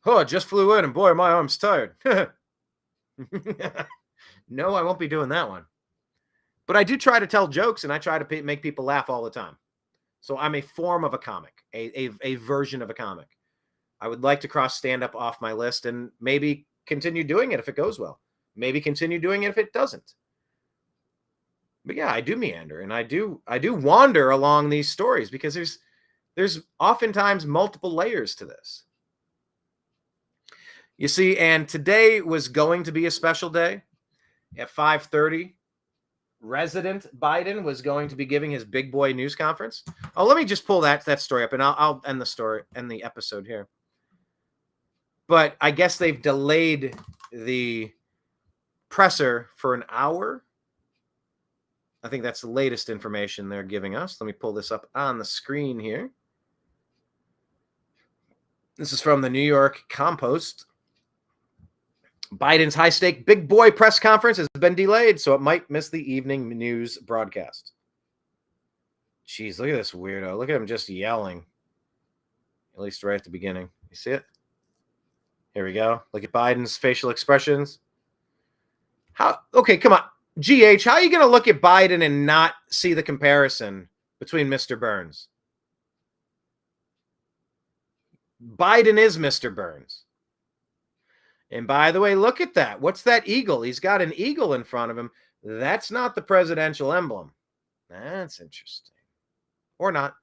Oh, I just flew in and boy, my arm's tired. No, I won't be doing that one. But I do try to tell jokes and I try to make people laugh all the time. So I'm a form of a comic, a version of a comic. I would like to cross stand-up off my list and maybe continue doing it if it goes well. Maybe continue doing it if it doesn't. But yeah, I do meander and I do wander along these stories because there's oftentimes multiple layers to this. You see, and today was going to be a special day. At 5:30, Resident Biden was going to be giving his big boy news conference. Oh, let me just pull that story up, and I'll end the episode here. But I guess they've delayed the presser for an hour. I think that's the latest information they're giving us. Let me pull this up on the screen here. This is from the New York Compost. Biden's high-stake big boy press conference has been delayed, so it might miss the evening news broadcast. Jeez, look at this weirdo. Look at him just yelling. At least right at the beginning. You see it? Here we go. Look at Biden's facial expressions. Okay, come on. GH, how are you going to look at Biden and not see the comparison between Mr. Burns? Biden is Mr. Burns. And by the way, look at that. What's that eagle? He's got an eagle in front of him. That's not the presidential emblem. That's interesting. Or not.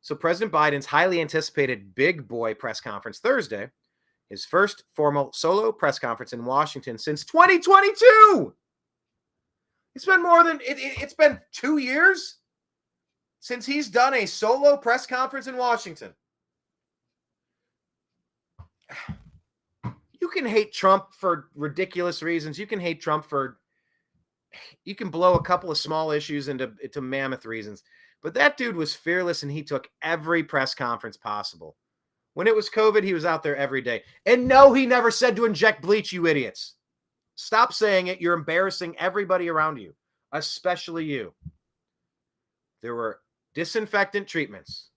So President Biden's highly anticipated big boy press conference Thursday, his first formal solo press conference in Washington since 2022. It's been 2 years since he's done a solo press conference in Washington. You can hate Trump for ridiculous reasons. You can hate Trump you can blow a couple of small issues into mammoth reasons. But that dude was fearless, and he took every press conference possible. When it was COVID, he was out there every day. And no, he never said to inject bleach, you idiots. Stop saying it. You're embarrassing everybody around you, especially you. There were disinfectant treatments,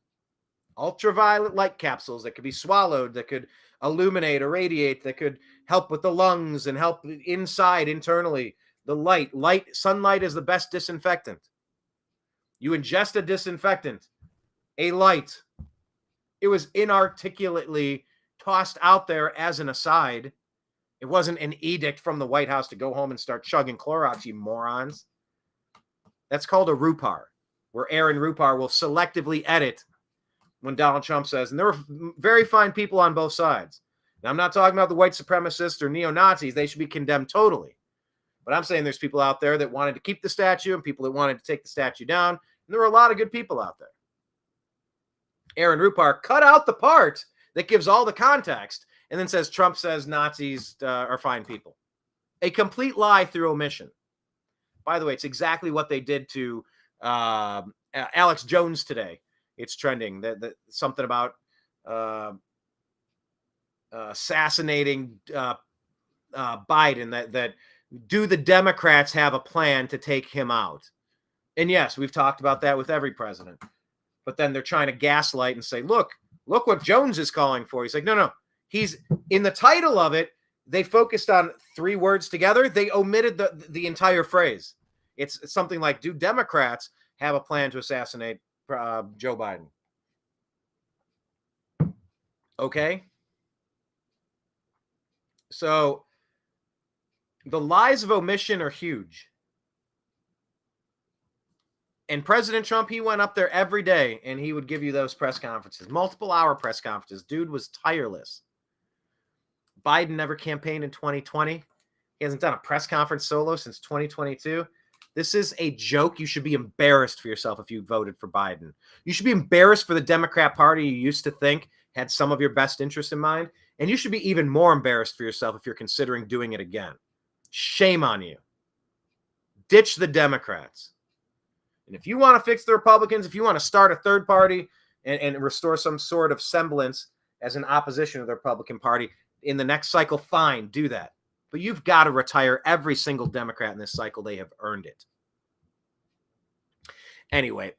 ultraviolet light capsules that could be swallowed, that could illuminate, irradiate, that could help with the lungs and help internally. The sunlight is the best disinfectant. You ingest a disinfectant, a light. It was inarticulately tossed out there as an aside. It wasn't an edict from the White House to go home and start chugging Clorox, you morons. That's called a RUPAR, where Aaron Rupar will selectively edit when Donald Trump says, and there were very fine people on both sides. Now, I'm not talking about the white supremacists or neo-Nazis. They should be condemned totally. But I'm saying there's people out there that wanted to keep the statue and people that wanted to take the statue down. And there were a lot of good people out there. Aaron Rupar cut out the part that gives all the context and then says Trump says Nazis are fine people. A complete lie through omission. By the way, it's exactly what they did to Alex Jones today. It's trending. Something about assassinating Biden. That do the Democrats have a plan to take him out? And yes, we've talked about that with every president. But then they're trying to gaslight and say, look what Jones is calling for. He's like, no. He's in the title of it. They focused on 3 words together. They omitted the entire phrase. It's something like, do Democrats have a plan to assassinate Joe Biden? Okay. So the lies of omission are huge. And President Trump, he went up there every day and he would give you those press conferences, multiple hour press conferences. Dude was tireless. Biden never campaigned in 2020. He hasn't done a press conference solo since 2022. This is a joke. You should be embarrassed for yourself if you voted for Biden. You should be embarrassed for the Democrat Party you used to think had some of your best interests in mind. And you should be even more embarrassed for yourself if you're considering doing it again. Shame on you. Ditch the Democrats. And if you want to fix the Republicans, if you want to start a third party and restore some sort of semblance as an opposition to the Republican Party in the next cycle, fine, do that. But you've got to retire every single Democrat in this cycle. They have earned it. Anyway,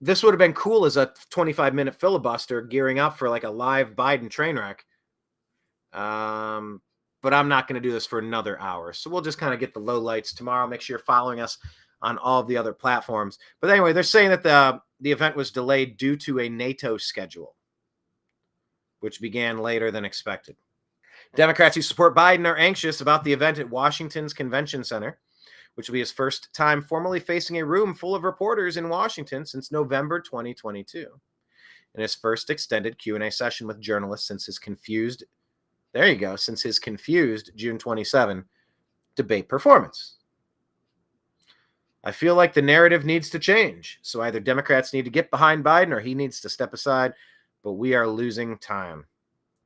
this would have been cool as a 25-minute filibuster gearing up for like a live Biden train wreck. But I'm not going to do this for another hour. So we'll just kind of get the lowlights tomorrow. Make sure you're following us on all of the other platforms. But anyway, they're saying that the event was delayed due to a NATO schedule, which began later than expected. Democrats who support Biden are anxious about the event at Washington's Convention Center, which will be his first time formally facing a room full of reporters in Washington since November 2022. In his first extended Q&A session with journalists since his confused There you go. Since his confused June 27 debate performance. I feel like the narrative needs to change. So either Democrats need to get behind Biden or he needs to step aside. But we are losing time.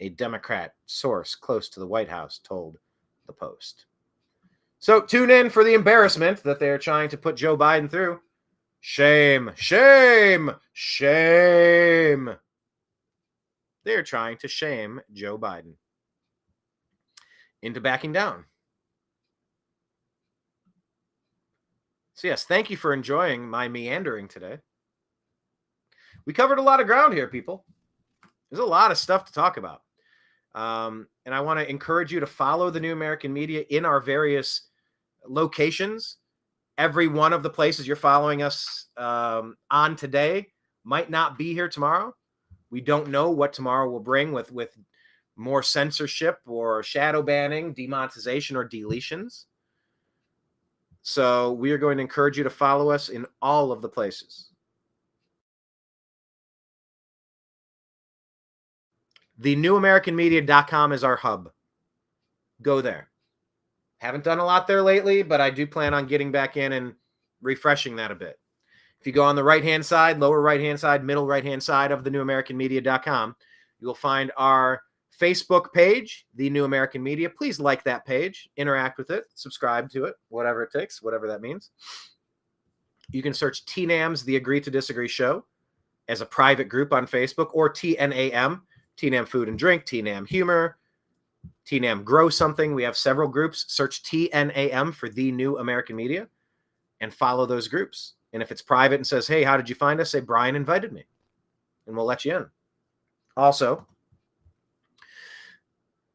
A Democrat source close to the White House told the Post. So tune in for the embarrassment that they're trying to put Joe Biden through. Shame, shame, shame. They're trying to shame Joe Biden into backing down. So yes, thank you for enjoying my meandering today. We covered a lot of ground here, people. There's a lot of stuff to talk about. And I want to encourage you to follow the New American Media in our various locations. Every one of the places you're following us on today might not be here tomorrow. We don't know what tomorrow will bring with more censorship or shadow banning, demonetization, or deletions. So we are going to encourage you to follow us in all of the places. TheNewAmericanMedia.com is our hub. Go there. Haven't done a lot there lately, but I do plan on getting back in and refreshing that a bit. If you go on the right-hand side, lower right-hand side, middle right-hand side of TheNewAmericanMedia.com, you will find our Facebook page, The New American Media. Please like that page, interact with it, subscribe to it, whatever it takes, whatever that means. You can search TNAM's The Agree to Disagree Show as a private group on Facebook, or TNAM, TNAM Food and Drink, TNAM Humor, TNAM Grow Something. We have several groups. Search TNAM for The New American Media and follow those groups. And if it's private and says, hey, how did you find us? Say, Brian invited me, and we'll let you in. Also,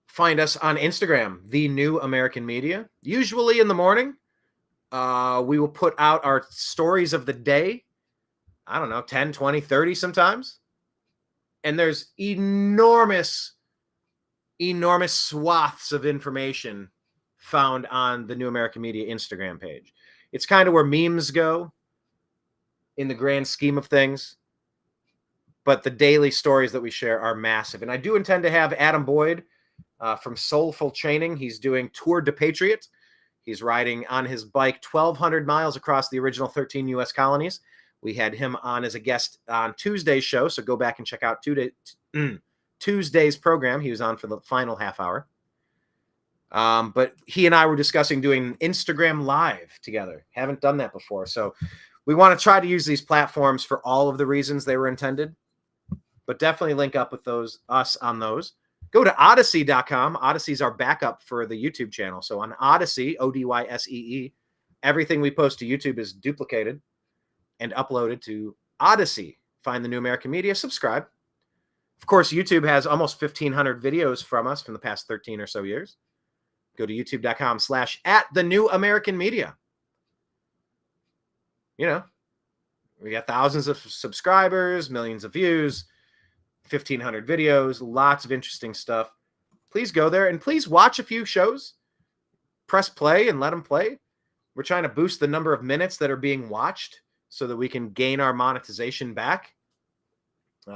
find us on Instagram, The New American Media. Usually in the morning, we will put out our stories of the day. I don't know, 10, 20, 30 sometimes. And there's enormous swaths of information found on the New American Media Instagram page. It's kind of where memes go in the grand scheme of things. But the daily stories that we share are massive. And I do intend to have Adam Boyd from Soulful Training. He's doing Tour de Patriot. He's riding on his bike 1,200 miles across the original 13 U.S. colonies. We had him on as a guest on Tuesday's show, so go back and check out Tuesday's program. He was on for the final half hour. But he and I were discussing doing Instagram Live together. Haven't done that before. So we want to try to use these platforms for all of the reasons they were intended. But definitely link up with us on those. Go to Odyssey.com. Odyssey is our backup for the YouTube channel. So on Odyssey, Odyssee, everything we post to YouTube is duplicated and uploaded to Odyssey. Find the New American Media, subscribe. Of course, YouTube has almost 1,500 videos from us from the past 13 or so years. Go to youtube.com/@thenewamericanmedia. You know, we got thousands of subscribers, millions of views, 1,500 videos, lots of interesting stuff. Please go there and please watch a few shows. Press play and let them play. We're trying to boost the number of minutes that are being watched so that we can gain our monetization back.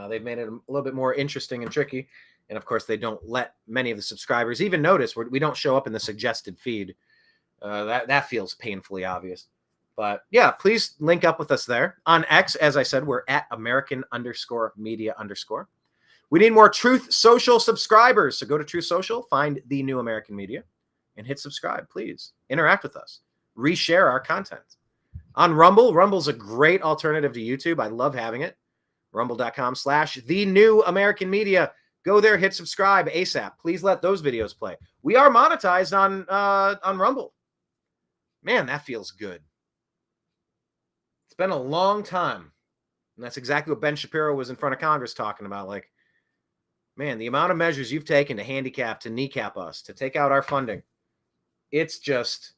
They've made it a little bit more interesting and tricky. And of course, they don't let many of the subscribers even notice. We don't show up in the suggested feed. That feels painfully obvious. But yeah, please link up with us there. On X, as I said, we're at American_media_. We need more Truth Social subscribers. So go to Truth Social, find The New American Media, and hit subscribe, please. Interact with us. Reshare our content. On Rumble, Rumble's a great alternative to YouTube. I love having it. Rumble.com/TheNewAmericanMedia. Go there, hit subscribe ASAP. Please let those videos play. We are monetized on Rumble. Man, that feels good. It's been a long time. And that's exactly what Ben Shapiro was in front of Congress talking about. Like, man, the amount of measures you've taken to handicap, to kneecap us, to take out our funding. It's just,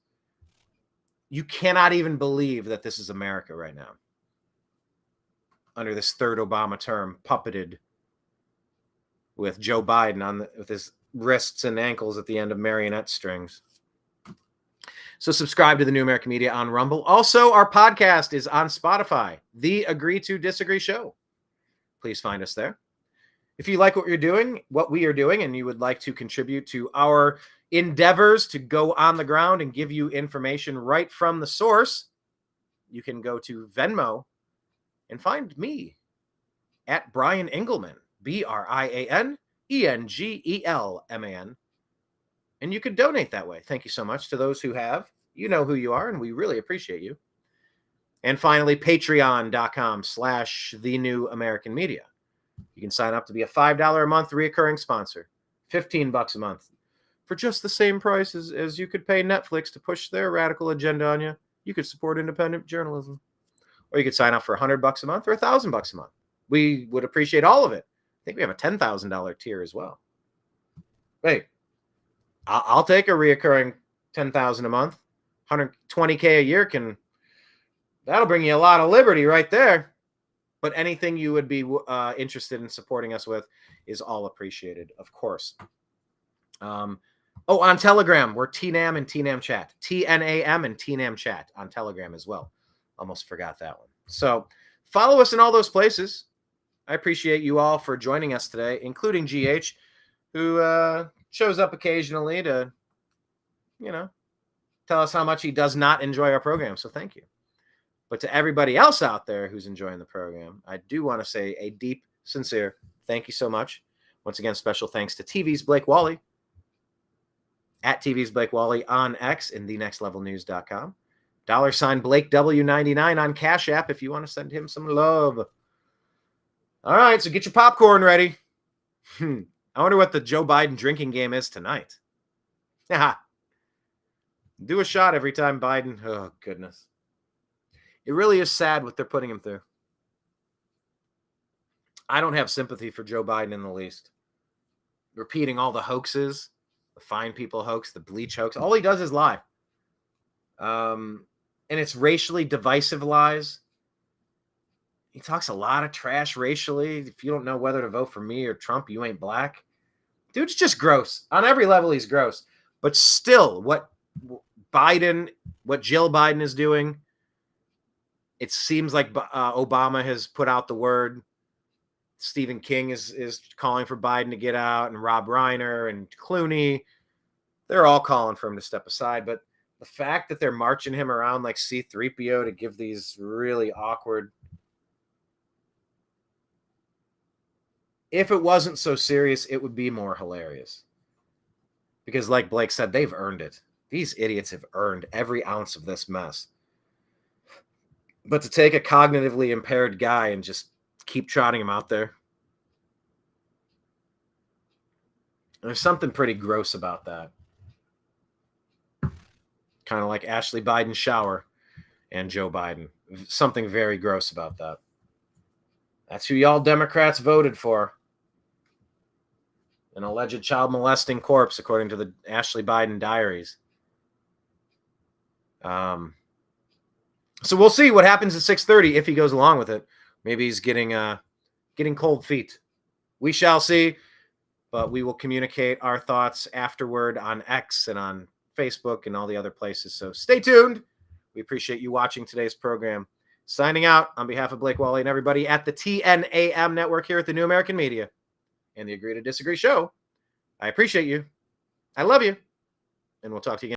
you cannot even believe that this is America right now. Under this third Obama term, puppeted with Joe Biden with his wrists and ankles at the end of marionette strings. So subscribe to the New American Media on Rumble. Also, our podcast is on Spotify, The Agree to Disagree Show. Please find us there. If you like what we are doing, and you would like to contribute to our endeavors to go on the ground and give you information right from the source, you can go to Venmo and find me at Brian Engelman, BrianEngelman, and you could donate that way. Thank you so much to those who have. You know who you are, and we really appreciate you. And finally, patreon.com/thenewamericanmedia. You can sign up to be a $5 a month recurring sponsor, $15 a month, for just the same price as you could pay Netflix to push their radical agenda on you. You could support independent journalism. Or you could sign up for $100 a month or $1,000 a month. We would appreciate all of it. I think we have a $10,000 tier as well. Hey, I'll take a reoccurring $10,000 a month. $120K a year that'll bring you a lot of liberty right there. But anything you would be interested in supporting us with is all appreciated, of course. On Telegram, we're TNAM and TNAM Chat. TNAM and TNAM Chat on Telegram as well. Almost forgot that one. So follow us in all those places. I appreciate you all for joining us today, including GH, who shows up occasionally to, tell us how much he does not enjoy our program. So thank you. But to everybody else out there who's enjoying the program, I do want to say a deep, sincere thank you so much. Once again, special thanks to TV's Blake Walley, at TV's Blake Walley on X and thenextlevelnews.com. $Blake W99 on Cash App if you want to send him some love. All right, so get your popcorn ready. I wonder what the Joe Biden drinking game is tonight. Do a shot every time Biden. Oh, goodness. It really is sad what they're putting him through. I don't have sympathy for Joe Biden in the least. Repeating all the hoaxes, the fine people hoax, the bleach hoax. All he does is lie. And it's racially divisive lies. He talks a lot of trash racially. If you don't know whether to vote for me or Trump, you ain't black. Dude's just gross. On every level, he's gross. But still, what Jill Biden is doing, it seems like Obama has put out the word. Stephen King is calling for Biden to get out, and Rob Reiner and Clooney, they're all calling for him to step aside. But the fact that they're marching him around like C-3PO to give these really awkward... If it wasn't so serious, it would be more hilarious. Because like Blake said, they've earned it. These idiots have earned every ounce of this mess. But to take a cognitively impaired guy and just keep trotting him out there, there's something pretty gross about that. Kind of like Ashley Biden's shower and Joe Biden. Something very gross about that. That's who y'all Democrats voted for. An alleged child molesting corpse, according to the Ashley Biden diaries. So we'll see what happens at 6:30 if he goes along with it. Maybe he's getting cold feet. We shall see, but we will communicate our thoughts afterward on X and on Facebook and all the other places. So stay tuned. We appreciate you watching today's program. Signing out on behalf of Blake Walley and everybody at the TNAM network here at the New American Media and the Agree to Disagree show. I appreciate you. I love you. And we'll talk to you again.